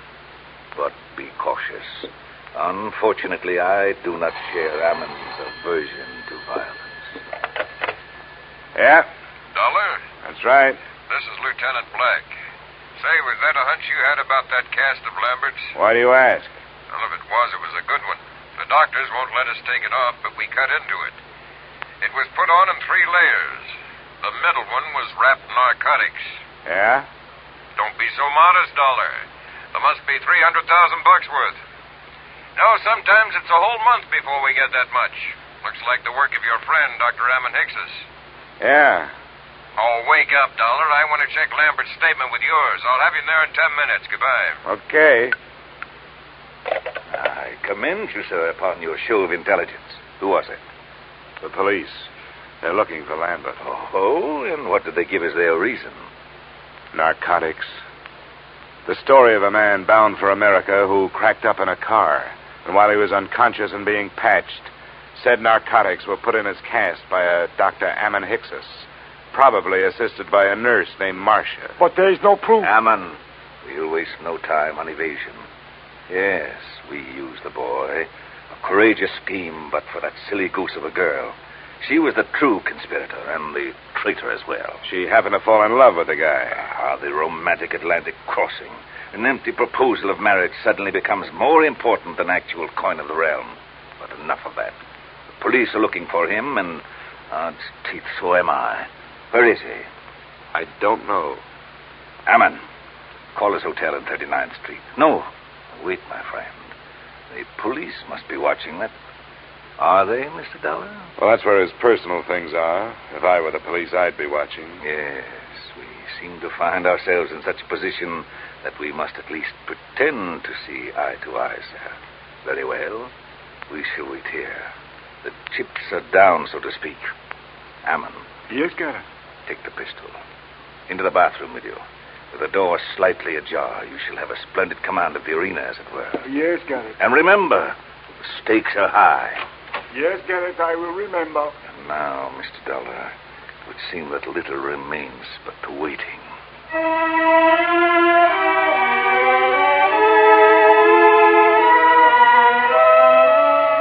But be cautious. Unfortunately, I do not share Ammon's aversion to violence. Yeah? Dollar? That's right. This is Lieutenant Black. Say, was that a hunch you had about that cast of Lambert's? Why do you ask? Well, if it was a good one. The doctors won't let us take it off, but we cut into it. It was put on in 3 layers. The middle one was wrapped in narcotics. Yeah? Don't be so modest, Dollar. There must be $300,000 worth. No, sometimes it's a whole month before we get that much. Looks like the work of your friend, Dr. Ammon Hickses. Yeah. Oh, wake up, Dollar. I want to check Lambert's statement with yours. I'll have you there in 10 minutes. Goodbye. Okay. I commend you, sir, upon your show of intelligence. Who was it? The police. They're looking for Lambert. Oh, and what did they give as their reason? Narcotics. The story of a man bound for America who cracked up in a car, and while he was unconscious and being patched, said narcotics were put in his cast by a Dr. Ammon Hickses, probably assisted by a nurse named Marcia. But there's no proof. Ammon, we'll waste no time on evasion. Yes, we used the boy. A courageous scheme, but for that silly goose of a girl. She was the true conspirator, and the traitor as well. She happened to fall in love with the guy. The romantic Atlantic crossing. An empty proposal of marriage suddenly becomes more important than actual coin of the realm. enough of that. The police are looking for him, and... Odds teeth, so am I. Where is he? I don't know. Ammon, call his hotel on 39th Street. No, wait, my friend. The police must be watching that. Are they, Mr. Dollar? Well, that's where his personal things are. If I were the police, I'd be watching. Yes, we seem to find ourselves in such a position that we must at least pretend to see eye to eye, sir. Very well. We shall wait here. The chips are down, so to speak. Ammon. Yes, Garrett. Take the pistol. Into the bathroom with you. With the door slightly ajar, you shall have a splendid command of the arena, as it were. Yes, Garrett. And remember, the stakes are high. Yes, Garrett, I will remember. And now, Mr. Dollar, it would seem that little remains but the waiting.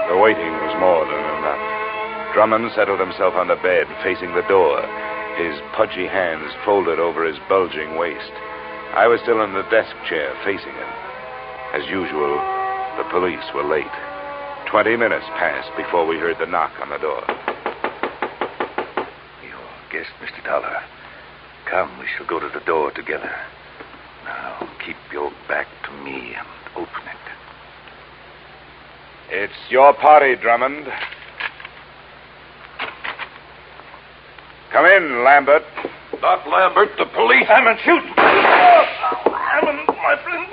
The waiting was more than enough. Drummond settled himself on the bed, facing the door, his pudgy hands folded over his bulging waist. I was still in the desk chair, facing him. As usual, the police were late. 20 minutes passed before we heard the knock on the door. Your guest, Mr. Dollar. Come, we shall go to the door together. Now, keep your back to me and open it. It's your party, Drummond. Come in, Lambert. Not Lambert, the police. Hammond, shoot! Hammond, my friend.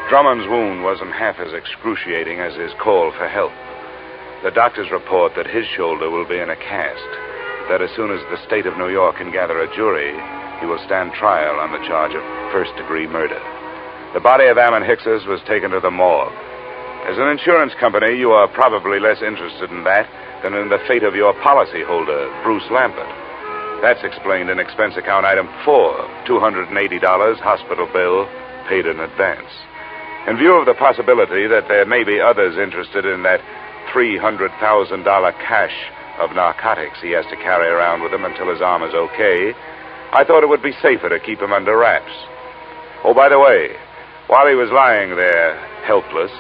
Drummond's wound wasn't half as excruciating as his call for help. The doctors report that his shoulder will be in a cast, that as soon as the state of New York can gather a jury, he will stand trial on the charge of first-degree murder. The body of Ammon Hickses was taken to the morgue. As an insurance company, you are probably less interested in that than in the fate of your policyholder, Bruce Lambert. That's explained in expense account item 4, $280, hospital bill, paid in advance. In view of the possibility that there may be others interested in that $300,000 cache of narcotics he has to carry around with him until his arm is okay, I thought it would be safer to keep him under wraps. Oh, by the way, while he was lying there, helpless,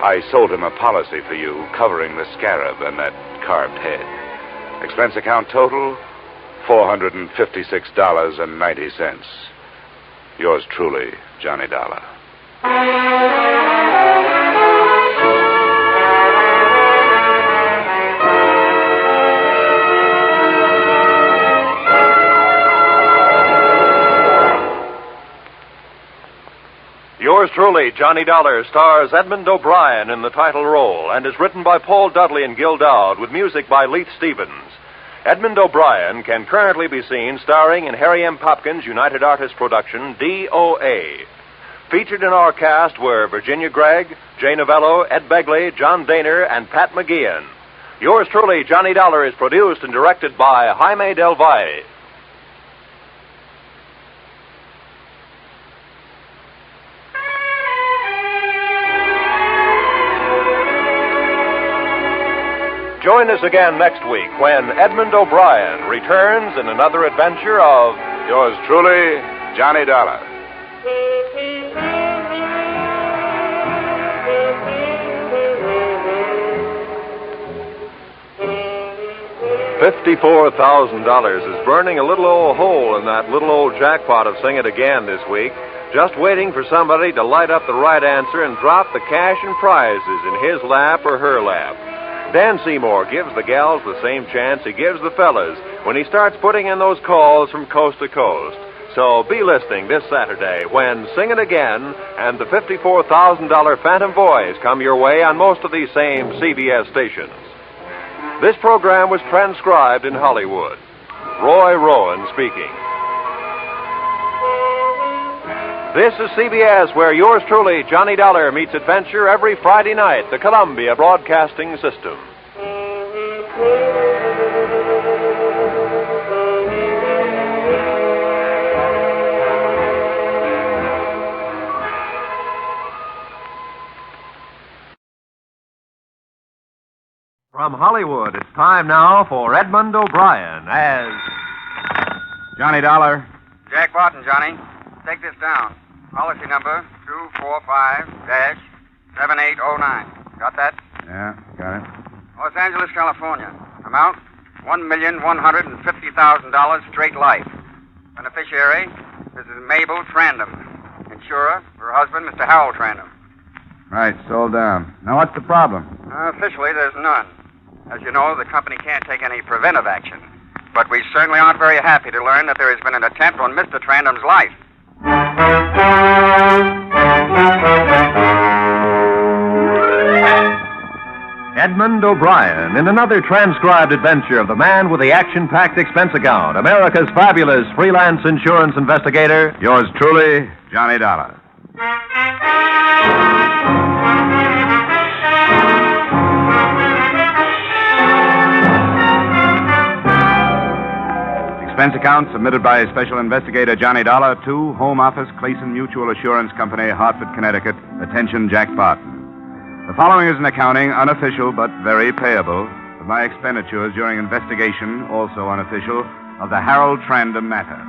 I sold him a policy for you covering the scarab and that carved head. Expense account total, $456.90. Yours truly, Johnny Dollar. Yours truly, Johnny Dollar, stars Edmund O'Brien in the title role and is written by Paul Dudley and Gil Dowd with music by Leith Stevens. Edmund O'Brien can currently be seen starring in Harry M. Popkin's United Artists production, DOA. Featured in our cast were Virginia Gregg, Jay Novello, Ed Begley, John Daner, and Pat McGeehan. Yours truly, Johnny Dollar, is produced and directed by Jaime Del Valle. Join us again next week when Edmund O'Brien returns in another adventure of Yours truly, Johnny Dollar. $54,000 is burning a little old hole in that little old jackpot of Sing It Again this week, just waiting for somebody to light up the right answer and drop the cash and prizes in his lap or her lap. Dan Seymour gives the gals the same chance he gives the fellas when he starts putting in those calls from coast to coast. So be listening this Saturday when Sing It Again and the $54,000 Phantom Voice come your way on most of these same CBS stations. This program was transcribed in Hollywood. Roy Rowan speaking. This is CBS, where yours truly, Johnny Dollar, meets adventure every Friday night, the Columbia Broadcasting System. From Hollywood, it's time now for Edmund O'Brien as Johnny Dollar. Jack Barton, Johnny. Take this down. Policy number 245-7809. Got that? Yeah, got it. Los Angeles, California. Amount $1,150,000 straight life. Beneficiary, Mrs. Mabel Trandom. Insurer, her husband, Mr. Harold Trandom. Right, sold down. Now, what's the problem? Officially, there's none. As you know, the company can't take any preventive action. But we certainly aren't very happy to learn that there has been an attempt on Mr. Trandom's life. Edmund O'Brien in another transcribed adventure of the man with the action-packed expense account, America's fabulous freelance insurance investigator, yours truly, Johnny Dollar. Expense account submitted by Special Investigator Johnny Dollar to Home Office, Clayson Mutual Assurance Company, Hartford, Connecticut. Attention, Jack Barton. The following is an accounting, unofficial but very payable, of my expenditures during investigation, also unofficial, of the Harold Trandom matter.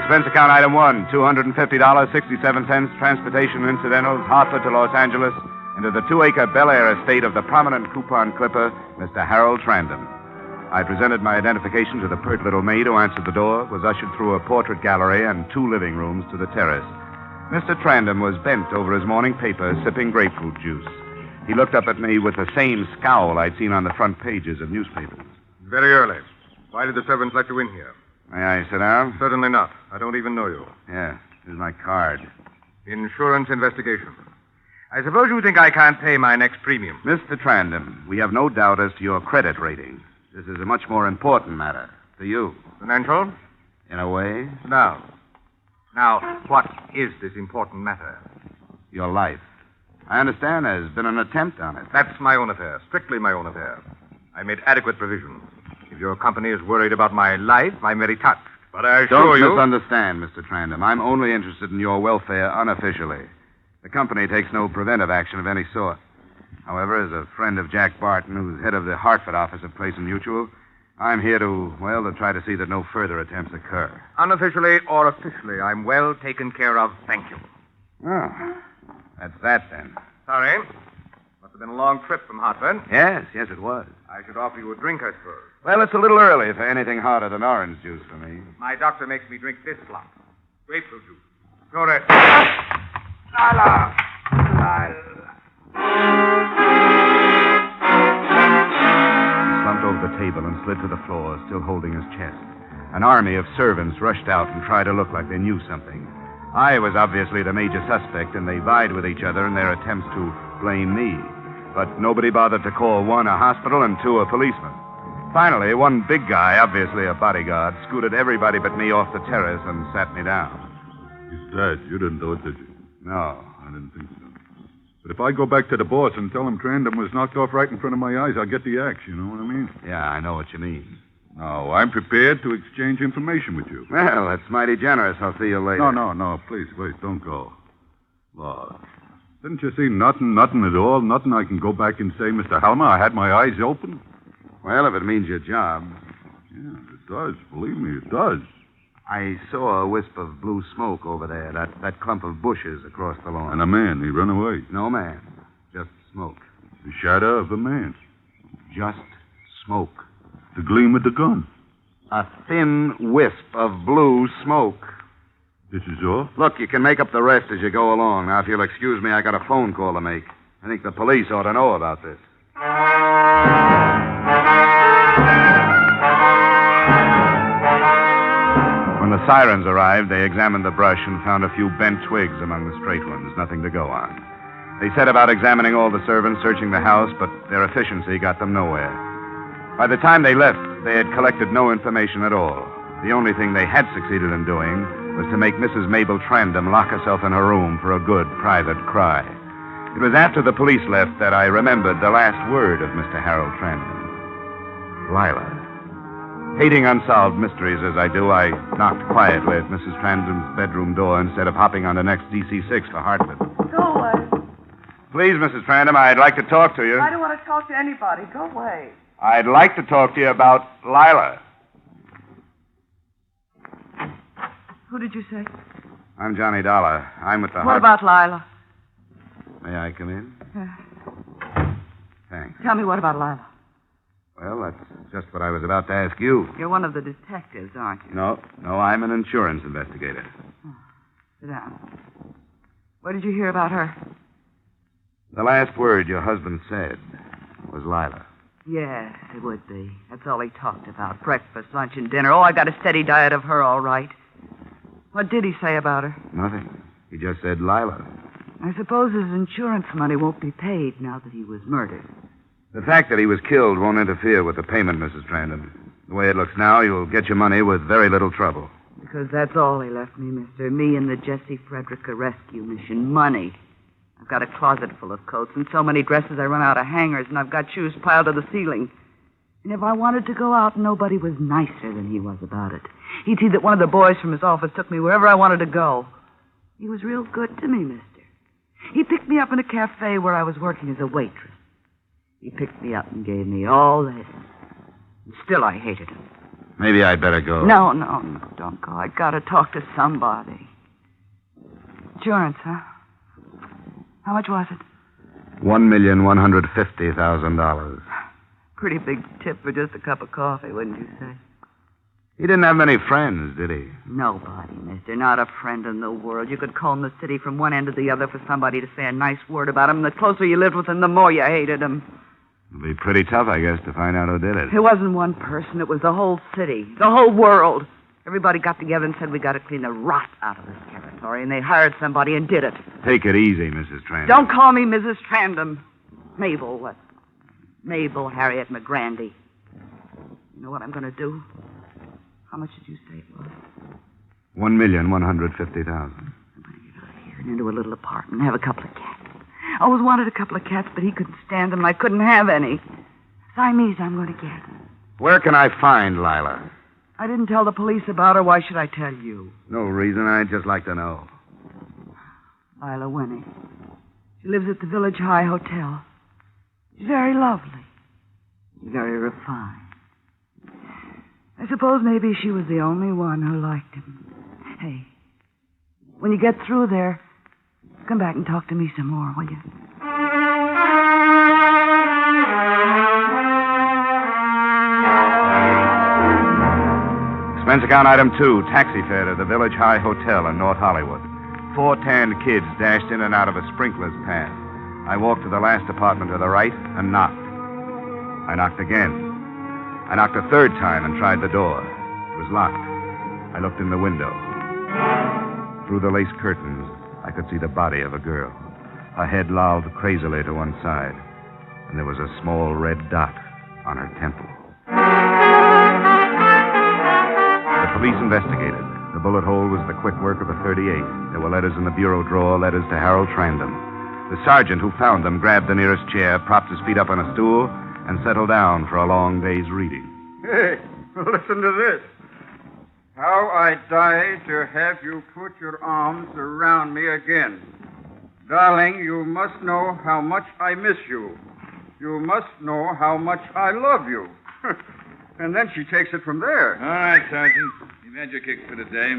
Expense account item 1, $250.67, transportation incidentals, Hartford to Los Angeles, into the 2-acre Bel Air estate of the prominent coupon clipper, Mr. Harold Trandom. I presented my identification to the pert little maid who answered the door, was ushered through a portrait gallery and 2 living rooms to the terrace. Mr. Trandom was bent over his morning paper, sipping grapefruit juice. He looked up at me with the same scowl I'd seen on the front pages of newspapers. Very early. Why did the servants let you in here? May I sit down? Certainly not. I don't even know you. Yeah, here's my card. Insurance investigation. I suppose you think I can't pay my next premium. Mr. Trandom, we have no doubt as to your credit rating. This is a much more important matter to you. Financial? In a way. Now, what is this important matter? Your life. I understand there's been an attempt on it. That's my own affair. Strictly my own affair. I made adequate provisions. If your company is worried about my life, I'm very touched. But I assure you... Don't misunderstand, Mr. Trandom. I'm only interested in your welfare unofficially. The company takes no preventive action of any sort. However, as a friend of Jack Barton, who's head of the Hartford office of Clayson Mutual, I'm here to try to see that no further attempts occur. Unofficially or officially, I'm well taken care of. Thank you. Oh, that's that then. Sorry. Must have been a long trip from Hartford. Yes, it was. I should offer you a drink, I suppose. Well, it's a little early for anything hotter than orange juice for me. My doctor makes me drink this slop. Grapefruit juice. Go there. Lila! Slumped over the table and slid to the floor, still holding his chest. An army of servants rushed out and tried to look like they knew something. I was obviously the major suspect, and they vied with each other in their attempts to blame me. But nobody bothered to call 1 a hospital and 2 a policeman. Finally, one big guy, obviously a bodyguard, scooted everybody but me off the terrace and sat me down. Besides, you didn't do it, did you? No. I didn't think so. But if I go back to the boss and tell him Trandom was knocked off right in front of my eyes, I'll get the axe, you know what I mean? Yeah, I know what you mean. No, I'm prepared to exchange information with you. Well, that's mighty generous. I'll see you later. No. Please, wait, don't go. Lord, didn't you see nothing at all? Nothing I can go back and say, Mr. Halmer, I had my eyes open? Well, if it means your job. Yeah, it does. Believe me, it does. I saw a wisp of blue smoke over there, that clump of bushes across the lawn. And a man, he run away. No man, just smoke. The shadow of a man. Just smoke. The gleam of the gun. A thin wisp of blue smoke. This is all? Look, you can make up the rest as you go along. Now, if you'll excuse me, I got a phone call to make. I think the police ought to know about this. When the sirens arrived, they examined the brush and found a few bent twigs among the straight ones, nothing to go on. They set about examining all the servants, searching the house, but their efficiency got them nowhere. By the time they left, they had collected no information at all. The only thing they had succeeded in doing was to make Mrs. Mabel Trandom lock herself in her room for a good private cry. It was after the police left that I remembered the last word of Mr. Harold Trandom. Lila. Hating unsolved mysteries as I do, I knocked quietly at Mrs. Trandom's bedroom door instead of hopping on the next DC-6 for Hartford. Go away. Please, Mrs. Trandom, I'd like to talk to you. I don't want to talk to anybody. Go away. I'd like to talk to you about Lila. Who did you say? I'm Johnny Dollar. I'm with the... What about Lila? May I come in? Thanks. Tell me what about Lila. Well, that's just what I was about to ask you. You're one of the detectives, aren't you? No, I'm an insurance investigator. Sit down. What did you hear about her? The last word your husband said was Lila. Yes, it would be. That's all he talked about. Breakfast, lunch, and dinner. Oh, I got a steady diet of her, all right. What did he say about her? Nothing. He just said Lila. I suppose his insurance money won't be paid now that he was murdered. The fact that he was killed won't interfere with the payment, Mrs. Trandon. The way it looks now, you'll get your money with very little trouble. Because that's all he left me, mister. Me and the Jesse Frederica rescue mission. Money. I've got a closet full of coats and so many dresses I run out of hangers, and I've got shoes piled to the ceiling. And if I wanted to go out, nobody was nicer than he was about it. He'd see that one of the boys from his office took me wherever I wanted to go. He was real good to me, mister. He picked me up in a cafe where I was working as a waitress. He picked me up and gave me all this. And still I hated him. Maybe I'd better go. No, don't go. I gotta talk to somebody. Insurance, huh? How much was it? $1,150,000. Pretty big tip for just a cup of coffee, wouldn't you say? He didn't have many friends, did he? Nobody, mister. Not a friend in the world. You could comb the city from one end to the other for somebody to say a nice word about him. The closer you lived with him, the more you hated him. It'll be pretty tough, I guess, to find out who did it. It wasn't one person. It was the whole city. The whole world. Everybody got together and said we got to clean the rot out of this territory, and they hired somebody and did it. Take it easy, Mrs. Trandon. Don't call me Mrs. Trandom. Mabel, what? Mabel Harriet McGrandy. You know what I'm going to do? How much did you say it was? $1,150,000. Here into a little apartment and have a couple of cats. I always wanted a couple of cats, but he couldn't stand them, and I couldn't have any. Siamese I'm going to get. Where can I find Lila? I didn't tell the police about her. Why should I tell you? No reason. I'd just like to know. Lila Winnie. She lives at the Village High Hotel. She's very lovely. Very refined. I suppose maybe she was the only one who liked him. Hey, when you get through there, come back and talk to me some more, will you? Expense account item 2, taxi fare to the Village High Hotel in North Hollywood. 4 tanned kids dashed in and out of a sprinkler's path. I walked to the last apartment to the right and knocked. I knocked again. I knocked a third time and tried the door. It was locked. I looked in the window. Through the lace curtains, I could see the body of a girl. Her head lolled crazily to one side, and there was a small red dot on her temple. The police investigated. The bullet hole was the quick work of a .38. There were letters in the bureau drawer, letters to Harold Trandom. The sergeant who found them grabbed the nearest chair, propped his feet up on a stool, and settled down for a long day's reading. Hey, listen to this. How I die to have you put your arms around me again. Darling, you must know how much I miss you. You must know how much I love you. And then she takes it from there. All right, Sergeant. You've had your kicks for today.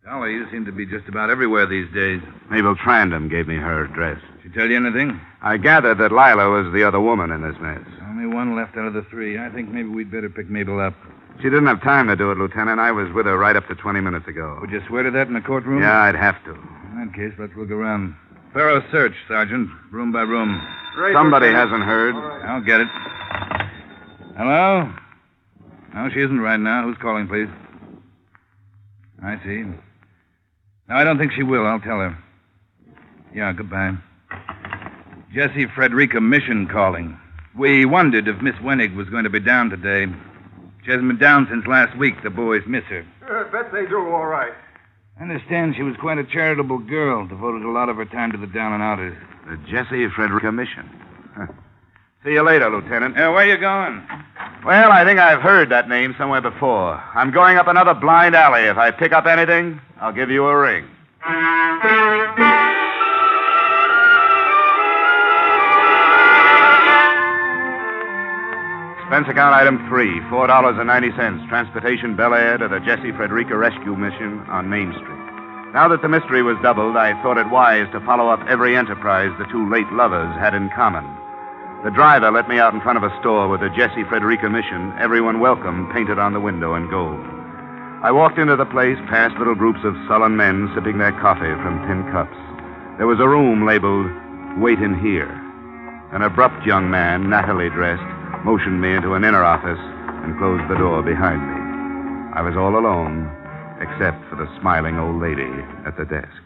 Dollar, you seem to be just about everywhere these days. Mabel Trandom gave me her address. She tell you anything? I gathered that Lila was the other woman in this mess. Only one left out of the 3. I think maybe we'd better pick Mabel up. She didn't have time to do it, Lieutenant. I was with her right up to 20 minutes ago. Would you swear to that in the courtroom? Yeah, I'd have to. In that case, let's look around. Thorough search, Sergeant. Room by room. Somebody hasn't heard. I'll get it. Hello? No, she isn't right now. Who's calling, please? I see. No, I don't think she will. I'll tell her. Yeah, goodbye. Jesse Frederica Mission calling. We wondered if Miss Wenig was going to be down today. She hasn't been down since last week. The boys miss her. I bet they do all right. I understand she was quite a charitable girl, devoted a lot of her time to the down and outers. The Jesse Frederica Mission. Huh. See you later, Lieutenant. Where are you going? Well, I think I've heard that name somewhere before. I'm going up another blind alley. If I pick up anything, I'll give you a ring. Expense account item 3, $4.90. Transportation Bel Air to the Jesse Frederica Rescue Mission on Main Street. Now that the mystery was doubled, I thought it wise to follow up every enterprise the two late lovers had in common. The driver let me out in front of a store with the Jesse Frederica Mission, everyone welcome, painted on the window in gold. I walked into the place past little groups of sullen men sipping their coffee from tin cups. There was a room labeled, Wait in Here. An abrupt young man, nattily dressed, motioned me into an inner office and closed the door behind me. I was all alone, except for the smiling old lady at the desk.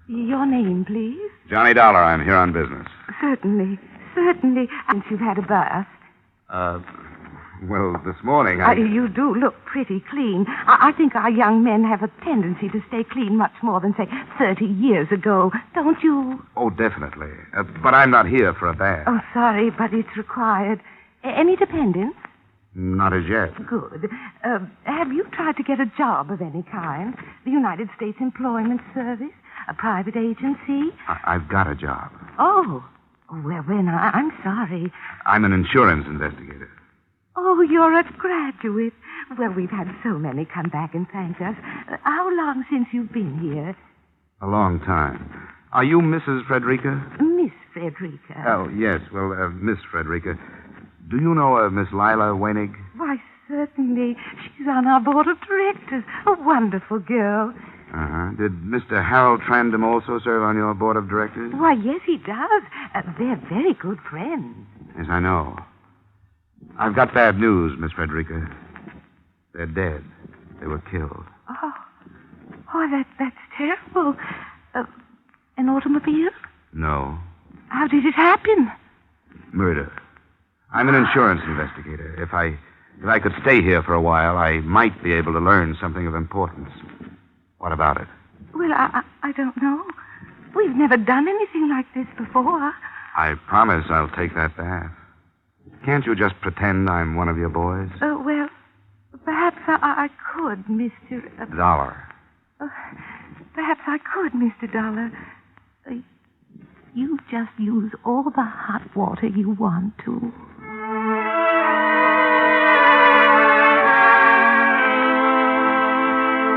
Your name, please? Johnny Dollar, I'm here on business. Certainly. And you've had a bath. Well, this morning You do look pretty clean. I think our young men have a tendency to stay clean much more than, say, 30 years ago. Don't you? Oh, definitely. But I'm not here for a bath. Oh, sorry, but it's required. Any dependents? Not as yet. Good. Have you tried to get a job of any kind? The United States Employment Service? A private agency? I've got a job. Oh. Well, then, I'm sorry. I'm an insurance investigator. Oh, you're a graduate. Well, we've had so many come back and thank us. How long since you've been here? A long time. Are you Mrs. Frederica? Miss Frederica. Oh, yes. Well, Miss Frederica. Do you know Miss Lila Wenig? Why, certainly. She's on our board of directors. A wonderful girl. Uh-huh. Did Mr. Harold Trandom also serve on your board of directors? Why, yes, he does. They're very good friends. Yes, I know. I've got bad news, Miss Frederica. They're dead. They were killed. Oh, that's terrible. An automobile? No. How did it happen? Murder. I'm an insurance investigator. If I could stay here for a while, I might be able to learn something of importance. What about it? Well, I don't know. We've never done anything like this before. I promise I'll take that bath. Can't you just pretend I'm one of your boys? Well, perhaps I could, Mr. Dollar. Perhaps I could, Mr. Dollar. You just use all the hot water you want to.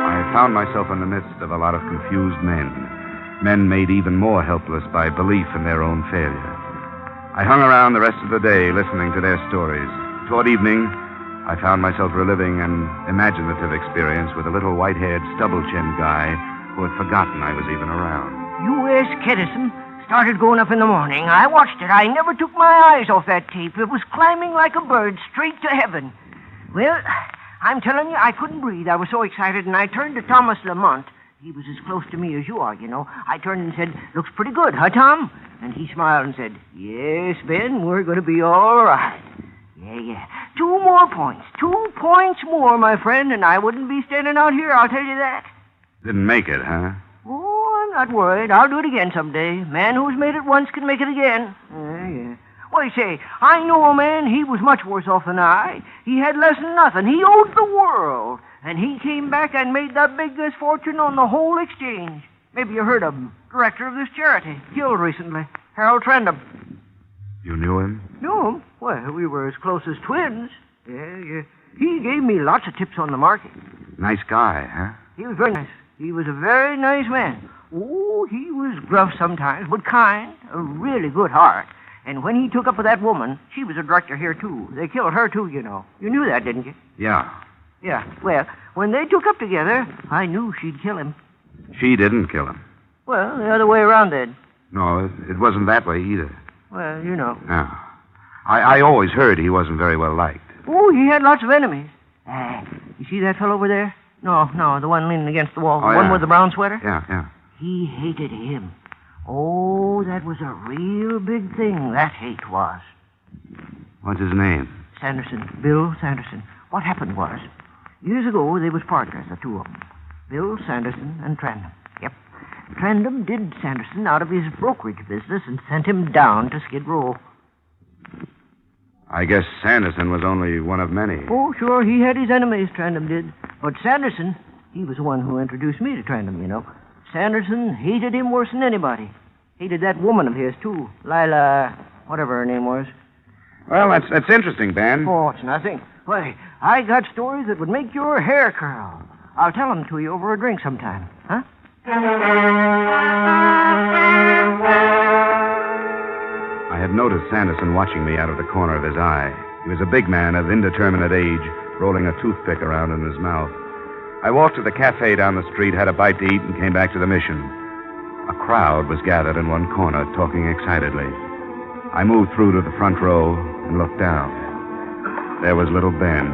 I found myself in the midst of a lot of confused men. Men made even more helpless by belief in their own failure. I hung around the rest of the day listening to their stories. Toward evening, I found myself reliving an imaginative experience with a little white-haired, stubble-chinned guy who had forgotten I was even around. U.S. Kedison started going up in the morning. I watched it. I never took my eyes off that tape. It was climbing like a bird straight to heaven. Well, I'm telling you, I couldn't breathe. I was so excited, and I turned to Thomas Lamont. He was as close to me as you are, you know. I turned and said, "Looks pretty good, huh, Tom?" And he smiled and said, "Yes, Ben, we're going to be all right." Yeah. 2 more points. 2 points more, my friend, and I wouldn't be standing out here, I'll tell you that. Didn't make it, huh? Oh, I'm not worried. I'll do it again someday. Man who's made it once can make it again. Yeah. Well, you say, I know a man, he was much worse off than I. He had less than nothing. He owed the world. And he came back and made the biggest fortune on the whole exchange. Maybe you heard of him. Director of this charity. Killed recently. Harold Trandom. You knew him? Knew him? Well, we were as close as twins. Yeah. He gave me lots of tips on the market. Nice guy, huh? He was very nice. He was a very nice man. Oh, he was gruff sometimes, but kind. A really good heart. And when he took up with that woman, she was a director here, too. They killed her, too, you know. You knew that, didn't you? Yeah. Yeah. Well, when they took up together, I knew she'd kill him. She didn't kill him. Well, the other way around, then. No, it wasn't that way either. Well, you know. No. I always heard he wasn't very well liked. Oh, he had lots of enemies. You see that fellow over there? No, the one leaning against the wall. The one with the brown sweater? Yeah. He hated him. Oh, that was a real big thing, that hate was. What's his name? Sanderson. Bill Sanderson. What happened was, years ago, they was partners, the two of them. Bill Sanderson and Trandom. Yep. Trandom did Sanderson out of his brokerage business and sent him down to Skid Row. I guess Sanderson was only one of many. Oh, sure, he had his enemies, Trandom did. But Sanderson, he was the one who introduced me to Trandom, you know. Sanderson hated him worse than anybody. Hated that woman of his, too. Lila, whatever her name was. Well, that's interesting, Ben. Oh, it's nothing. Why, I got stories that would make your hair curl. I'll tell them to you over a drink sometime, huh? I had noticed Sanderson watching me out of the corner of his eye. He was a big man of indeterminate age, rolling a toothpick around in his mouth. I walked to the cafe down the street, had a bite to eat, and came back to the mission. A crowd was gathered in one corner, talking excitedly. I moved through to the front row and looked down. There was little Ben,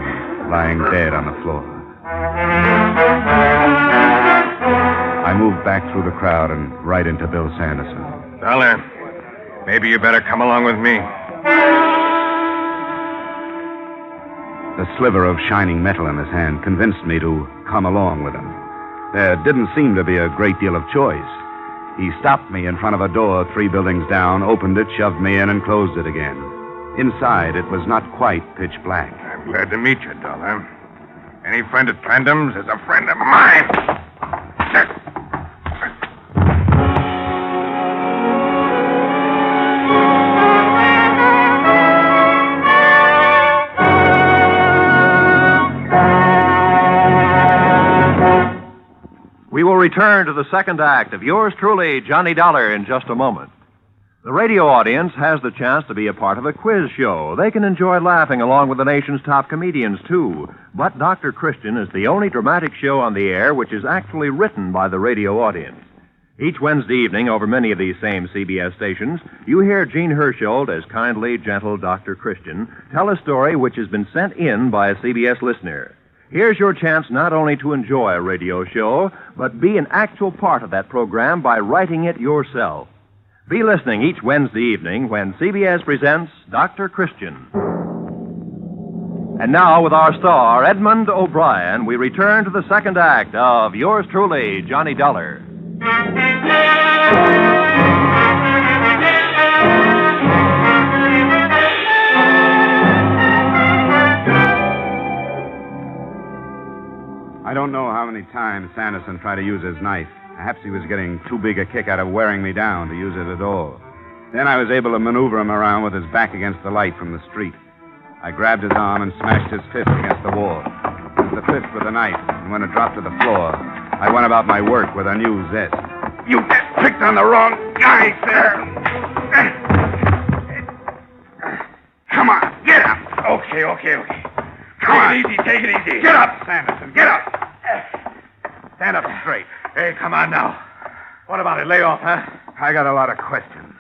lying dead on the floor. I moved back through the crowd and right into Bill Sanderson. Dollar, maybe you better come along with me. The sliver of shining metal in his hand convinced me to come along with him. There didn't seem to be a great deal of choice. He stopped me in front of a door 3 buildings down, opened it, shoved me in, and closed it again. Inside, it was not quite pitch black. I'm glad to meet you, Dollar. Any friend at Trandam's is a friend of mine. We will return to the second act of yours truly, Johnny Dollar, in just a moment. The radio audience has the chance to be a part of a quiz show. They can enjoy laughing along with the nation's top comedians, too. But Dr. Christian is the only dramatic show on the air which is actually written by the radio audience. Each Wednesday evening, over many of these same CBS stations, you hear Gene Hersholt as kindly, gentle Dr. Christian tell a story which has been sent in by a CBS listener. Here's your chance not only to enjoy a radio show, but be an actual part of that program by writing it yourself. Be listening each Wednesday evening when CBS presents Dr. Christian. And now, with our star, Edmund O'Brien, we return to the second act of yours truly, Johnny Dollar. I don't know how many times Sanderson tried to use his knife. Perhaps he was getting too big a kick out of wearing me down to use it at all. Then I was able to maneuver him around with his back against the light from the street. I grabbed his arm and smashed his fist against the wall. It was the fist with the knife, and when it dropped to the floor, I went about my work with a new zest. You picked on the wrong guy, sir. Come on, get up. Okay. Come on. Take it easy. Get up, Sanderson, get up. Stand up straight. Hey, come on now. What about it? Lay off, huh? I got a lot of questions.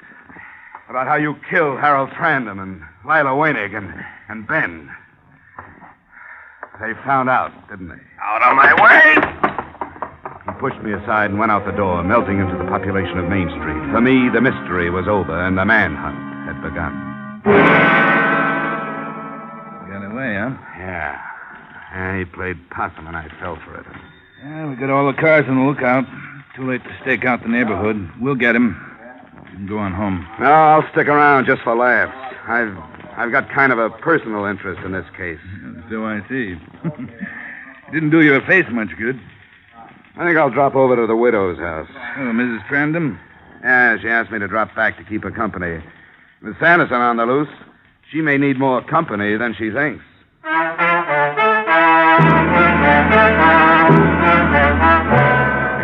About how you killed Harold Trandam and Lila Weinig and Ben. They found out, didn't they? Out of my way! He pushed me aside and went out the door, melting into the population of Main Street. For me, the mystery was over and the manhunt had begun. Got away, huh? Yeah. He played possum and I fell for it. Yeah, we got all the cars on the lookout. Too late to stake out the neighborhood. We'll get him. You can go on home. No, I'll stick around just for laughs. I've got kind of a personal interest in this case. So I see. Didn't do your face much good. I think I'll drop over to the widow's house. Oh, Mrs. Trandam? Yeah, she asked me to drop back to keep her company. With Sanderson on the loose, she may need more company than she thinks.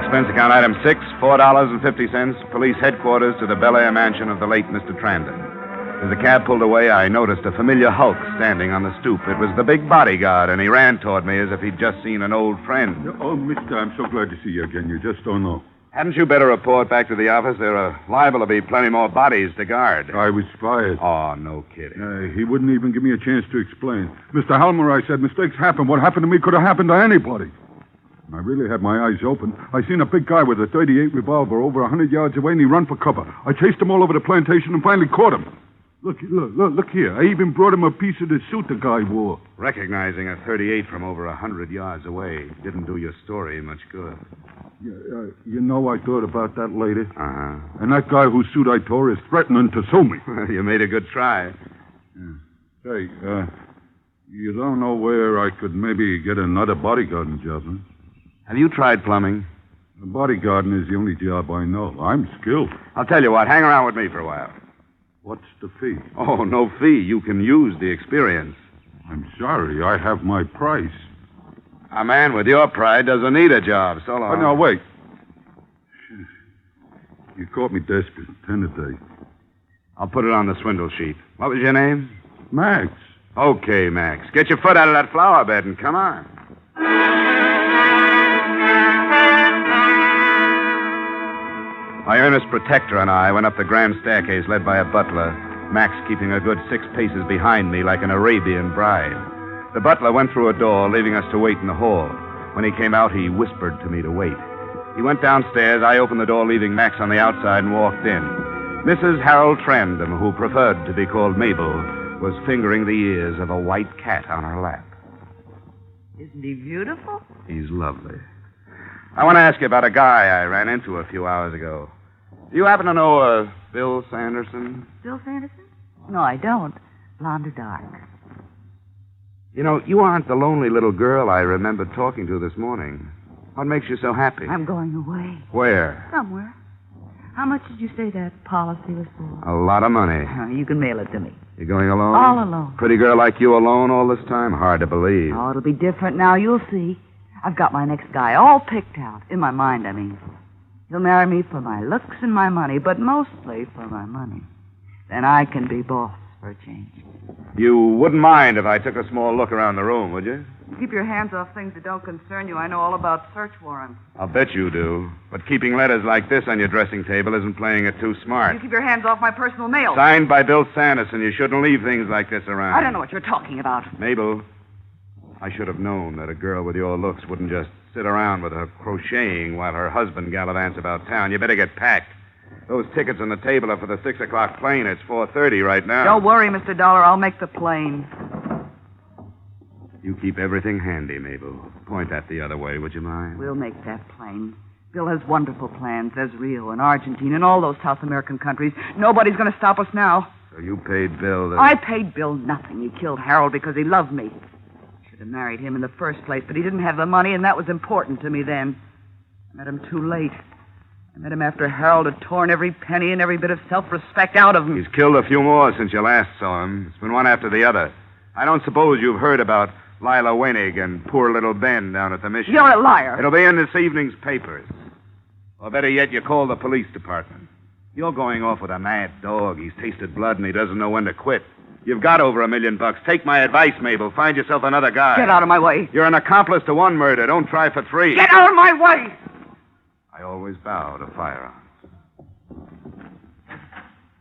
Expense account item 6, $4.50, police headquarters to the Bel Air mansion of the late Mr. Trandam. As the cab pulled away, I noticed a familiar hulk standing on the stoop. It was the big bodyguard, and he ran toward me as if he'd just seen an old friend. Oh, mister, I'm so glad to see you again. You just don't know. Hadn't you better report back to the office? There are liable to be plenty more bodies to guard. I was fired. Oh, no kidding. He wouldn't even give me a chance to explain. Mr. Halmer, I said, mistakes happen. What happened to me could have happened to anybody. I really had my eyes open. I seen a big guy with a .38 revolver over 100 yards away, and he run for cover. I chased him all over the plantation and finally caught him. Look here. I even brought him a piece of the suit the guy wore. Recognizing a .38 from over 100 yards away didn't do your story much good. You know, I thought about that later. Uh-huh. And that guy whose suit I tore is threatening to sue me. You made a good try. Say, you don't know where I could maybe get another bodyguarding job, huh? Have you tried plumbing? Bodyguarding is the only job I know. I'm skilled. I'll tell you what. Hang around with me for a while. What's the fee? Oh, no fee. You can use the experience. I'm sorry. I have my price. A man with your pride doesn't need a job. So long. Oh, no, wait. You caught me desperate. 10 a day. I'll put it on the swindle sheet. What was your name? Max. Okay, Max. Get your foot out of that flower bed and come on. My earnest protector and I went up the grand staircase led by a butler, Max keeping a good 6 paces behind me like an Arabian bride. The butler went through a door, leaving us to wait in the hall. When he came out, he whispered to me to wait. He went downstairs. I opened the door, leaving Max on the outside, and walked in. Mrs. Harold Trandom, who preferred to be called Mabel, was fingering the ears of a white cat on her lap. Isn't he beautiful? He's lovely. I want to ask you about a guy I ran into a few hours ago. Do you happen to know Bill Sanderson? Bill Sanderson? No, I don't. Blonde or dark? You know, you aren't the lonely little girl I remember talking to this morning. What makes you so happy? I'm going away. Where? Somewhere. How much did you say that policy was for? A lot of money. You can mail it to me. You going alone? All alone. Pretty girl like you alone all this time? Hard to believe. Oh, it'll be different now. You'll see. I've got my next guy all picked out. In my mind, I mean. He'll marry me for my looks and my money, but mostly for my money. Then I can be boss for a change. You wouldn't mind if I took a small look around the room, would you? Keep your hands off things that don't concern you. I know all about search warrants. I'll bet you do. But keeping letters like this on your dressing table isn't playing it too smart. You keep your hands off my personal mail. Signed by Bill Sanderson. You shouldn't leave things like this around. I don't know what you're talking about. Mabel, I should have known that a girl with your looks wouldn't just sit around with her crocheting while her husband gallivants about town. You better get packed. Those tickets on the table are for the 6 o'clock plane. It's 4:30 right now. Don't worry, Mr. Dollar. I'll make the plane. You keep everything handy, Mabel. Point that the other way, would you mind? We'll make that plane. Bill has wonderful plans. There's Rio and Argentina and all those South American countries. Nobody's going to stop us now. So you paid Bill the... I paid Bill nothing. He killed Harold because he loved me. Should have married him in the first place, but he didn't have the money, and that was important to me then. I met him too late. I met him after Harold had torn every penny and every bit of self-respect out of him. He's killed a few more since you last saw him. It's been one after the other. I don't suppose you've heard about Lila Wenig and poor little Ben down at the mission. You're a liar. It'll be in this evening's papers. Or better yet, you call the police department. You're going off with a mad dog. He's tasted blood and he doesn't know when to quit. You've got over $1 million. Take my advice, Mabel. Find yourself another guy. Get out of my way. You're an accomplice to one murder. Don't try for 3. Get out of my way! I always bow to firearms.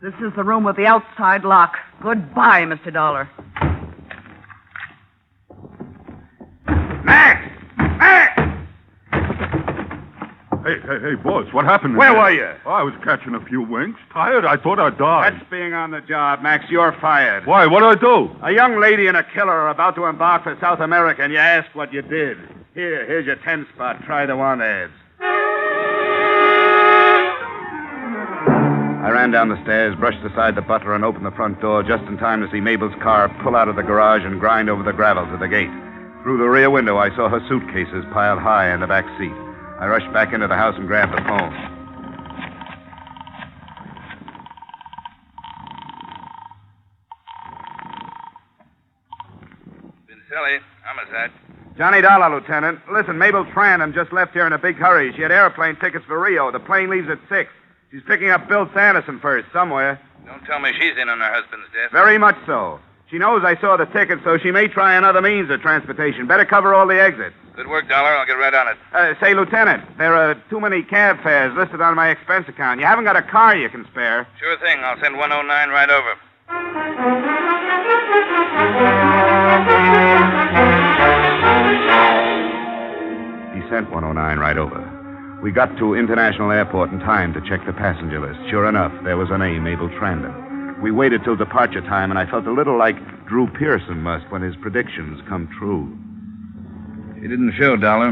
This is the room with the outside lock. Goodbye, Mr. Dollar. Max! Hey, boss, what happened? Where were you? Oh, I was catching a few winks. Tired? I thought I'd die. That's being on the job, Max. You're fired. Why? What'd I do? A young lady and a killer are about to embark for South America, and you asked what you did. Here's your 10 spot. Try the want ads. I ran down the stairs, brushed aside the butler, and opened the front door just in time to see Mabel's car pull out of the garage and grind over the gravel to the gate. Through the rear window, I saw her suitcases piled high in the back seat. I rushed back into the house and grabbed the phone. Vincelli, homicide. Johnny Dollar, Lieutenant. Listen, Mabel Trandom just left here in a big hurry. She had airplane tickets for Rio. The plane leaves at 6. She's picking up Bill Sanderson first, somewhere. Don't tell me she's in on her husband's death. Very much so. She knows I saw the tickets, so she may try another means of transportation. Better cover all the exits. Good work, Dollar. I'll get right on it. Say, Lieutenant, there are too many cab fares listed on my expense account. You haven't got a car you can spare. Sure thing. I'll send 109 right over. He sent 109 right over. We got to International Airport in time to check the passenger list. Sure enough, there was a name, Mabel Trandom. We waited till departure time, and I felt a little like Drew Pearson must when his predictions come true. She didn't show, Dollar.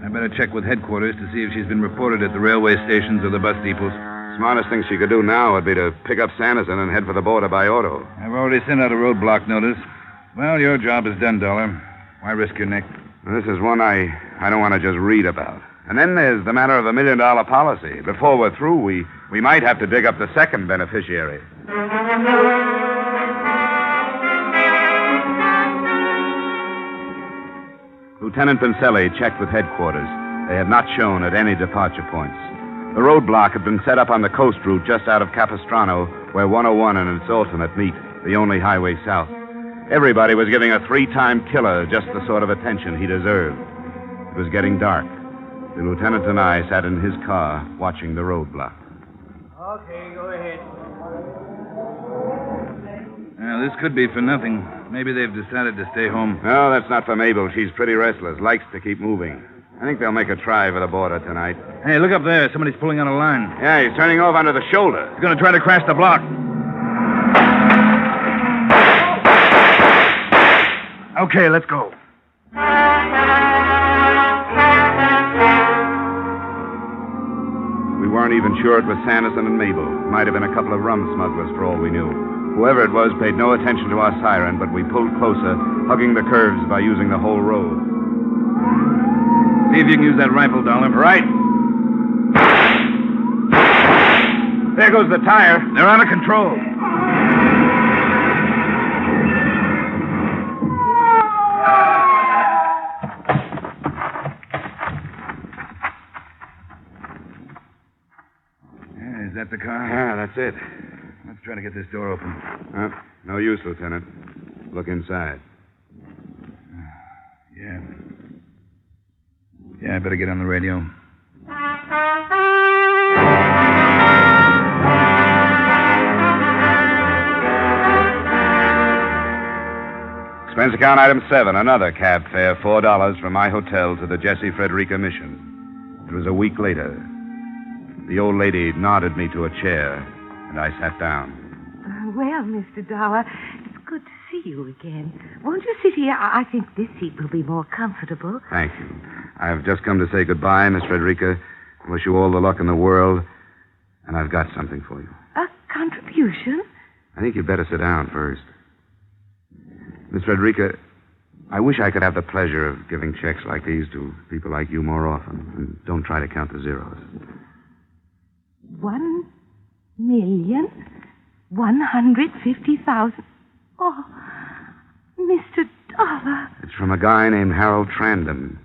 I better check with headquarters to see if she's been reported at the railway stations or the bus depots. Smartest thing she could do now would be to pick up Sanderson and head for the border by auto. I've already sent out a roadblock notice. Well, your job is done, Dollar. Why risk your neck? This is one I don't want to just read about. And then there's the matter of $1 million policy. Before we're through, we might have to dig up the second beneficiary. Lieutenant Pincelli checked with headquarters. They had not shown at any departure points. The roadblock had been set up on the coast route just out of Capistrano, where 101 and its alternate meet, the only highway south. Everybody was giving a 3-time killer just the sort of attention he deserved. It was getting dark. The lieutenant and I sat in his car watching the roadblock. Okay, go ahead. Well, this could be for nothing. Maybe they've decided to stay home. No, that's not for Mabel. She's pretty restless, likes to keep moving. I think they'll make a try for the border tonight. Hey, look up there. Somebody's pulling on a line. Yeah, he's turning off onto the shoulder. He's going to try to crash the block. Okay, let's go. We weren't even sure it was Sanderson and Mabel. Might have been a couple of rum smugglers for all we knew. Whoever it was paid no attention to our siren, but we pulled closer, hugging the curves by using the whole road. See if you can use that rifle, Dollar. Right. There goes the tire. They're out of control. Yeah, is that the car? Yeah, that's it. Let's try to get this door open. No use, Lieutenant. Look inside. Yeah. Yeah, I better get on the radio. Expense account item 7, another cab fare, $4 from my hotel to the Jesse Frederica mission. It was a week later. The old lady nodded me to a chair, and I sat down. Well, Mr. Dollar, it's good to see you again. Won't you sit here? I think this seat will be more comfortable. Thank you. I've just come to say goodbye, Miss Frederica. Wish you all the luck in the world, and I've got something for you. A contribution? I think you'd better sit down first. Miss Frederica, I wish I could have the pleasure of giving checks like these to people like you more often. And don't try to count the zeros. 1,150,000. Oh, Mr. Dollar. It's from a guy named Harold Trandon.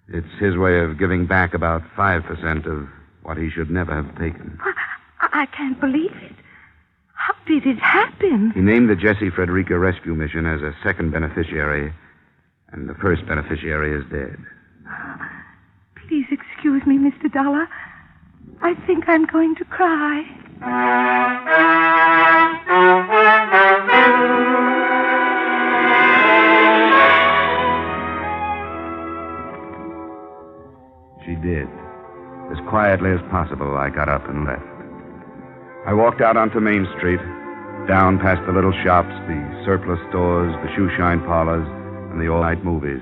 It's his way of giving back about 5% of what he should never have taken. I can't believe it. How did it happen? He named the Jesse Frederica Rescue Mission as a second beneficiary, and the first beneficiary is dead. Please excuse me, Mr. Dollar. I think I'm going to cry. She did. As quietly as possible, I got up and left. I walked out onto Main Street, down past the little shops, the surplus stores, the shoe-shine parlors, and the all-night movies.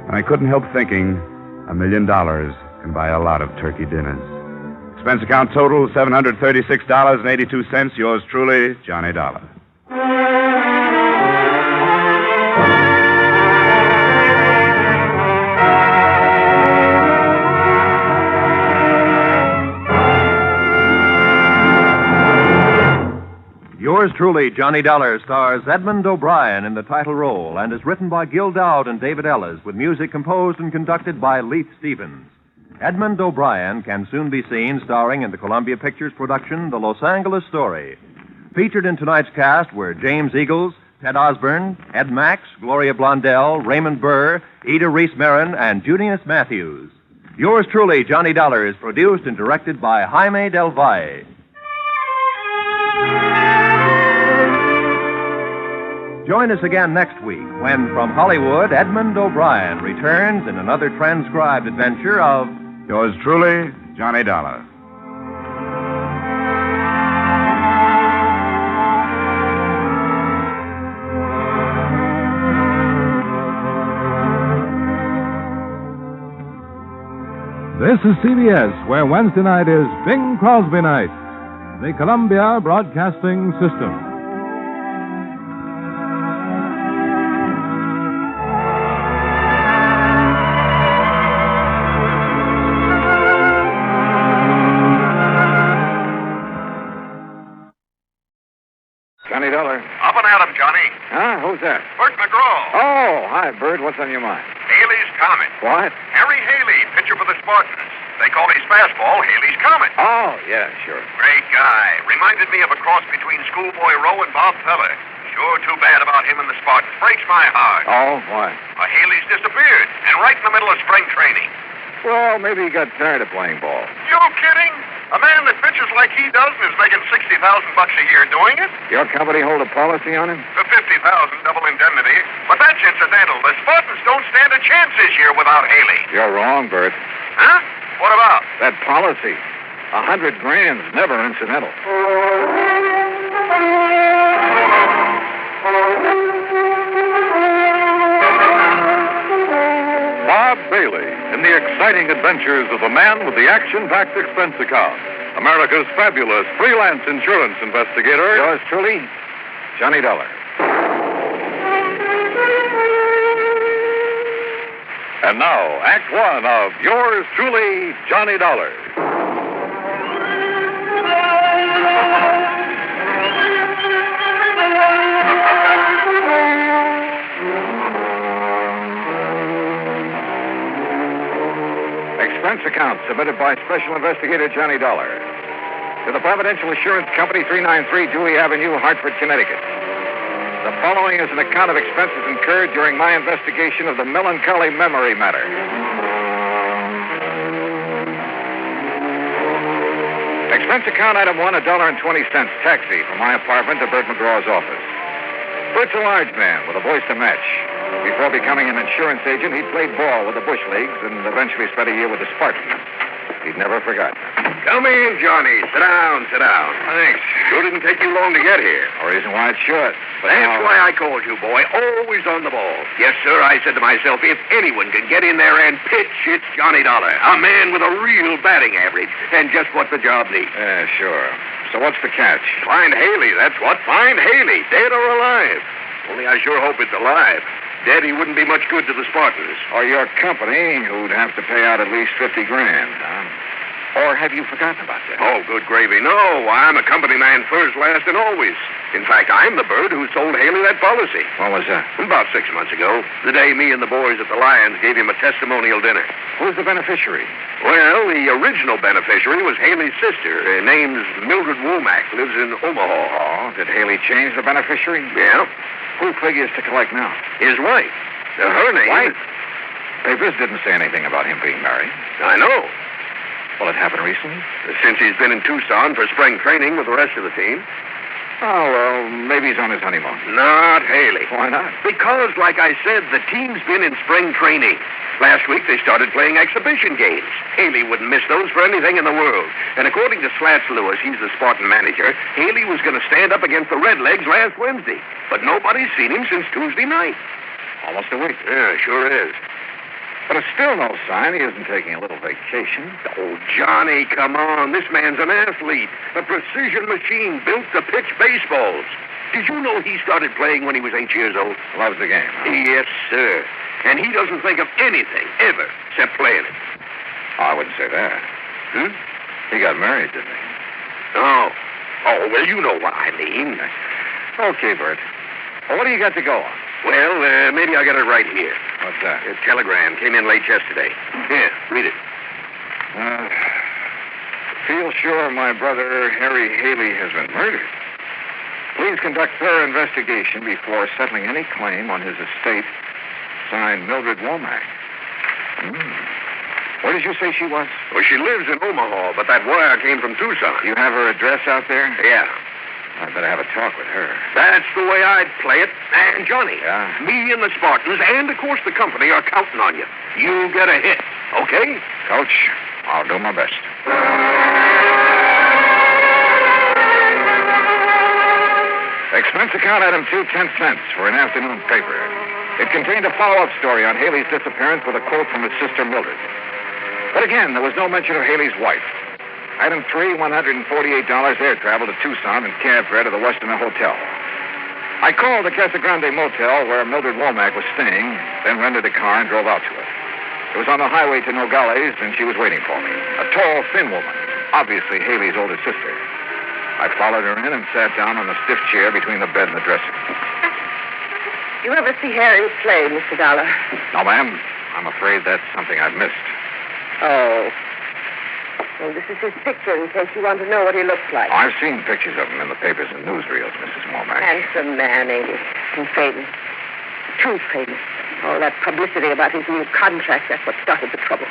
And I couldn't help thinking, $1 million can buy a lot of turkey dinners. Expense account total, $736.82. Yours truly, Johnny Dollar. Yours truly, Johnny Dollar, stars Edmund O'Brien in the title role and is written by Gil Dowd and David Ellis with music composed and conducted by Leith Stevens. Edmund O'Brien can soon be seen starring in the Columbia Pictures production, The Los Angeles Story. Featured in tonight's cast were James Eagles, Ted Osborne, Ed Max, Gloria Blondell, Raymond Burr, Ida Reese-Marin, and Junius Matthews. Yours truly, Johnny Dollar, is produced and directed by Jaime Del Valle. Join us again next week when, from Hollywood, Edmund O'Brien returns in another transcribed adventure of Yours truly, Johnny Dollar. This is CBS, where Wednesday night is Bing Crosby night. The Columbia Broadcasting System. Calling Adam, Johnny. Huh? Who's that? Bert McGraw. Oh, hi, Bert. What's on your mind? Haley's Comet. What? Harry Haley, pitcher for the Spartans. They call his fastball Haley's Comet. Oh, yeah, sure. Great guy. Reminded me of a cross between Schoolboy Rowe and Bob Feller. Sure too bad about him and the Spartans. Breaks my heart. Oh, why? Haley's disappeared, and right in the middle of spring training. Well, maybe he got tired of playing ball. You kidding? A man that pitches like he does and is making $60,000 a year doing it? Your company hold a policy on him? For $50,000 double indemnity. But that's incidental. The Spartans don't stand a chance this year without Haley. You're wrong, Bert. Huh? What about? That policy. $100,000's never incidental. Bob Bailey in the exciting adventures of the man with the action-packed expense account. America's fabulous freelance insurance investigator. Yours truly, Johnny Dollar. And now, Act One of yours truly, Johnny Dollar. Expense account submitted by Special Investigator Johnny Dollar to the Providential Assurance Company, 393 Dewey Avenue, Hartford, Connecticut. The following is an account of expenses incurred during my investigation of the melancholy memory matter. Expense account item 1, $1.20, taxi from my apartment to Bert McGraw's office. Bert's a large man with a voice to match. Before becoming an insurance agent, he played ball with the Bush Leagues and eventually spent a year with the Spartans. He'd never forgotten. Come in, Johnny. Sit down, sit down. Thanks. Sure didn't take you long to get here. No reason why it should. But That's why I called you, boy. Always on the ball. Yes, sir, I said to myself, if anyone can get in there and pitch, it's Johnny Dollar. A man with a real batting average. And just what the job needs. Yeah, sure. So what's the catch? Find Haley, that's what. Find Haley, dead or alive. Only I sure hope it's alive. Dead, he wouldn't be much good to the Spartans. Or your company, who'd have to pay out at least $50,000, huh? Or have you forgotten about that? Oh, good gravy. No, I'm a company man first, last, and always. In fact, I'm the bird who sold Haley that policy. When was that? About 6 months ago. The day me and the boys at the Lions gave him a testimonial dinner. Who's the beneficiary? Well, the original beneficiary was Haley's sister. Her name's Mildred Womack. Lives in Omaha. Oh, did Haley change the beneficiary? Yeah. Who figures to collect now? His wife. Her name. Wife? Papers didn't say anything about him being married. I know. Well, it happened recently? Since he's been in Tucson for spring training with the rest of the team. Oh, well, maybe he's on his honeymoon. Not Haley. Why not? Because, like I said, the team's been in spring training. Last week, they started playing exhibition games. Haley wouldn't miss those for anything in the world. And according to Slats Lewis, he's the Spartan manager, Haley was going to stand up against the Redlegs last Wednesday. But nobody's seen him since Tuesday night. Almost a week. Yeah, sure is. But it's still no sign he isn't taking a little vacation. Oh, Johnny, come on. This man's an athlete. A precision machine built to pitch baseballs. Did you know he started playing when he was 8 years old? Loves the game, huh? Yes, sir. And he doesn't think of anything, ever, except playing it. Oh, I wouldn't say that. He got married, didn't he? Oh. Oh, well, you know what I mean. Okay, Bert. Well, what do you got to go on? Well, maybe I got it right here. What's that? A telegram came in late yesterday. Here, read it. Feel sure my brother Harry Haley has been murdered. Please conduct thorough investigation before settling any claim on his estate. Signed, Mildred Womack. Where did you say she was? Well, she lives in Omaha, but that wire came from Tucson. You have her address out there? Yeah. I'd better have a talk with her. That's the way I'd play it. And, Johnny, yeah? Me and the Spartans, and, of course, the company are counting on you. You get a hit, okay? Coach, I'll do my best. Expense account item 2, 10 cents for an afternoon paper. It contained a follow-up story on Haley's disappearance with a quote from his sister Mildred. But again, there was no mention of Haley's wife. Item 3, $148 air travel to Tucson and cab fare to the Westerner Hotel. I called the Casa Grande Motel where Mildred Womack was staying, then rented a car and drove out to it. It was on the highway to Nogales, and she was waiting for me. A tall, thin woman, obviously Haley's older sister. I followed her in and sat down on a stiff chair between the bed and the dresser. You ever see Harry play, Mr. Dollar? No, ma'am. I'm afraid that's something I've missed. Oh. Well, this is his picture in case you want to know what he looks like. I've seen pictures of him in the papers and newsreels, Mrs. Womack. Handsome man, ain't he? And famous. Too famous. All that publicity about his new contract, that's what started the trouble.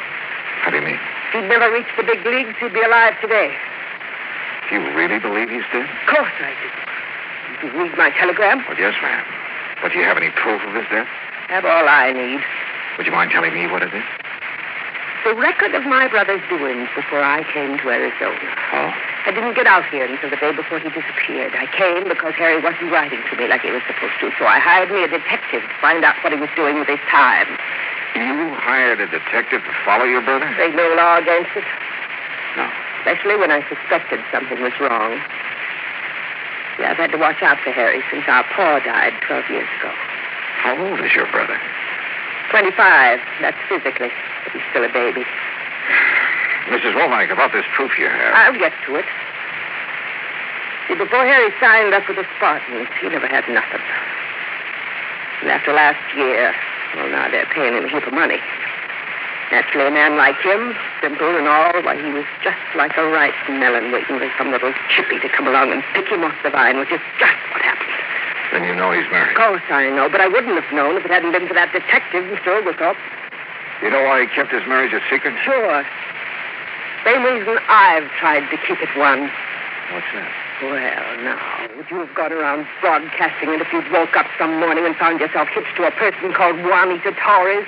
How do you mean? If he'd never reached the big leagues, he'd be alive today. Do you really believe he's dead? Of course I do. Did you read my telegram? Well, yes, ma'am. But do you have any proof of his death? Have all I need. Would you mind telling me what it is? The record of my brother's doings before I came to Arizona. Oh? I didn't get out here until the day before he disappeared. I came because Harry wasn't writing to me like he was supposed to, so I hired me a detective to find out what he was doing with his time. You hired a detective to follow your brother? There's no law against it. No. Especially when I suspected something was wrong. Yeah, I've had to watch out for Harry since our pa died 12 years ago. How old is your brother? 25. That's physically. But he's still a baby. Mrs. Womack, about this proof you have. I'll get to it. See, before Harry signed up with the Spartans, he never had nothing. And after last year, well, now they're paying him a heap of money. Naturally, a man like him, simple and all, why, he was just like a ripe melon waiting for some little chippy to come along and pick him off the vine, which is just what happened. Then you know he's married. Of course I know, but I wouldn't have known if it hadn't been for that detective, Mr. Oglethorpe. You know why he kept his marriage a secret? Sure. Same reason I've tried to keep it one. What's that? Well, now, would you have gone around broadcasting it if you'd woke up some morning and found yourself hitched to a person called Juanita Torres?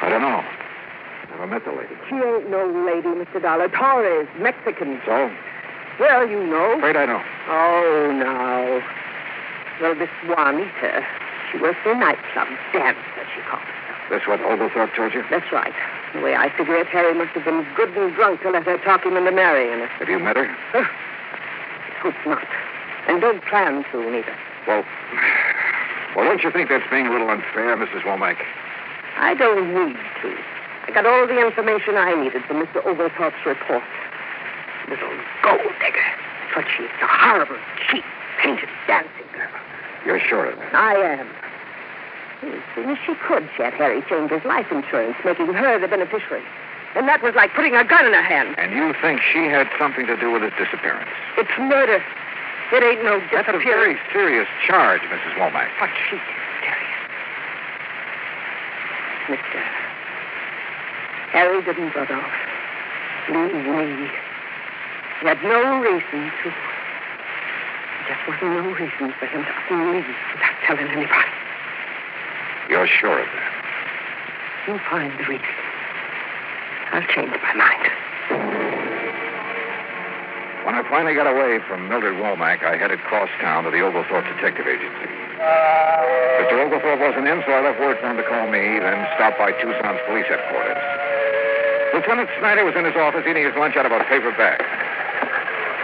I don't know. Never met the lady. She ain't no lady, Mr. Dollar. Torres, Mexican. So? Well, you know. Afraid I don't. Oh, no. Well, this Juanita, she works in a nightclub, dance, as she calls herself. That's what Oglethorpe told you? That's right. The way I figure it, Harry must have been good and drunk to let her talk him into marrying her. Have you met her? Hope not. And don't plan to, neither. Well, don't you think that's being a little unfair, Mrs. Womack? I don't need to. I got all the information I needed from Mr. Oglethorpe's report. Little gold digger. But she's a horrible, cheap, painted dancing girl. You're sure of that? I am. As soon as she could, she had Harry change his life insurance, making her the beneficiary. And that was like putting a gun in her hand. And you think she had something to do with his disappearance? It's murder. It ain't no disappearance. That's a very serious charge, Mrs. Womack. But she's serious. Mister, Harry didn't run off. Leave me. He had no reason to. There just wasn't no reason for him to leave without telling anybody. You're sure of that? You'll find the reason. I'll change my mind. When I finally got away from Mildred Womack, I headed cross town to the Oglethorpe Detective Agency. Mr. Oglethorpe wasn't in, so I left word for him to call me, then stopped by Tucson's police headquarters. Lieutenant Snyder was in his office eating his lunch out of a paper bag.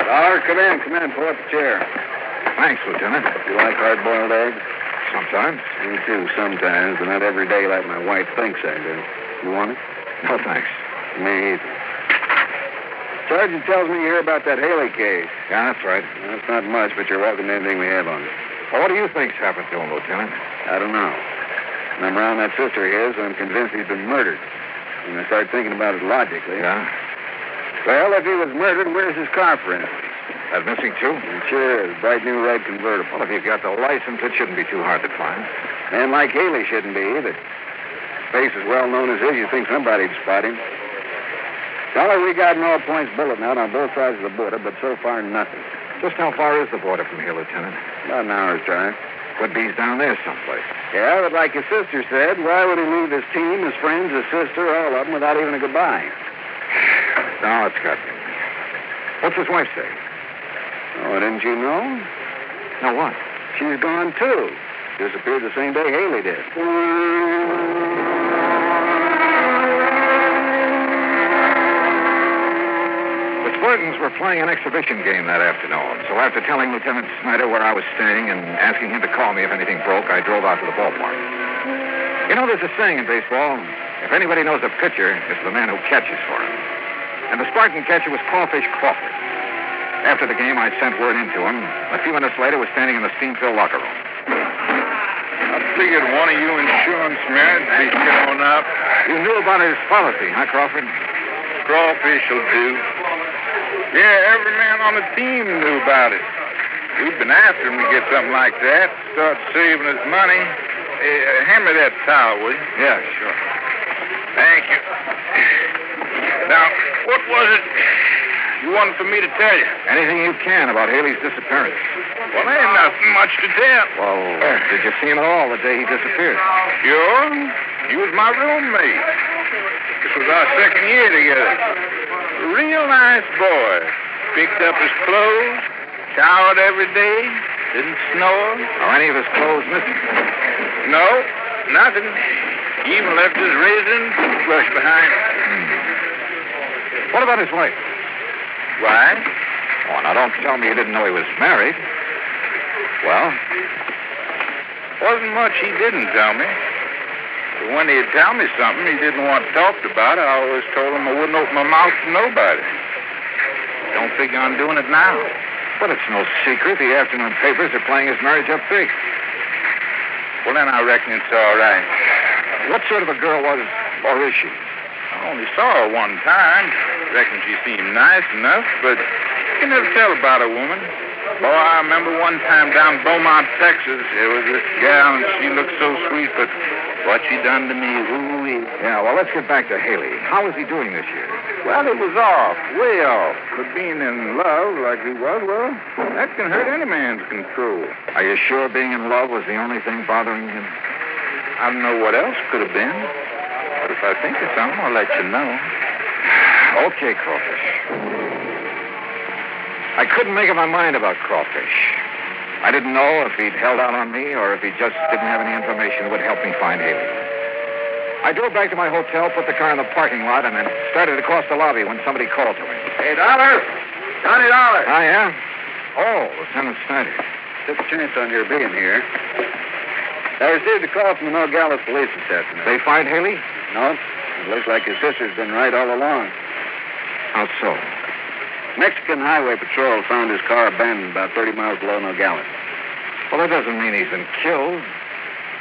Dollar, come in. Pull up the chair. Thanks, Lieutenant. You like hard-boiled eggs? Sometimes. Me too, sometimes, but not every day like my wife thinks I do. You want it? No, thanks. Me either. Sergeant tells me you hear about that Haley case. Yeah, that's right. Well, that's not much, but you're welcome to anything we have on it. Well, what do you think's happened to him, Lieutenant? I don't know. When I'm around that sister of his, I'm convinced he's been murdered. When I start thinking about it logically. Yeah? Well, if he was murdered, where's his car, for instance? That missing, too? It sure is. Bright new red convertible. Well, if you've got the license, it shouldn't be too hard to find. Man like Haley shouldn't be either. Face as well known as his, you'd think somebody'd spot him. Dollar, we got an all-points bulletin out on both sides of the border, but so far, nothing. Just how far is the border from here, Lieutenant? About an hour's drive. Would be's down there someplace. Yeah, but like his sister said, why would he leave his team, his friends, his sister, all of them, without even a goodbye? No, it's got me. What's his wife say? Oh, didn't you know? No, what? She's gone, too. Disappeared the same day Haley did. The Spartans were playing an exhibition game that afternoon, so after telling Lieutenant Snyder where I was staying and asking him to call me if anything broke, I drove out to the ballpark. You know, there's a saying in baseball, if anybody knows a pitcher, it's the man who catches for him. And the Spartan catcher was Crawfish Crawford. After the game, I sent word into him. A few minutes later, was standing in the steam-filled locker room. I figured one of you insurance men would be showing up. You knew about his policy, huh, Crawford? Crawfish will do. Yeah, every man on the team knew about it. We've been after him to get something like that. Start saving us money. Hand me that towel, will you? Yeah, sure. Thank you. Now, what was it you wanted for me to tell you? Anything you can about Haley's disappearance. Well, there ain't nothing much to tell. Well, did you see him at all the day he disappeared? Sure. He was my roommate. This was our second year together. A real nice boy. Picked up his clothes, showered every day, didn't snore. Are any of his clothes missing? No, nothing. He even left his razor and toothbrush behind him. What about his wife? Why? Oh, now don't tell me you didn't know he was married. Well? Wasn't much he didn't tell me. But when he'd tell me something he didn't want talked about, I always told him I wouldn't open my mouth to nobody. Don't figure on doing it now. But it's no secret. The afternoon papers are playing his marriage up big. Well, then I reckon it's all right. What sort of a girl was, or is she? I only saw her one time. Reckon she seemed nice enough, but you can never tell about a woman. Oh, I remember one time down Beaumont, Texas, there was this gal, and she looked so sweet, but what she done to me, ooh-wee. Yeah, well, let's get back to Haley. How was he doing this year? Well, it was off, way off. But being in love like he was, well, that can hurt any man's control. Are you sure being in love was the only thing bothering him? I don't know what else could have been. But if I think of something, I'll let you know. Okay, Crawfish. I couldn't make up my mind about Crawfish. I didn't know if he'd held out on me or if he just didn't have any information that would help me find Haley. I drove back to my hotel, put the car in the parking lot, and then started across the lobby when somebody called to me. Hey, Dollar! Johnny Dollar! Ah, yeah? Oh, Lieutenant Snyder. Took a chance on your being here. I received a call from the Nogales police this afternoon. They find Haley? No. It looks like his sister's been right all along. How so? Mexican Highway Patrol found his car abandoned about 30 miles below Nogales. Well, that doesn't mean he's been killed.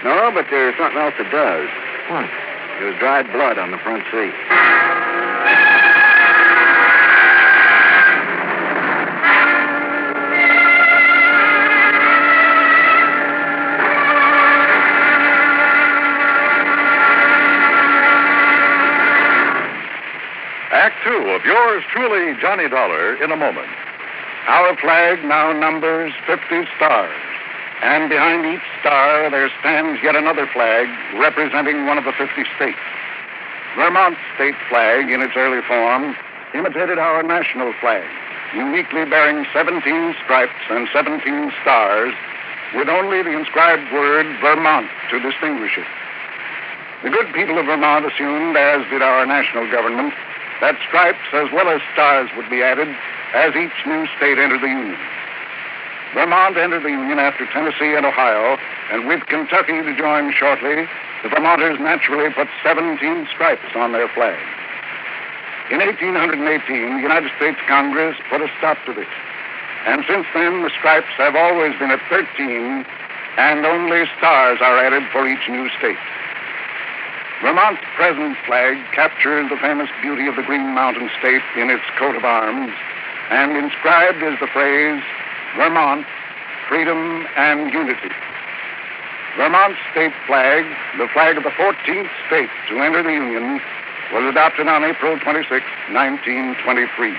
No, but there's something else that does. What? There was dried blood on the front seat. Act two of yours truly, Johnny Dollar, in a moment. Our flag now numbers 50 stars. And behind each star there stands yet another flag representing one of the 50 states. Vermont's state flag, in its early form, imitated our national flag, uniquely bearing 17 stripes and 17 stars, with only the inscribed word Vermont to distinguish it. The good people of Vermont assumed, as did our national government, that stripes as well as stars would be added as each new state entered the Union. Vermont entered the Union after Tennessee and Ohio, and with Kentucky to join shortly, the Vermonters naturally put 17 stripes on their flag. In 1818, the United States Congress put a stop to this. And since then, the stripes have always been at 13, and only stars are added for each new state. Vermont's present flag captures the famous beauty of the Green Mountain State in its coat of arms, and inscribed is the phrase, Vermont, freedom and unity. Vermont's state flag, the flag of the 14th state to enter the Union, was adopted on April 26, 1923.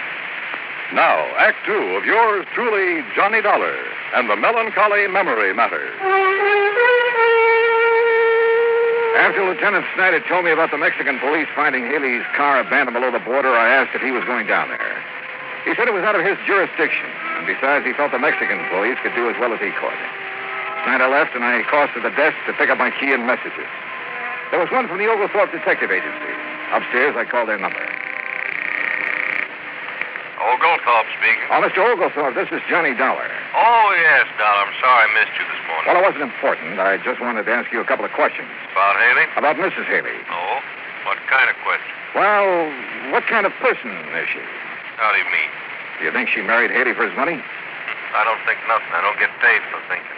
Now, Act two of yours truly, Johnny Dollar, and the melancholy memory matter. After Lieutenant Snyder told me about the Mexican police finding Haley's car abandoned below the border, I asked if he was going down there. He said it was out of his jurisdiction, and besides, he felt the Mexican police could do as well as he could. Snyder left, and I crossed to the desk to pick up my key and messages. There was one from the Oglethorpe Detective Agency. Upstairs, I called their number. Oglethorpe speaking. Oh, Mr. Oglethorpe, this is Johnny Dollar. Oh, yes, Dollar. I'm sorry I missed you this morning. Well, it wasn't important. I just wanted to ask you a couple of questions. About Haley? About Mrs. Haley. Oh? What kind of question? Well, what kind of person is she? How do you mean? Do you think she married Haley for his money? I don't think nothing. I don't get paid for thinking.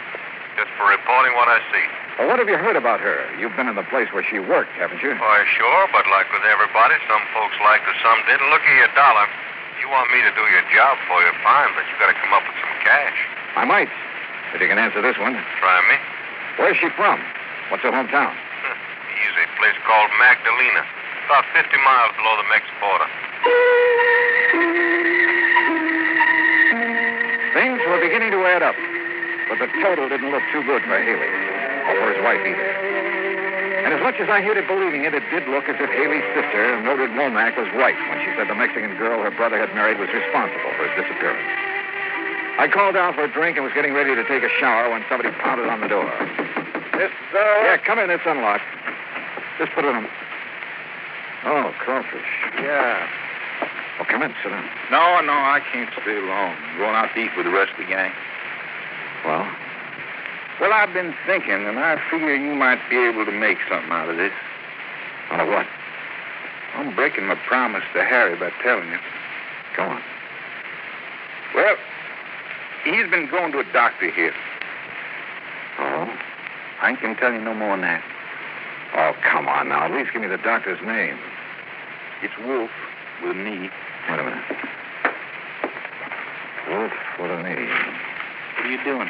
Just for reporting what I see. Well, what have you heard about her? You've been in the place where she worked, haven't you? Why, sure, but like with everybody, some folks liked her, some didn't. Look at your dollar. You want me to do your job for you, fine, but you got to come up with some cash. I might. If you can answer this one. Try me. Where's she from? What's her hometown? Easy. Place called Magdalena. About 50 miles below the Mex border. Things were beginning to add up, but the total didn't look too good for Haley, or for his wife either. And as much as I hated believing it, it did look as if Haley's sister, Mildred Womack, was right when she said the Mexican girl her brother had married was responsible for his disappearance. I called down for a drink and was getting ready to take a shower when somebody pounded on the door. Yeah, come in. It's unlocked. Just put it on. Oh, crawfish. Yeah. Oh, come in. Sit down. No, I can't stay long. I'm going out to eat with the rest of the gang. Well? Well, I've been thinking, and I figure you might be able to make something out of this. Out of what? I'm breaking my promise to Harry by telling you. Go on. Well, he's been going to a doctor here. Oh? I ain't gonna tell you no more than that. Oh, come on now. At least give me the doctor's name. It's Wolf with an E. Wait a minute. Wolf with an E. What are you doing?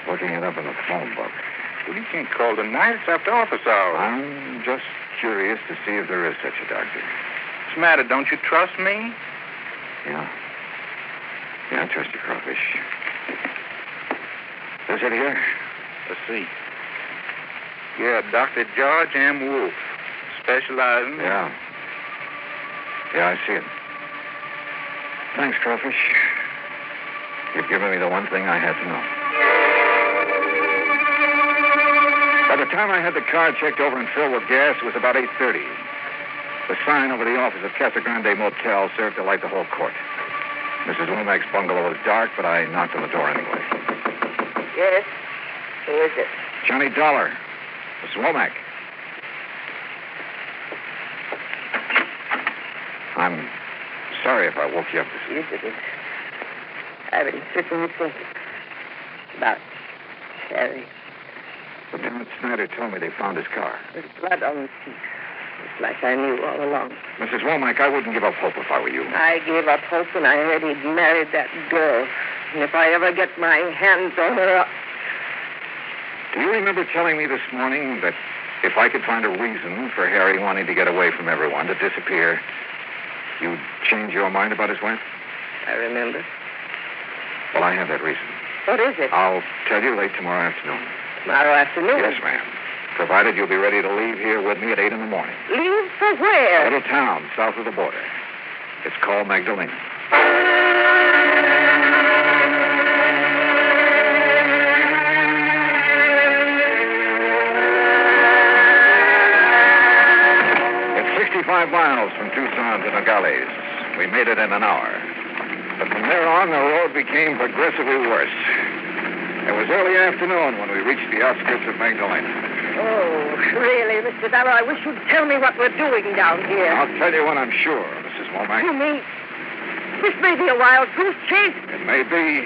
Looking it up in the phone book. Well, you can't call tonight. It's after office hours. I'm just curious to see if there is such a doctor. What's the matter? Don't you trust me? Yeah. Yeah, I trust you, Crawfish. Is it here? Let's see. Yeah, Dr. George M. Wolf. Specializing. Yeah. Yeah, I see it. Thanks, Crawfish. You've given me the one thing I had to know. By the time I had the car checked over and filled with gas, it was about 8:30. The sign over the office of Casa Grande Motel served to light the whole court. Mrs. Womack's bungalow was dark, but I knocked on the door anyway. Yes? Who is it? Johnny Dollar. Mrs. Womack. I'm sorry if I woke you up this You didn't. I've been sitting and thinking about Harry. Lieutenant Snyder told me they found his car. With blood on the seat. It's like I knew all along. Mrs. Womack, I wouldn't give up hope if I were you. I gave up hope when I heard he'd married that girl. And if I ever get my hands on her, Do you remember telling me this morning that if I could find a reason for Harry wanting to get away from everyone, to disappear, you'd change your mind about his wife? I remember. Well, I have that reason. What is it? I'll tell you late tomorrow afternoon. Tomorrow afternoon? Yes, ma'am. Provided you'll be ready to leave here with me at 8 in the morning. Leave for where? A little town south of the border. It's called Magdalena. It's 65 miles from Tucson to Nogales. We made it in an hour. But from there on, the road became progressively worse. It was early afternoon when we reached the outskirts of Magdalena. Oh, really, Mr. Dollar, I wish you'd tell me what we're doing down here. I'll tell you when I'm sure, Mrs. Womack. You mean this may be a wild goose chase? It may be,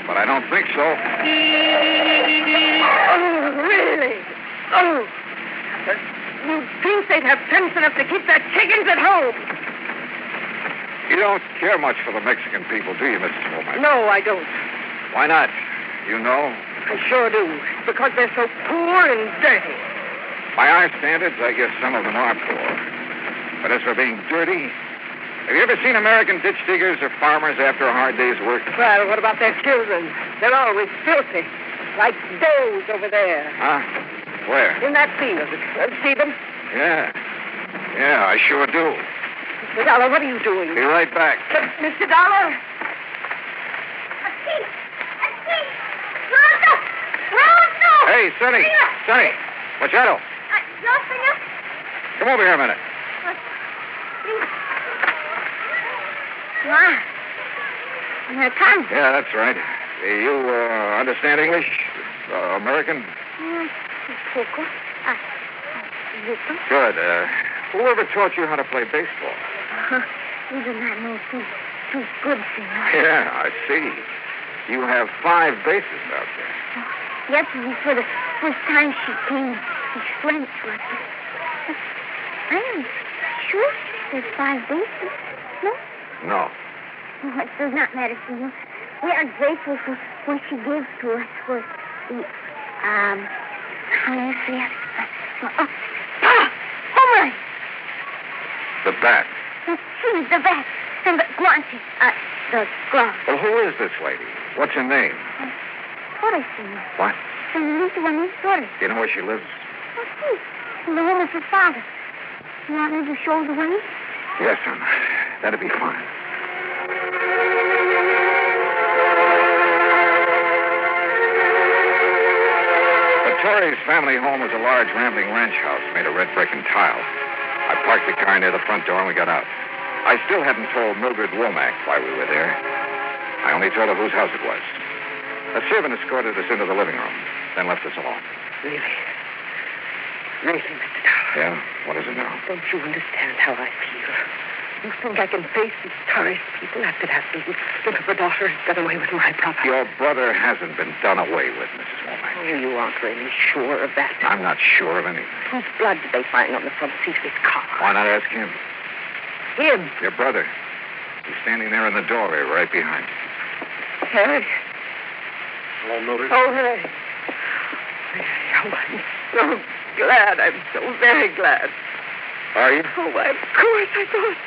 but I don't think so. Oh, really? Oh. You'd think they'd have sense enough to keep their chickens at home. You don't care much for the Mexican people, do you, Mrs. Womack? No, I don't. Why not? You know? I sure do. Because they're so poor and dirty. By our standards, I guess some of them are poor. But as for being dirty, have you ever seen American ditch diggers or farmers after a hard day's work? Well, what about their children? They're always filthy. Like those over there. Huh? Where? In that field. See them? Yeah. Yeah, I sure do. Mr. Dollar, what are you doing? Be right back. Mr. Dollar? Hey, Sonny. Sonny. Machado. Come over here a minute. American? Yeah, that's right. You understand English? American? Poco. Good. Whoever taught you how to play baseball? We do not know, too. too good, senor. Yeah, I see. You have 5 bases out there. Yesterday, for the first time, she came to explain to us. I am sure there's 5 bases. No? No. Oh, it does not matter, senor. We are grateful for what she gave to us for the, how do you say it? Home run! The bat. The bat. And the guante. The glove. Well, who is this lady? What's her name? What I see? What? Senorita Juanita's daughter. Do you know where she lives? Oh, see. In the room of her father. You want me to show the way? Yes, son. That'd be fine. The Torres family home was a large, rambling ranch house made of red brick and tile. I parked the car near the front door and we got out. I still hadn't told Mildred Womack why we were there. I only told her whose house it was. A servant escorted us into the living room, then left us alone. Really? Really, Mr. Dollar? Yeah? What is it now? Don't you understand how I feel? You think I can face these Torres people after that little slip of a daughter has got away with my brother? Your brother hasn't been done away with, Mrs. Womack. Oh, you aren't really sure of that. I'm not sure of anything. Whose blood did they find on the front seat of his car? Why not ask him? Him? Your brother. He's standing there in the doorway right behind you. Harry. Hello, Mildred. Oh, Harry. Oh, I'm so glad. I'm so very glad. Are you? Oh, why, of course I thought.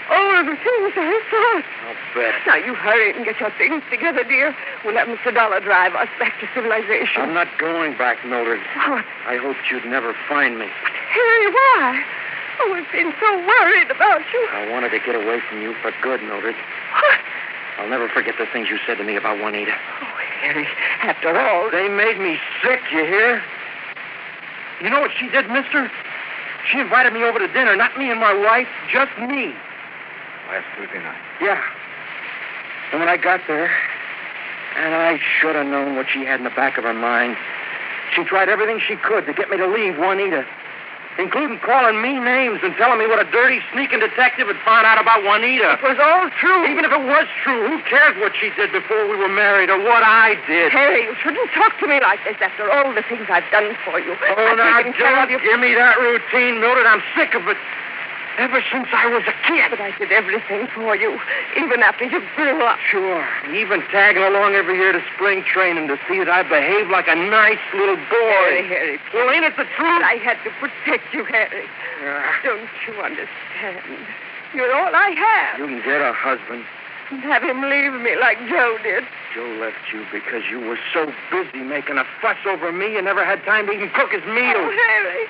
All of the things I thought. I'll bet. Now, you hurry and get your things together, dear. We'll have Mr. Dollar drive us back to civilization. I'm not going back, Mildred. What? I hoped you'd never find me. Harry, why? Oh, I've been so worried about you. I wanted to get away from you for good, Mildred. What? I'll never forget the things you said to me about Juanita. Oh, Harry, after all... They made me sick, you hear? You know what she did, mister? She invited me over to dinner, not me and my wife, just me. Last Tuesday night. Yeah. And when I got there, and I should have known what she had in the back of her mind, she tried everything she could to get me to leave Juanita, including calling me names and telling me what a dirty, sneaking detective had found out about Juanita. It was all true. Even if it was true, who cares what she did before we were married or what I did? Harry, you shouldn't talk to me like this after all the things I've done for you. Oh, now, don't give me that routine, Mildred. I'm sick of it. Ever since I was a kid. But I did everything for you, even after you grew up. Sure. Even tagging along every year to spring training to see that I behaved like a nice little boy. Harry. Well, ain't it the truth? I had to protect you, Harry. Don't you understand? You're all I have. You can get a husband. And have him leave me like Joe did. Joe left you because you were so busy making a fuss over me you never had time to even cook his meals. Oh, Harry.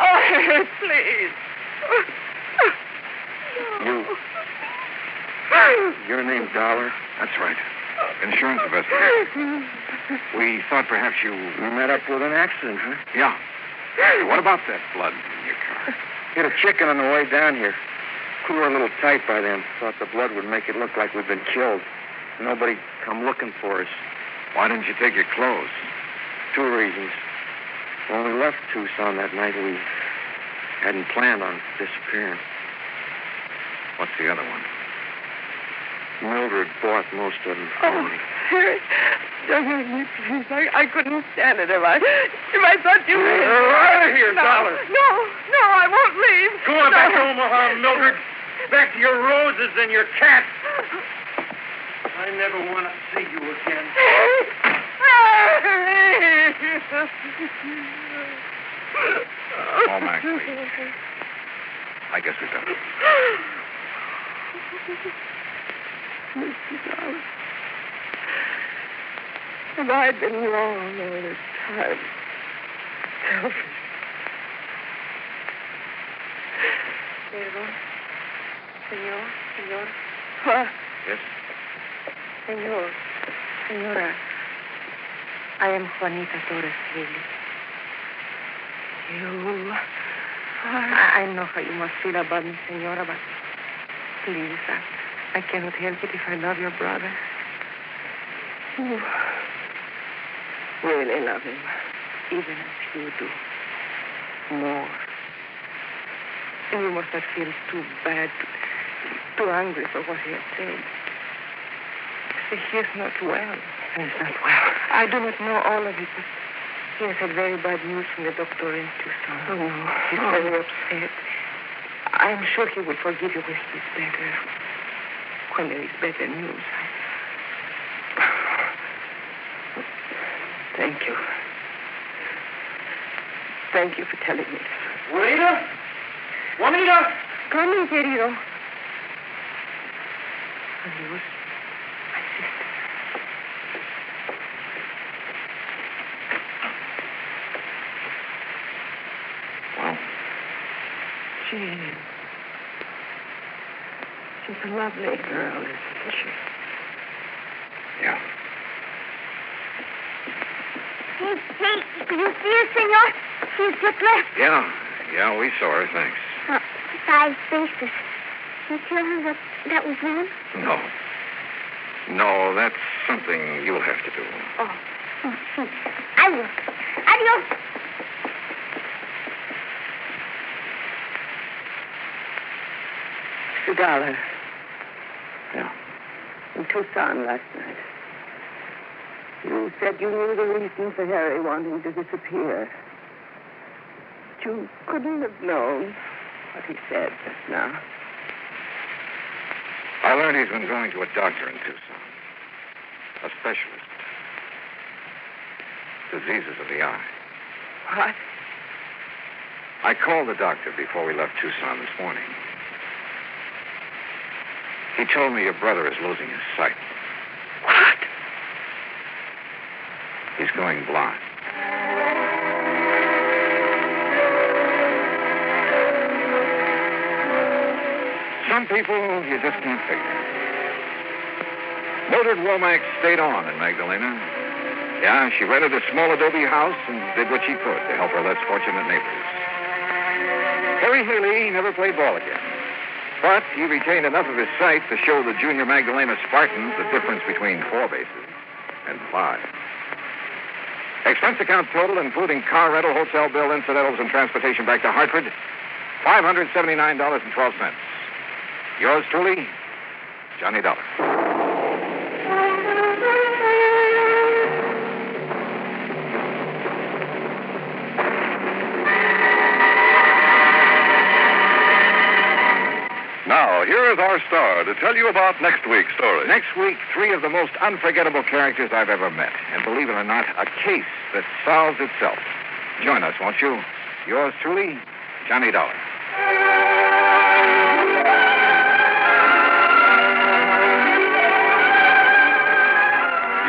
Oh, Harry, please. Your name's Dollar? That's right. Insurance investigator. We thought perhaps you... met up with an accident, huh? Yeah. What about that blood in your car? Hit a chicken on the way down here. We were a little tight by then. Thought the blood would make it look like we'd been killed. Nobody come looking for us. Why didn't you take your clothes? 2 reasons. When we left Tucson that night, we hadn't planned on disappearing. What's the other one? Mildred bought most of them for me. Harry, don't hurt me, please. I couldn't stand it if I thought you... You're out of here, Dollar. No, I won't leave. Go on back to Omaha, Mildred. Back to your roses and your cat. I never want to see you again. Oh, Max, please. I guess we've done it. Mr. Dollar, have I been wrong all this time? Selfish. Perdón. Señor. What? Yes? Señora. I am Juanita Torres Haley. You I know how you must feel about me, Senora, but please, I cannot help it if I love your brother. You really love him. Even as you do. More. And you must not feel too bad. too angry for what he had said. He is not well. He is not well. I do not know all of it, but he has had very bad news from the doctor in Tucson. Oh, no. He's very upset. I am sure he will forgive you when he is better. When there is better news. Thank you. Thank you for telling me. Juanita? Juanita! Come in, querido. Adios. Jane. She's a lovely girl, isn't she? Yeah. Hey, do you see her, senor? She's just left. Yeah, we saw her, thanks. 5 faces. You tell her that was them? No, that's something you'll have to do. Oh, see. I will. Adios. $1. Yeah. In Tucson last night. You said you knew the reason for Harry wanting to disappear. But you couldn't have known what he said just now. I learned he's been going to a doctor in Tucson. A specialist. Diseases of the eye. What? I called the doctor before we left Tucson this morning. He told me your brother is losing his sight. What? He's going blind. Some people you just can't figure. Mildred Womack stayed on in Magdalena. Yeah, she rented a small adobe house and did what she could to help her less fortunate neighbors. Harry Haley never played ball again. But he retained enough of his sight to show the junior Magdalena Spartans the difference between 4 bases and 5. Expense account total, including car rental, hotel bill, incidentals, and transportation back to Hartford, $579.12. Yours truly, Johnny Dollar. Now, here is our star to tell you about next week's story. Next week, 3 of the most unforgettable characters I've ever met. And believe it or not, a case that solves itself. Join us, won't you? Yours truly, Johnny Dollar.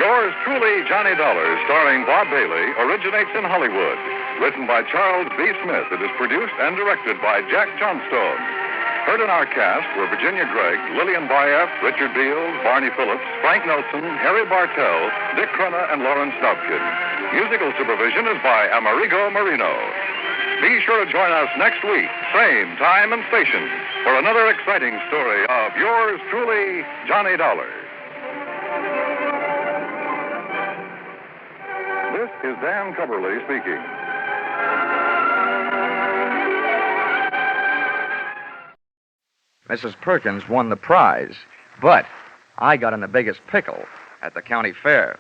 Yours truly, Johnny Dollar, starring Bob Bailey, originates in Hollywood. Written by Charles B. Smith, it is produced and directed by Jack Johnstone. Heard in our cast were Virginia Gregg, Lillian Bayef, Richard Beals, Barney Phillips, Frank Nelson, Harry Bartell, Dick Crenna, and Lawrence Dobkin. Musical supervision is by Amerigo Marino. Be sure to join us next week, same time and station, for another exciting story of yours truly, Johnny Dollar. This is Dan Cubberly speaking. Mrs. Perkins won the prize, but I got in the biggest pickle at the county fair.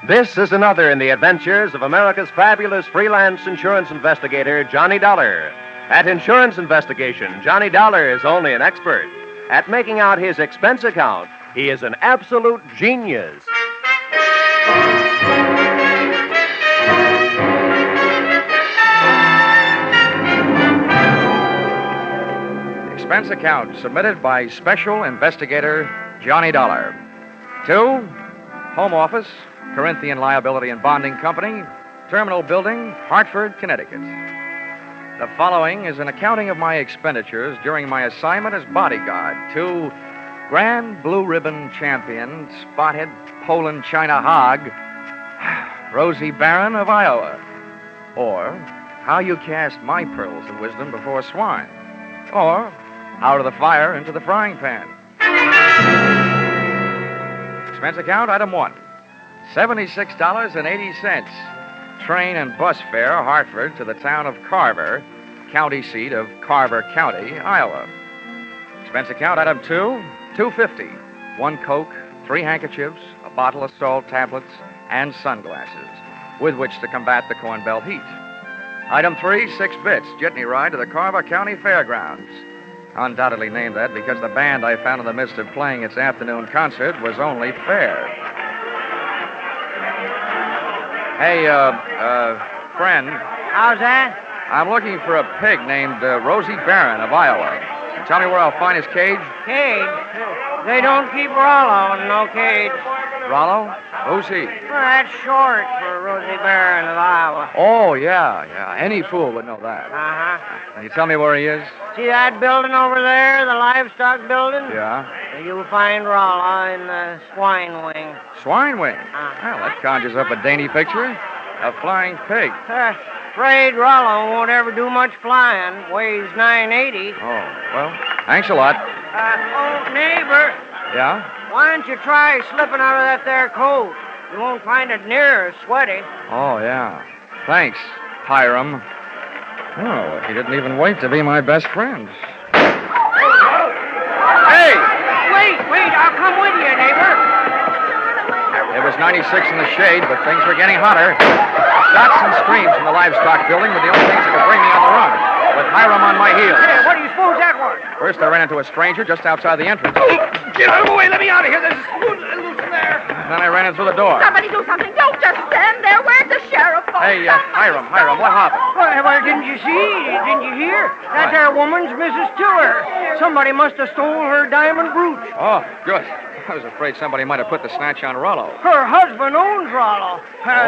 This is another in the adventures of America's fabulous freelance insurance investigator, Johnny Dollar. At insurance investigation, Johnny Dollar is only an expert. At making out his expense account, he is an absolute genius. Expense account submitted by Special Investigator Johnny Dollar. To Home Office, Corinthian Liability and Bonding Company, Terminal Building, Hartford, Connecticut. The following is an accounting of my expenditures during my assignment as bodyguard to Grand Blue Ribbon Champion, Spotted Poland China Hog, Rosie Barron of Iowa. Or How You Cast My Pearls of Wisdom Before Swine. Or Out of the Fire into the Frying Pan. Expense account, item 1. $76.80. Train and bus fare, Hartford to the town of Carver, county seat of Carver County, Iowa. Expense account item 2, $2.50. 1 Coke, 3 handkerchiefs, a bottle of salt tablets, and sunglasses, with which to combat the Corn Belt heat. Item 3, 6 bits, jitney ride to the Carver County Fairgrounds. Undoubtedly named that because the band I found in the midst of playing its afternoon concert was only fair. Hey, friend. How's that? I'm looking for a pig named Rosie Barron of Iowa. Can you tell me where I'll find his cage? Cage? They don't keep Rollo in no cage. Rollo? Who's he? Well, that's short for Rosie Barron of Iowa. Oh, yeah. Any fool would know that. Uh-huh. Can you tell me where he is? See that building over there, the livestock building? Yeah. You'll find Rollo in the swine wing. Swine wing? Well, that conjures up a dainty picture. A flying pig. Afraid Rollo won't ever do much flying. Weighs 980. Oh, well, thanks a lot. Neighbor. Yeah? Why don't you try slipping out of that there coat? You won't find it near as sweaty. Oh, yeah. Thanks, Hiram. Oh, he didn't even wait to be my best friend. Hey! Wait, I'll come with you, neighbor. It was 96 in the shade, but things were getting hotter. Shots and screams from the livestock building were the only things that could bring me on the run, with Hiram on my heels. Hey, what do you suppose that was? First, I ran into a stranger just outside the entrance. Get out of the way. Let me out of here. There's loose in there. Then I ran in through the door. Somebody do something. Don't just stand there. Where's the sheriff? Hey, Hiram, what happened? Well, didn't you see? Didn't you hear? That there woman's Mrs. Tiller. Somebody must have stole her diamond brooch. Oh, good. I was afraid somebody might have put the snatch on Rollo. Her husband owns Rollo.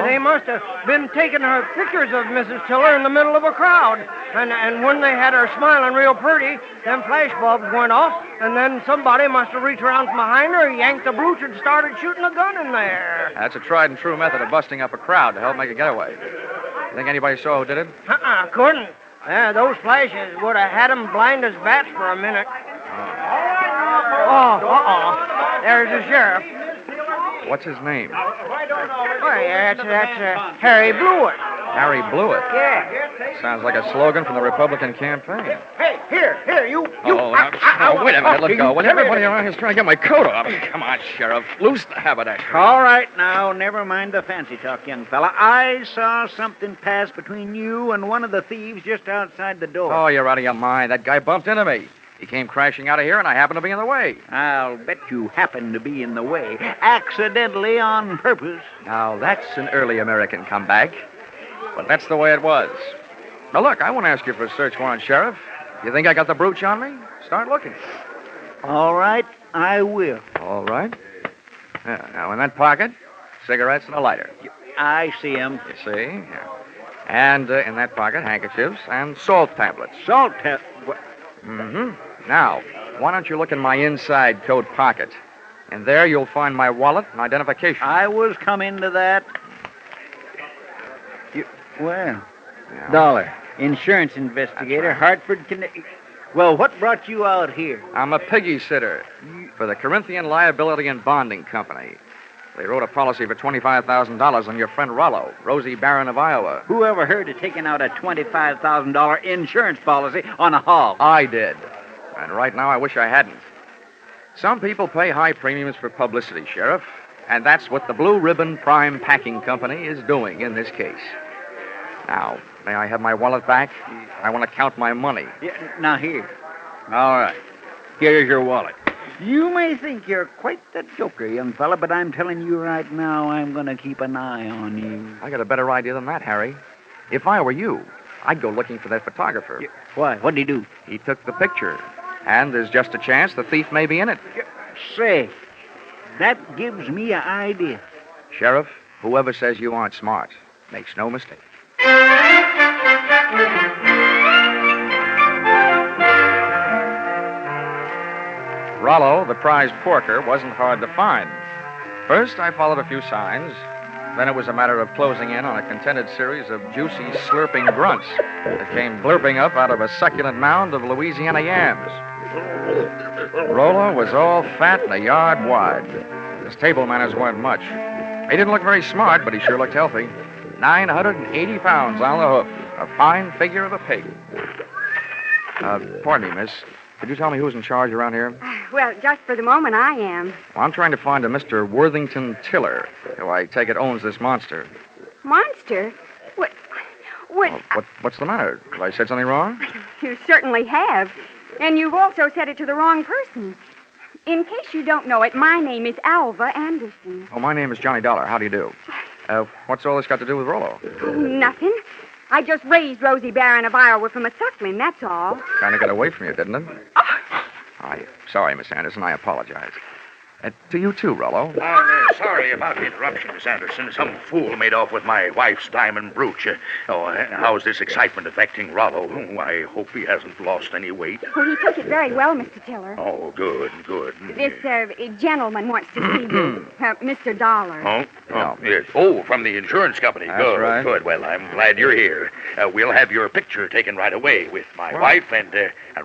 They must have been taking her pictures of Mrs. Tiller in the middle of a crowd. And when they had her smiling real pretty, them flash bulbs went off, and then somebody must have reached around from behind her, yanked the brooch, and started shooting a gun in there. That's a tried and true method of busting up a crowd to help make a getaway. You think anybody saw who did it? Couldn't. Those flashes would have had them blind as bats for a minute. There's the sheriff. What's his name? Why, that's Harry Blewett. Harry Blewett? Yeah. Sounds like a slogan from the Republican campaign. Hey, here, you. Wait a minute, let go. When everybody around here's trying to get my coat off. Come on, Sheriff. Loose the haberdasher. All right, now, never mind the fancy talk, young fella. I saw something pass between you and one of the thieves just outside the door. Oh, you're out of your mind. That guy bumped into me. He came crashing out of here, and I happened to be in the way. I'll bet you happened to be in the way. Accidentally on purpose. Now, that's an early American comeback. But that's the way it was. Now, look, I won't ask you for a search warrant, Sheriff. You think I got the brooch on me? Start looking. All right, I will. All right. Yeah, now, in that pocket, cigarettes and a lighter. I see 'em. You see? Yeah. And in that pocket, handkerchiefs and salt tablets. Salt tablets? Mm-hmm. Now, why don't you look in my inside coat pocket? And there you'll find my wallet and identification. I was coming to that. Yeah. Dollar. Insurance investigator, right. Hartford, Connecticut. Well, what brought you out here? I'm a piggy sitter for the Corinthian Liability and Bonding Company. They wrote a policy for $25,000 on your friend Rollo, Rosie Barron of Iowa. Who ever heard of taking out a $25,000 insurance policy on a hog? I did. And right now I wish I hadn't. Some people pay high premiums for publicity, Sheriff. And that's what the Blue Ribbon Prime Packing Company is doing in this case. Now, may I have my wallet back? I want to count my money. Yeah, now here. All right. Here's your wallet. You may think you're quite the joker, young fella, but I'm telling you right now, I'm going to keep an eye on you. I got a better idea than that, Harry. If I were you, I'd go looking for that photographer. Why? What'd he do? He took the picture. And there's just a chance the thief may be in it. Say, that gives me an idea. Sheriff, whoever says you aren't smart makes no mistake. Rollo, the prize porker, wasn't hard to find. First, I followed a few signs. Then it was a matter of closing in on a contented series of juicy, slurping grunts that came blurping up out of a succulent mound of Louisiana yams. Rollo was all fat and a yard wide. His table manners weren't much. He didn't look very smart, but he sure looked healthy. 980 pounds on the hoof. A fine figure of a pig. Pardon me, miss. Could you tell me who's in charge around here? Well, just for the moment, I am. Well, I'm trying to find a Mr. Worthington Tiller, who I take it owns this monster. Monster? What? What's the matter? Have I said something wrong? You certainly have. And you've also said it to the wrong person. In case you don't know it, my name is Alva Anderson. Oh, my name is Johnny Dollar. How do you do? What's all this got to do with Rollo? Nothing. I just raised Rosie Barron of Iowa from a suckling, that's all. Kind of got away from you, didn't it? I'm sorry, Miss Anderson. I apologize. To you, too, Rollo. Sorry about the interruption, Miss Anderson. Some fool made off with my wife's diamond brooch. How's this excitement affecting Rollo? I hope he hasn't lost any weight. Well, he took it very well, Mr. Tiller. Oh, good. This gentleman wants to see you, Mr. Dollar. Yes. Oh, from the insurance company. That's Good, right. Good. Well, I'm glad you're here. We'll have your picture taken right away with my wife and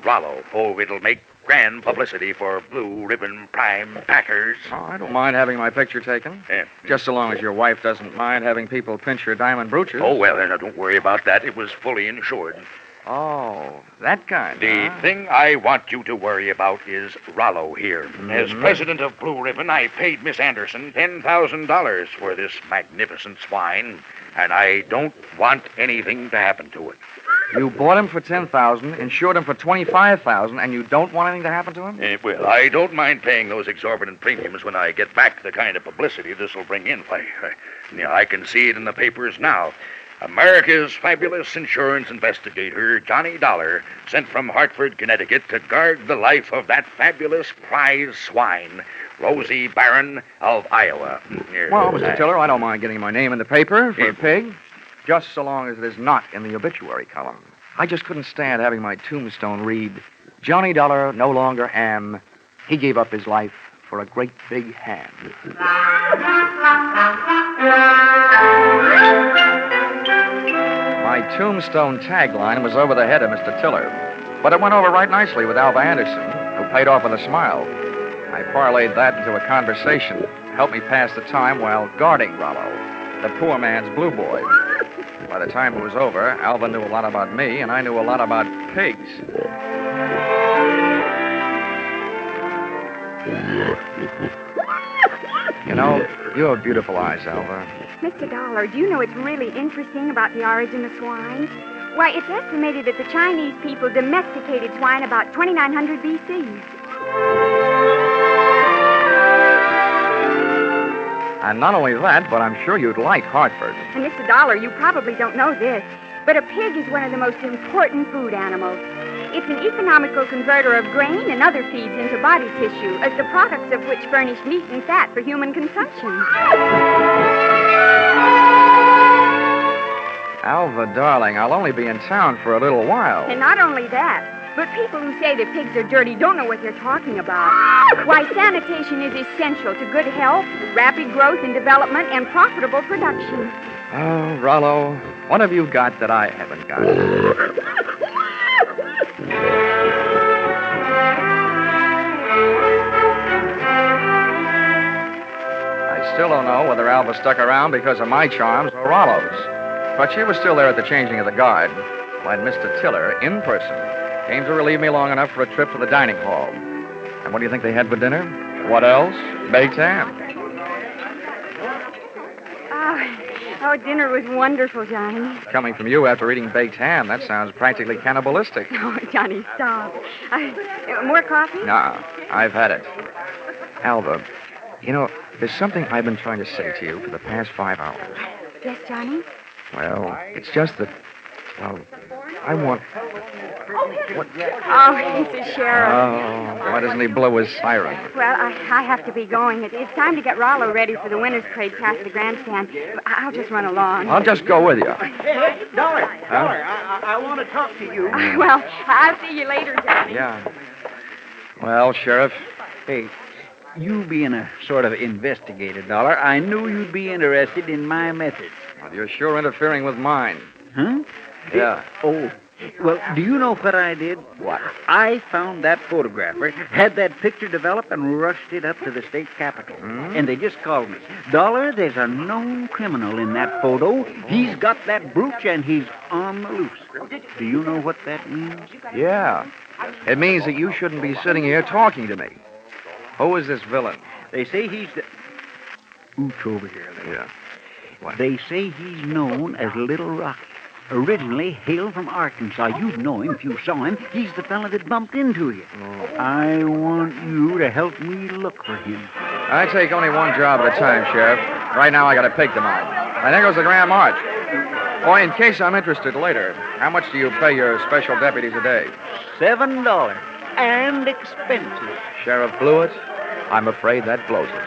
Rollo. Oh, it'll make grand publicity for Blue Ribbon Prime Packers. Oh, I don't mind having my picture taken. Yeah. Just so long as your wife doesn't mind having people pinch your diamond brooches. Oh, well, now, don't worry about that. It was fully insured. Oh, that kind. The thing I want you to worry about is Rollo here. As president of Blue Ribbon, I paid Miss Anderson $10,000 for this magnificent swine, and I don't want anything to happen to it. You bought him for $10,000, insured him for $25,000, and you don't want anything to happen to him? Well, I don't mind paying those exorbitant premiums when I get back the kind of publicity this will bring in. I can see it in the papers now. America's fabulous insurance investigator, Johnny Dollar, sent from Hartford, Connecticut to guard the life of that fabulous prize swine, Rosie Barron of Iowa. Well, Mr. Tiller, I don't mind getting my name in the paper for a pig, just so long as it is not in the obituary column. I just couldn't stand having my tombstone read, Johnny Dollar no longer am. He gave up his life for a great big ham. My tombstone tagline was over the head of Mr. Tiller, but it went over right nicely with Alva Anderson, who paid off with a smile. I parlayed that into a conversation to help me pass the time while guarding Rollo, the poor man's blue boy. By the time it was over, Alva knew a lot about me, and I knew a lot about pigs. You know, you have beautiful eyes, Alva. Mr. Dollar, do you know what's really interesting about the origin of swine? Why, it's estimated that the Chinese people domesticated swine about 2900 B.C. And not only that, but I'm sure you'd like Hartford. And Mr. Dollar, you probably don't know this, but a pig is one of the most important food animals. It's an economical converter of grain and other feeds into body tissue, as the products of which furnish meat and fat for human consumption. Alva, darling, I'll only be in town for a little while. And not only that, but people who say that pigs are dirty don't know what they're talking about. Why, sanitation is essential to good health, rapid growth and development, and profitable production. Oh, Rollo, what have you got that I haven't got? I still don't know whether Alva stuck around because of my charms or Rollo's. But she was still there at the changing of the guard when Mr. Tiller, in person, came to relieve me long enough for a trip to the dining hall. And what do you think they had for dinner? What else? Baked ham. Oh, dinner was wonderful, Johnny. Coming from you after eating baked ham, that sounds practically cannibalistic. Oh, Johnny, stop. More coffee? Nah, I've had it. Alva, you know, there's something I've been trying to say to you for the past 5 hours. Yes, Johnny? Well, it's just that, well, I want... What? Oh, he's the sheriff. Oh, why doesn't he blow his siren? Well, I have to be going. It's time to get Rollo ready for the winner's parade past the grandstand. I'll just run along. I'll just go with you. Hey, Dollar, I want to talk to you. Well, I'll see you later, Johnny. Yeah. Well, Sheriff. Hey, you being a sort of investigator, Dollar, I knew you'd be interested in my methods. Well, you're sure interfering with mine. Huh? Yeah. Oh, Well, do you know what I did? What? I found that photographer, had that picture developed, and rushed it up to the state capitol. And they just called me. Dollar, there's a known criminal in that photo. He's got that brooch, and he's on the loose. Do you know what that means? Yeah. It means that you shouldn't be sitting here talking to me. Who is this villain? They say he's the... Ooch over here. Yeah. What? They say he's known as Little Rocky. Originally hailed from Arkansas. You'd know him if you saw him. He's the fella that bumped into you. I want you to help me look for him. I take only one job at a time, Sheriff. Right now, I got a pig to mind. I think it was the Grand March. Boy, in case I'm interested later, how much do you pay your special deputies a day? $7 and expenses. Sheriff Blewett, I'm afraid that blows it.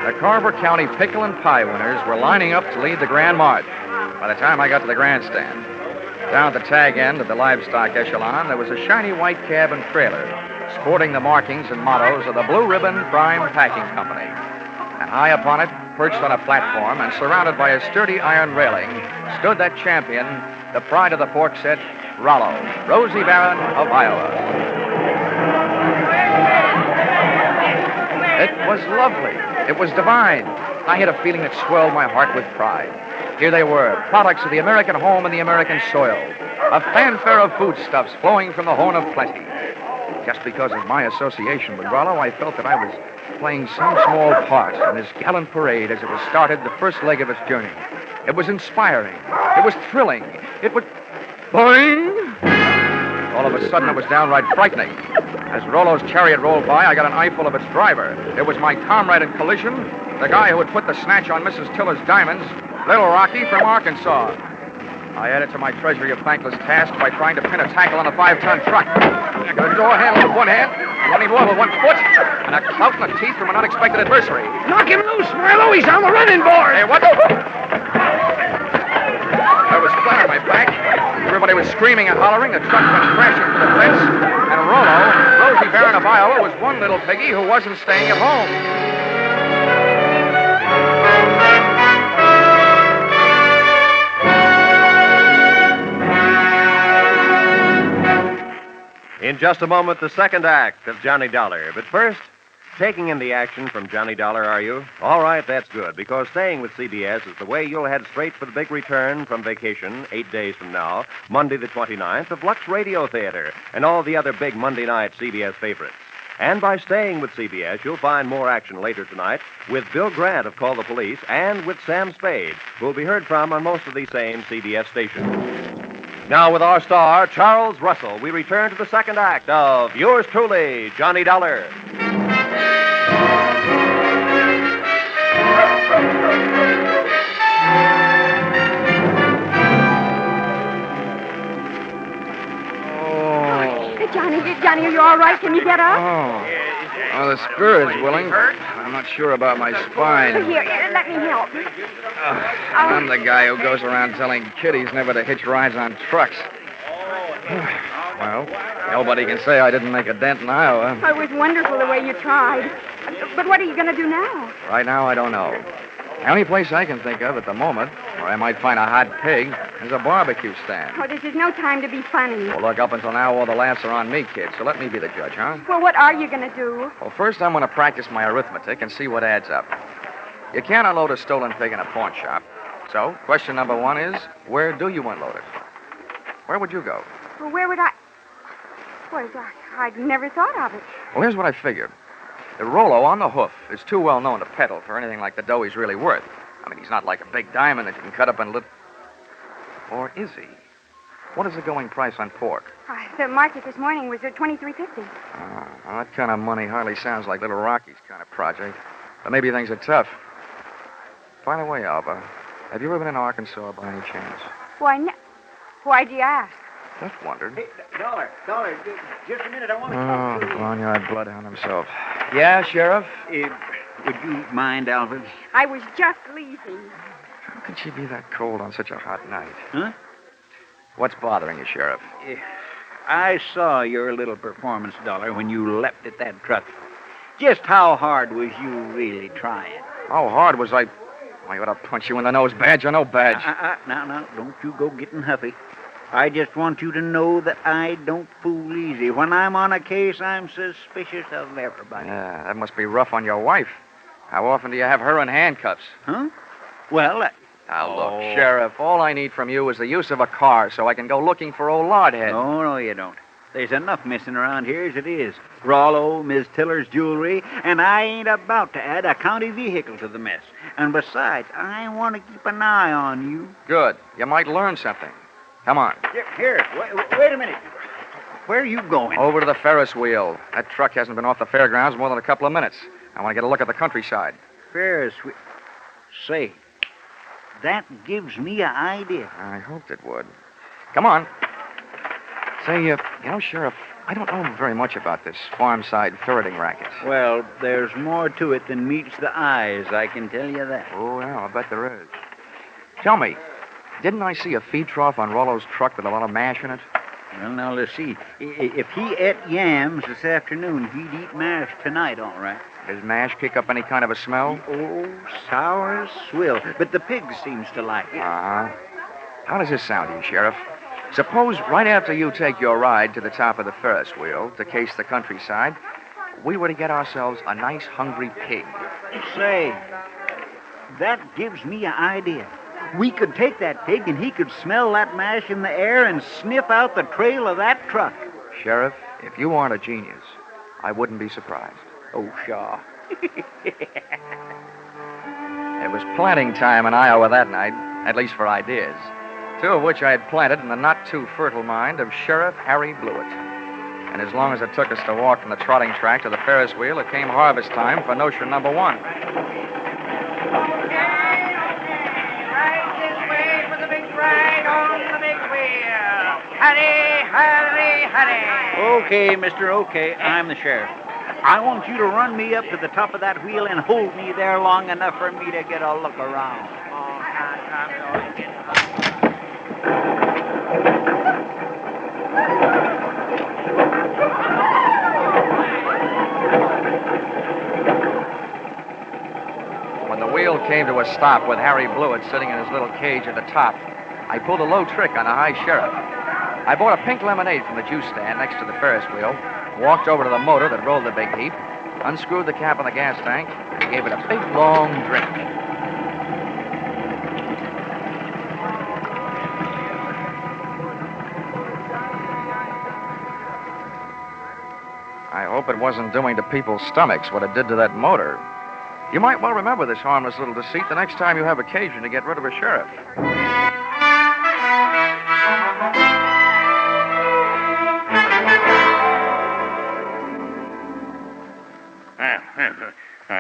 The Carver County Pickle and Pie winners were lining up to lead the Grand March. By the time I got to the grandstand, down at the tag end of the livestock echelon, there was a shiny white cab and trailer, sporting the markings and mottos of the Blue Ribbon Prime Packing Company. And high upon it, perched on a platform and surrounded by a sturdy iron railing, stood that champion, the pride of the pork set, Rollo, Rosie Barron of Iowa. It was lovely. It was divine. I had a feeling that swelled my heart with pride. Here they were, products of the American home and the American soil. A fanfare of foodstuffs flowing from the horn of plenty. Just because of my association with Rollo, I felt that I was playing some small part in this gallant parade as it was started, the first leg of its journey. It was inspiring. It was thrilling. It was... Boing! All of a sudden, it was downright frightening. As Rollo's chariot rolled by, I got an eyeful of its driver. It was my comrade in collision, the guy who had put the snatch on Mrs. Tiller's diamonds, Little Rocky from Arkansas. I added to my treasury of thankless tasks by trying to pin a tackle on a 5-ton truck. I got a door handle with one hand, running water with one foot, and a clout in the teeth from an unexpected adversary. Knock him loose, Milo. He's on the running board. Hey, what? I was flat on my back. Everybody was screaming and hollering. The truck went crashing to the fence. And Rollo, Rosie Barron of Iowa, was one little piggy who wasn't staying at home. In just a moment, the second act of Johnny Dollar. But first, taking in the action from Johnny Dollar, are you? All right, that's good, because staying with CBS is the way you'll head straight for the big return from vacation 8 days from now, Monday the 29th, of Lux Radio Theater and all the other big Monday night CBS favorites. And by staying with CBS, you'll find more action later tonight with Bill Grant of Call the Police and with Sam Spade, who'll be heard from on most of these same CBS stations. Now, with our star, Charles Russell, we return to the second act of yours truly, Johnny Dollar. Johnny, are you all right? Can you get up? Oh, the spirit's willing. I'm not sure about my spine. Here, let me help. I'm the guy who goes around telling kiddies never to hitch rides on trucks. Well, nobody can say I didn't make a dent in Iowa. It was wonderful the way you tried. But what are you going to do now? Right now, I don't know. The only place I can think of at the moment where I might find a hot pig is a barbecue stand. Oh, this is no time to be funny. Well, look, up until now, all the laughs are on me, kid, so let me be the judge, huh? Well, what are you going to do? Well, first I'm going to practice my arithmetic and see what adds up. You can't unload a stolen pig in a pawn shop. So, question number one is, where do you unload it? Where would you go? Well, where would I... Well, I'd never thought of it. Well, here's what I figured. The Rollo on the hoof is too well known to peddle for anything like the dough he's really worth. I mean, he's not like a big diamond that you can cut up in little... Or is he? What is the going price on pork? The market this morning was at $23.50. Well, that kind of money hardly sounds like Little Rocky's kind of project. But maybe things are tough. By the way, Alva, have you ever been in Arkansas by any chance? Why, no. Why'd you ask? Just wondered. Hey, Dollar, just a minute. I want to talk to you. Barnyard bloodhound himself. Yeah, Sheriff? Would you mind, Alvin? I was just leaving. How could she be that cold on such a hot night? Huh? What's bothering you, Sheriff? I saw your little performance, Dollar, when you leapt at that truck. Just how hard was you really trying? How hard was I? I ought to punch you in the nose, badge or no badge. Now, don't you go getting huffy. I just want you to know that I don't fool easy. When I'm on a case, I'm suspicious of everybody. Yeah, that must be rough on your wife. How often do you have her in handcuffs? Huh? Well, Now, look, Sheriff, all I need from you is the use of a car so I can go looking for old Lardhead. No, you don't. There's enough missing around here as it is. Rollo, Miss Tiller's jewelry, and I ain't about to add a county vehicle to the mess. And besides, I want to keep an eye on you. Good. You might learn something. Come on. Here, wait a minute. Where are you going? Over to the Ferris wheel. That truck hasn't been off the fairgrounds more than a couple of minutes. I want to get a look at the countryside. Ferris wheel. Say, that gives me an idea. I hoped it would. Come on. Say, Sheriff, I don't know very much about this farm-side ferreting racket. Well, there's more to it than meets the eyes, I can tell you that. Oh, yeah, I bet there is. Tell me, didn't I see a feed trough on Rollo's truck with a lot of mash in it? Well, now, let's see. If he ate yams this afternoon, he'd eat mash tonight, all right. Does mash kick up any kind of a smell? Oh, sour as swill. But the pig seems to like it. Uh-huh. How does this sound to you, Sheriff? Suppose right after you take your ride to the top of the Ferris wheel to case the countryside, we were to get ourselves a nice hungry pig. Say, that gives me an idea. We could take that pig and he could smell that mash in the air and sniff out the trail of that truck. Sheriff, if you aren't a genius, I wouldn't be surprised. Oh, Shaw. It was planting time in Iowa that night, at least for ideas. 2 of which I had planted in the not-too-fertile mind of Sheriff Harry Blewett. And as long as it took us to walk from the trotting track to the Ferris wheel, it came harvest time for notion number 1. Right this way for the big ride on the big wheel. Hurry, hurry, hurry. Okay, mister, okay. I'm the sheriff. I want you to run me up to the top of that wheel and hold me there long enough for me to get a look around. When the wheel came to a stop with Harry Blewett sitting in his little cage at the top, I pulled a low trick on a high sheriff. I bought a pink lemonade from the juice stand next to the Ferris wheel, walked over to the motor that rolled the big heap, unscrewed the cap on the gas tank, and gave it a big, long drink. I hope it wasn't doing to people's stomachs what it did to that motor. You might well remember this harmless little deceit the next time you have occasion to get rid of a sheriff.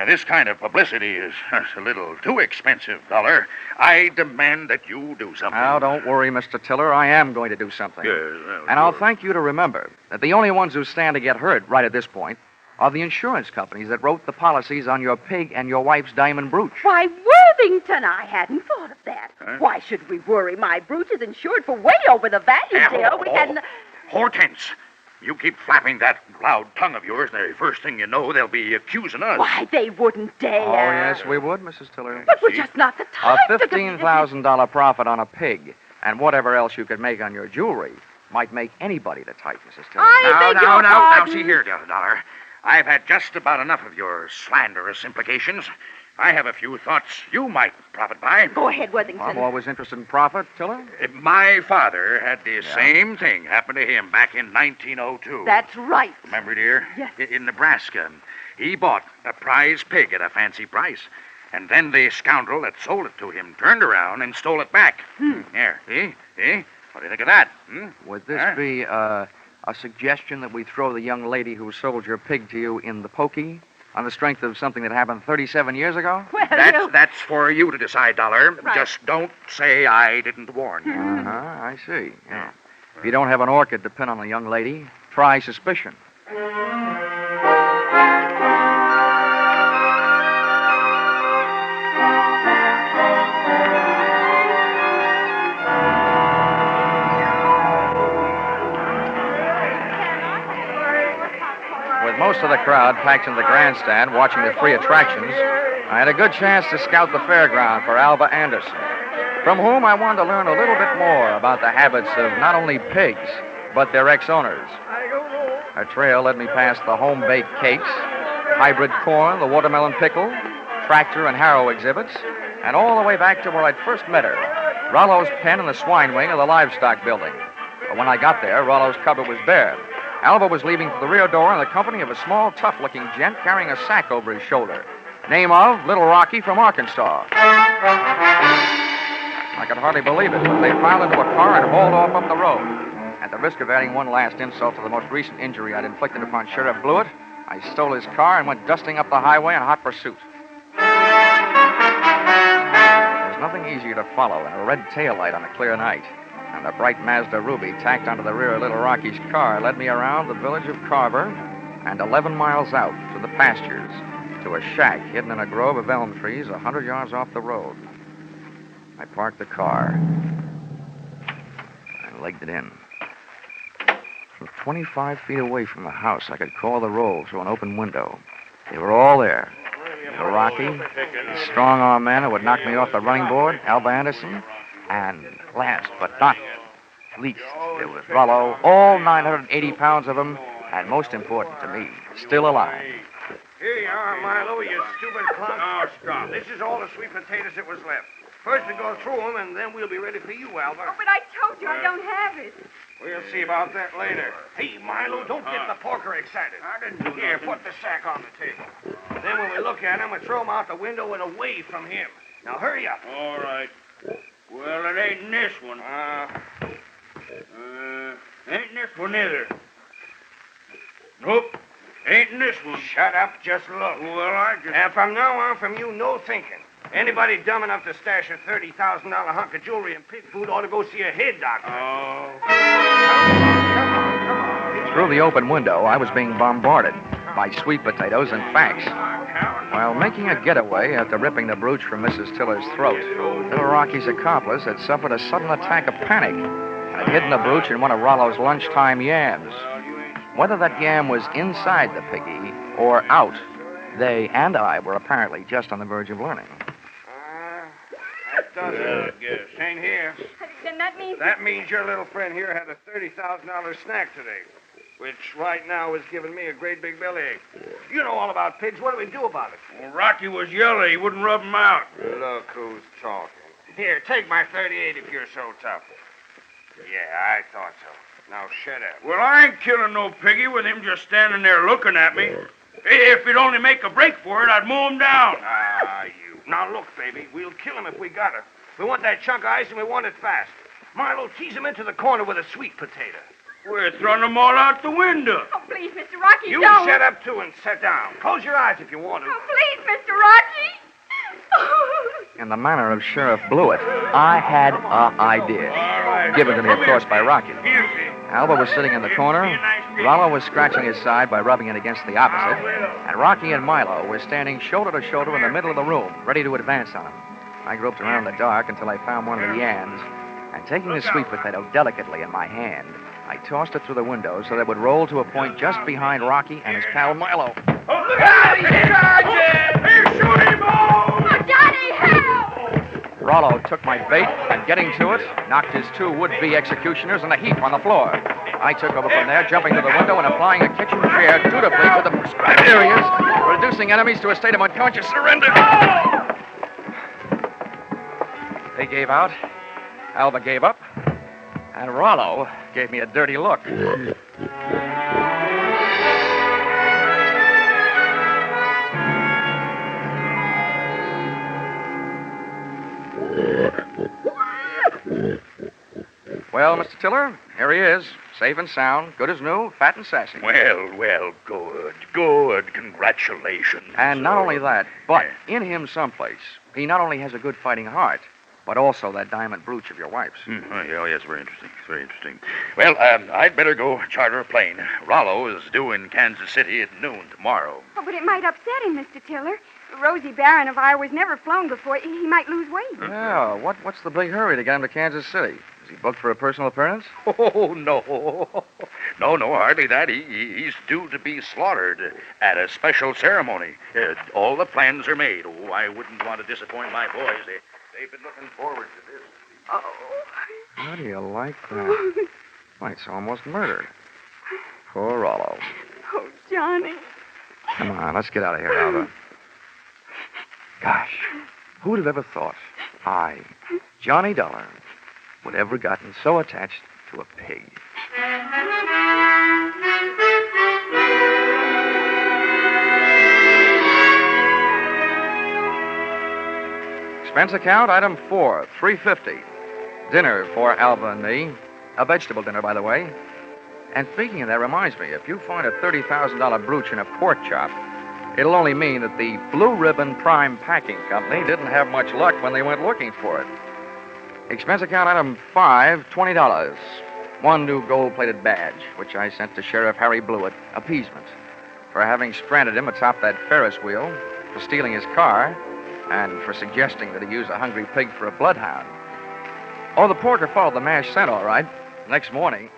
This kind of publicity is a little too expensive, Dollar. I demand that you do something. Now, don't worry, Mr. Tiller. I am going to do something. And I'll thank you to remember that the only ones who stand to get hurt right at this point are the insurance companies that wrote the policies on your pig and your wife's diamond brooch. Why, Worthington, I hadn't thought of that. Huh? Why should we worry? My brooch is insured for way over the value, dear. We hadn't... Hortense, you keep flapping that loud tongue of yours, and the first thing you know, they'll be accusing us. Why, they wouldn't dare. Oh, yes, we would, Mrs. Tiller. But we're just not the type A $15,000 profit on a pig and whatever else you could make on your jewelry might make anybody the type, Mrs. Tiller. Now, see here, Dollar. I've had just about enough of your slanderous implications. I have a few thoughts you might profit by. Go ahead, Worthington. I'm always interested in profit, Tiller. My father had the same thing happen to him back in 1902. That's right. Remember, dear? Yes. In Nebraska. He bought a prize pig at a fancy price. And then the scoundrel that sold it to him turned around and stole it back. There, see? What do you think of that? Would this be a suggestion that we throw the young lady who sold your pig to you in the pokey on the strength of something that happened 37 years ago? Well, that's for you to decide, Dollar. Right. Just don't say I didn't warn you. I see. Yeah. If you don't have an orchid to pin on a young lady, try suspicion. With most of the crowd packed in the grandstand watching the free attractions, I had a good chance to scout the fairground for Alva Anderson, from whom I wanted to learn a little bit more about the habits of not only pigs, but their ex-owners. Her trail led me past the home-baked cakes, hybrid corn, the watermelon pickle, tractor and harrow exhibits, and all the way back to where I'd first met her, Rollo's pen in the swine wing of the livestock building. But when I got there, Rollo's cupboard was bare. Alva was leaving for the rear door in the company of a small, tough-looking gent carrying a sack over his shoulder. Name of Little Rocky from Arkansas. I could hardly believe it. They piled into a car and hauled off up the road. At the risk of adding one last insult to the most recent injury I'd inflicted upon Sheriff Blewett, I stole his car and went dusting up the highway in hot pursuit. There's nothing easier to follow than a red taillight on a clear night. And the bright Mazda Ruby tacked onto the rear of Little Rocky's car led me around the village of Carver and 11 miles out to the pastures to a shack hidden in a grove of elm trees 100 yards off the road. I parked the car and legged it in. From 25 feet away from the house, I could call the roll through an open window. They were all there. Little Rocky, the strong-arm man who would knock me off the running board, Alva Anderson, and last but not least, there was Rollo, all 980 pounds of him, and most important to me, still alive. Here you are, Milo, you stupid clown. Oh, stop. This is all the sweet potatoes that was left. First we go through them, and then we'll be ready for you, Alva. Oh, but I told you I don't have it. We'll see about that later. Hey, Milo, don't get the porker excited. I didn't do Here, put the sack on the table. Then when we look at him, we throw him out the window and away from him. Now, hurry up. All right. Well, it ain't in this one. Ain't in this one either. Nope. Ain't in this one. Shut up, just look. Well, I just... And from now on, from you, no thinking. Anybody dumb enough to stash a $30,000 hunk of jewelry and pig food ought to go see a head doctor. Oh. Through the open window, I was being bombarded by sweet potatoes and facts. While making a getaway after ripping the brooch from Mrs. Tiller's throat, Little Rocky's accomplice had suffered a sudden attack of panic and had hidden the brooch in one of Rollo's lunchtime yams. Whether that yam was inside the piggy or out, they and I were apparently just on the verge of learning. That does it, I guess. Ain't here. Then that means... That means your little friend here had a $30,000 snack today, which right now is giving me a great big bellyache. You know all about pigs. What do we do about it? Well, Rocky was yellow. He wouldn't rub him out. Look who's talking. Here, take my 38 if you're so tough. Yeah, I thought so. Now shut up. Well, I ain't killing no piggy with him just standing there looking at me. If he'd only make a break for it, I'd mow him down. You. Now look, baby, we'll kill him if we got her. We want that chunk of ice and we want it fast. Milo, tease him into the corner with a sweet potato. We're throwing them all out the window. Oh, please, Mr. Rocky, You don't. shut up, too, and sit down. Close your eyes if you want to. Oh, please, Mr. Rocky. In the manner of Sheriff Blewett, I had an idea. Given to me, of course, by Rocky. Alva was sitting in the corner, Rollo was scratching his side by rubbing it against the opposite, and Rocky and Milo were standing shoulder to shoulder in the middle of the room, ready to advance on him. I groped around in the dark until I found one of the yams, and taking the sweet potato delicately in my hand, I tossed it through the window so that it would roll to a point just behind Rocky and his pal Milo. Oh, look out! He's charging! He's shooting balls! Oh, Johnny, help! Rollo took my bait and, getting to it, knocked his two would-be executioners in a heap on the floor. I took over from there, jumping to the window and applying a kitchen chair dutifully to the prescribed areas, reducing enemies to a state of unconscious surrender. They gave out, Alva gave up, and Rollo gave me a dirty look. Well, Mr. Tiller, here he is, safe and sound, good as new, fat and sassy. Well, good. Congratulations. And not only that, but in him someplace, he not only has a good fighting heart, but also that diamond brooch of your wife's. Yes, very interesting. Well, I'd better go charter a plane. Rollo is due in Kansas City at noon tomorrow. Oh, but it might upset him, Mr. Tiller. Rosie Barron of Iowa's never flown before. He might lose weight. Yeah, what's the big hurry to get him to Kansas City? Is he booked for a personal appearance? Oh, no. No, hardly that. He's due to be slaughtered at a special ceremony. All the plans are made. Oh, I wouldn't want to disappoint my boys. They've been looking forward to this. Oh. How do you like that? Why, it's almost murder. Poor Rollo. Oh, Johnny. Come on, let's get out of here, Alva. Gosh, who'd have ever thought I, Johnny Dollar, would have ever gotten so attached to a pig? Expense account, item 4, $3.50. Dinner for Alva and me. A vegetable dinner, by the way. And speaking of that, reminds me, if you find a $30,000 brooch in a pork chop, it'll only mean that the Blue Ribbon Prime Packing Company didn't have much luck when they went looking for it. Expense account item 5, $20. One new gold-plated badge, which I sent to Sheriff Harry Blewett, appeasement, for having stranded him atop that Ferris wheel, for stealing his car, and for suggesting that he use a hungry pig for a bloodhound. Oh, the porker followed the mash scent, all right. Next morning,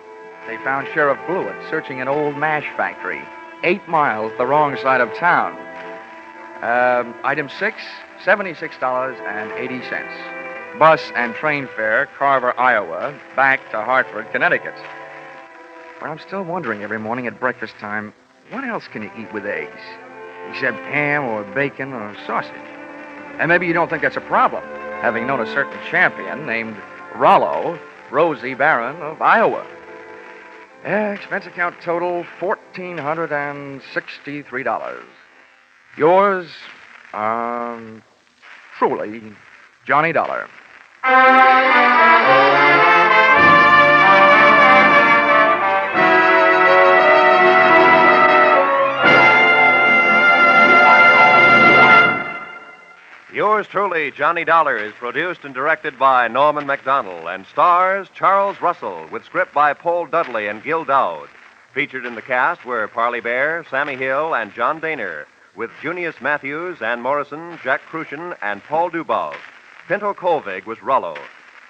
they found Sheriff Blewett searching an old mash factory, 8 miles the wrong side of town. Item 6, $76.80. Bus and train fare, Carver, Iowa, back to Hartford, Connecticut. But I'm still wondering every morning at breakfast time, what else can you eat with eggs? Except ham or bacon or sausage. And maybe you don't think that's a problem, having known a certain champion named Rollo, Rosie Barron of Iowa. Expense account total, $1,463. Yours, truly, Johnny Dollar. Yours truly, Johnny Dollar, is produced and directed by Norman MacDonald and stars Charles Russell with script by Paul Dudley and Gil Dowd. Featured in the cast were Parley Bear, Sammy Hill, and John Daner, with Junius Matthews, Ann Morrison, Jack Crucian, and Paul Dubov. Pinto Colvig was Rollo.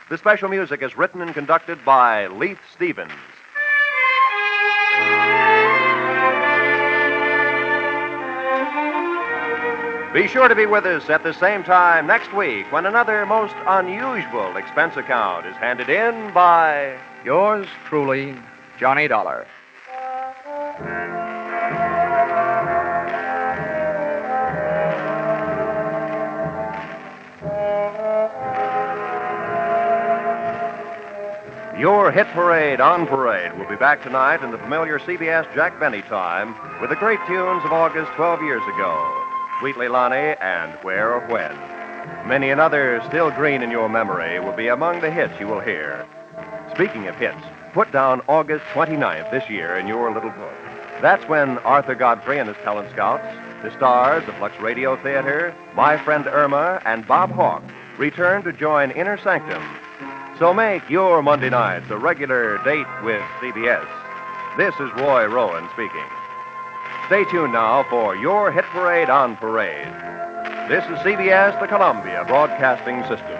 The special music is written and conducted by Leith Stevens. Be sure to be with us at the same time next week when another most unusual expense account is handed in by yours truly, Johnny Dollar. Your Hit Parade on Parade will be back tonight in the familiar CBS Jack Benny time with the great tunes of August 12 years ago. Sweet Leilani and Where or When. Many another still green in your memory will be among the hits you will hear. Speaking of hits, put down August 29th this year in your little book. That's when Arthur Godfrey and his talent scouts, the stars of Lux Radio Theater, My Friend Irma, and Bob Hawke return to join Inner Sanctum. So make your Monday nights a regular date with CBS. This is Roy Rowan speaking. Stay tuned now for your Hit Parade on Parade. This is CBS, the Columbia Broadcasting System.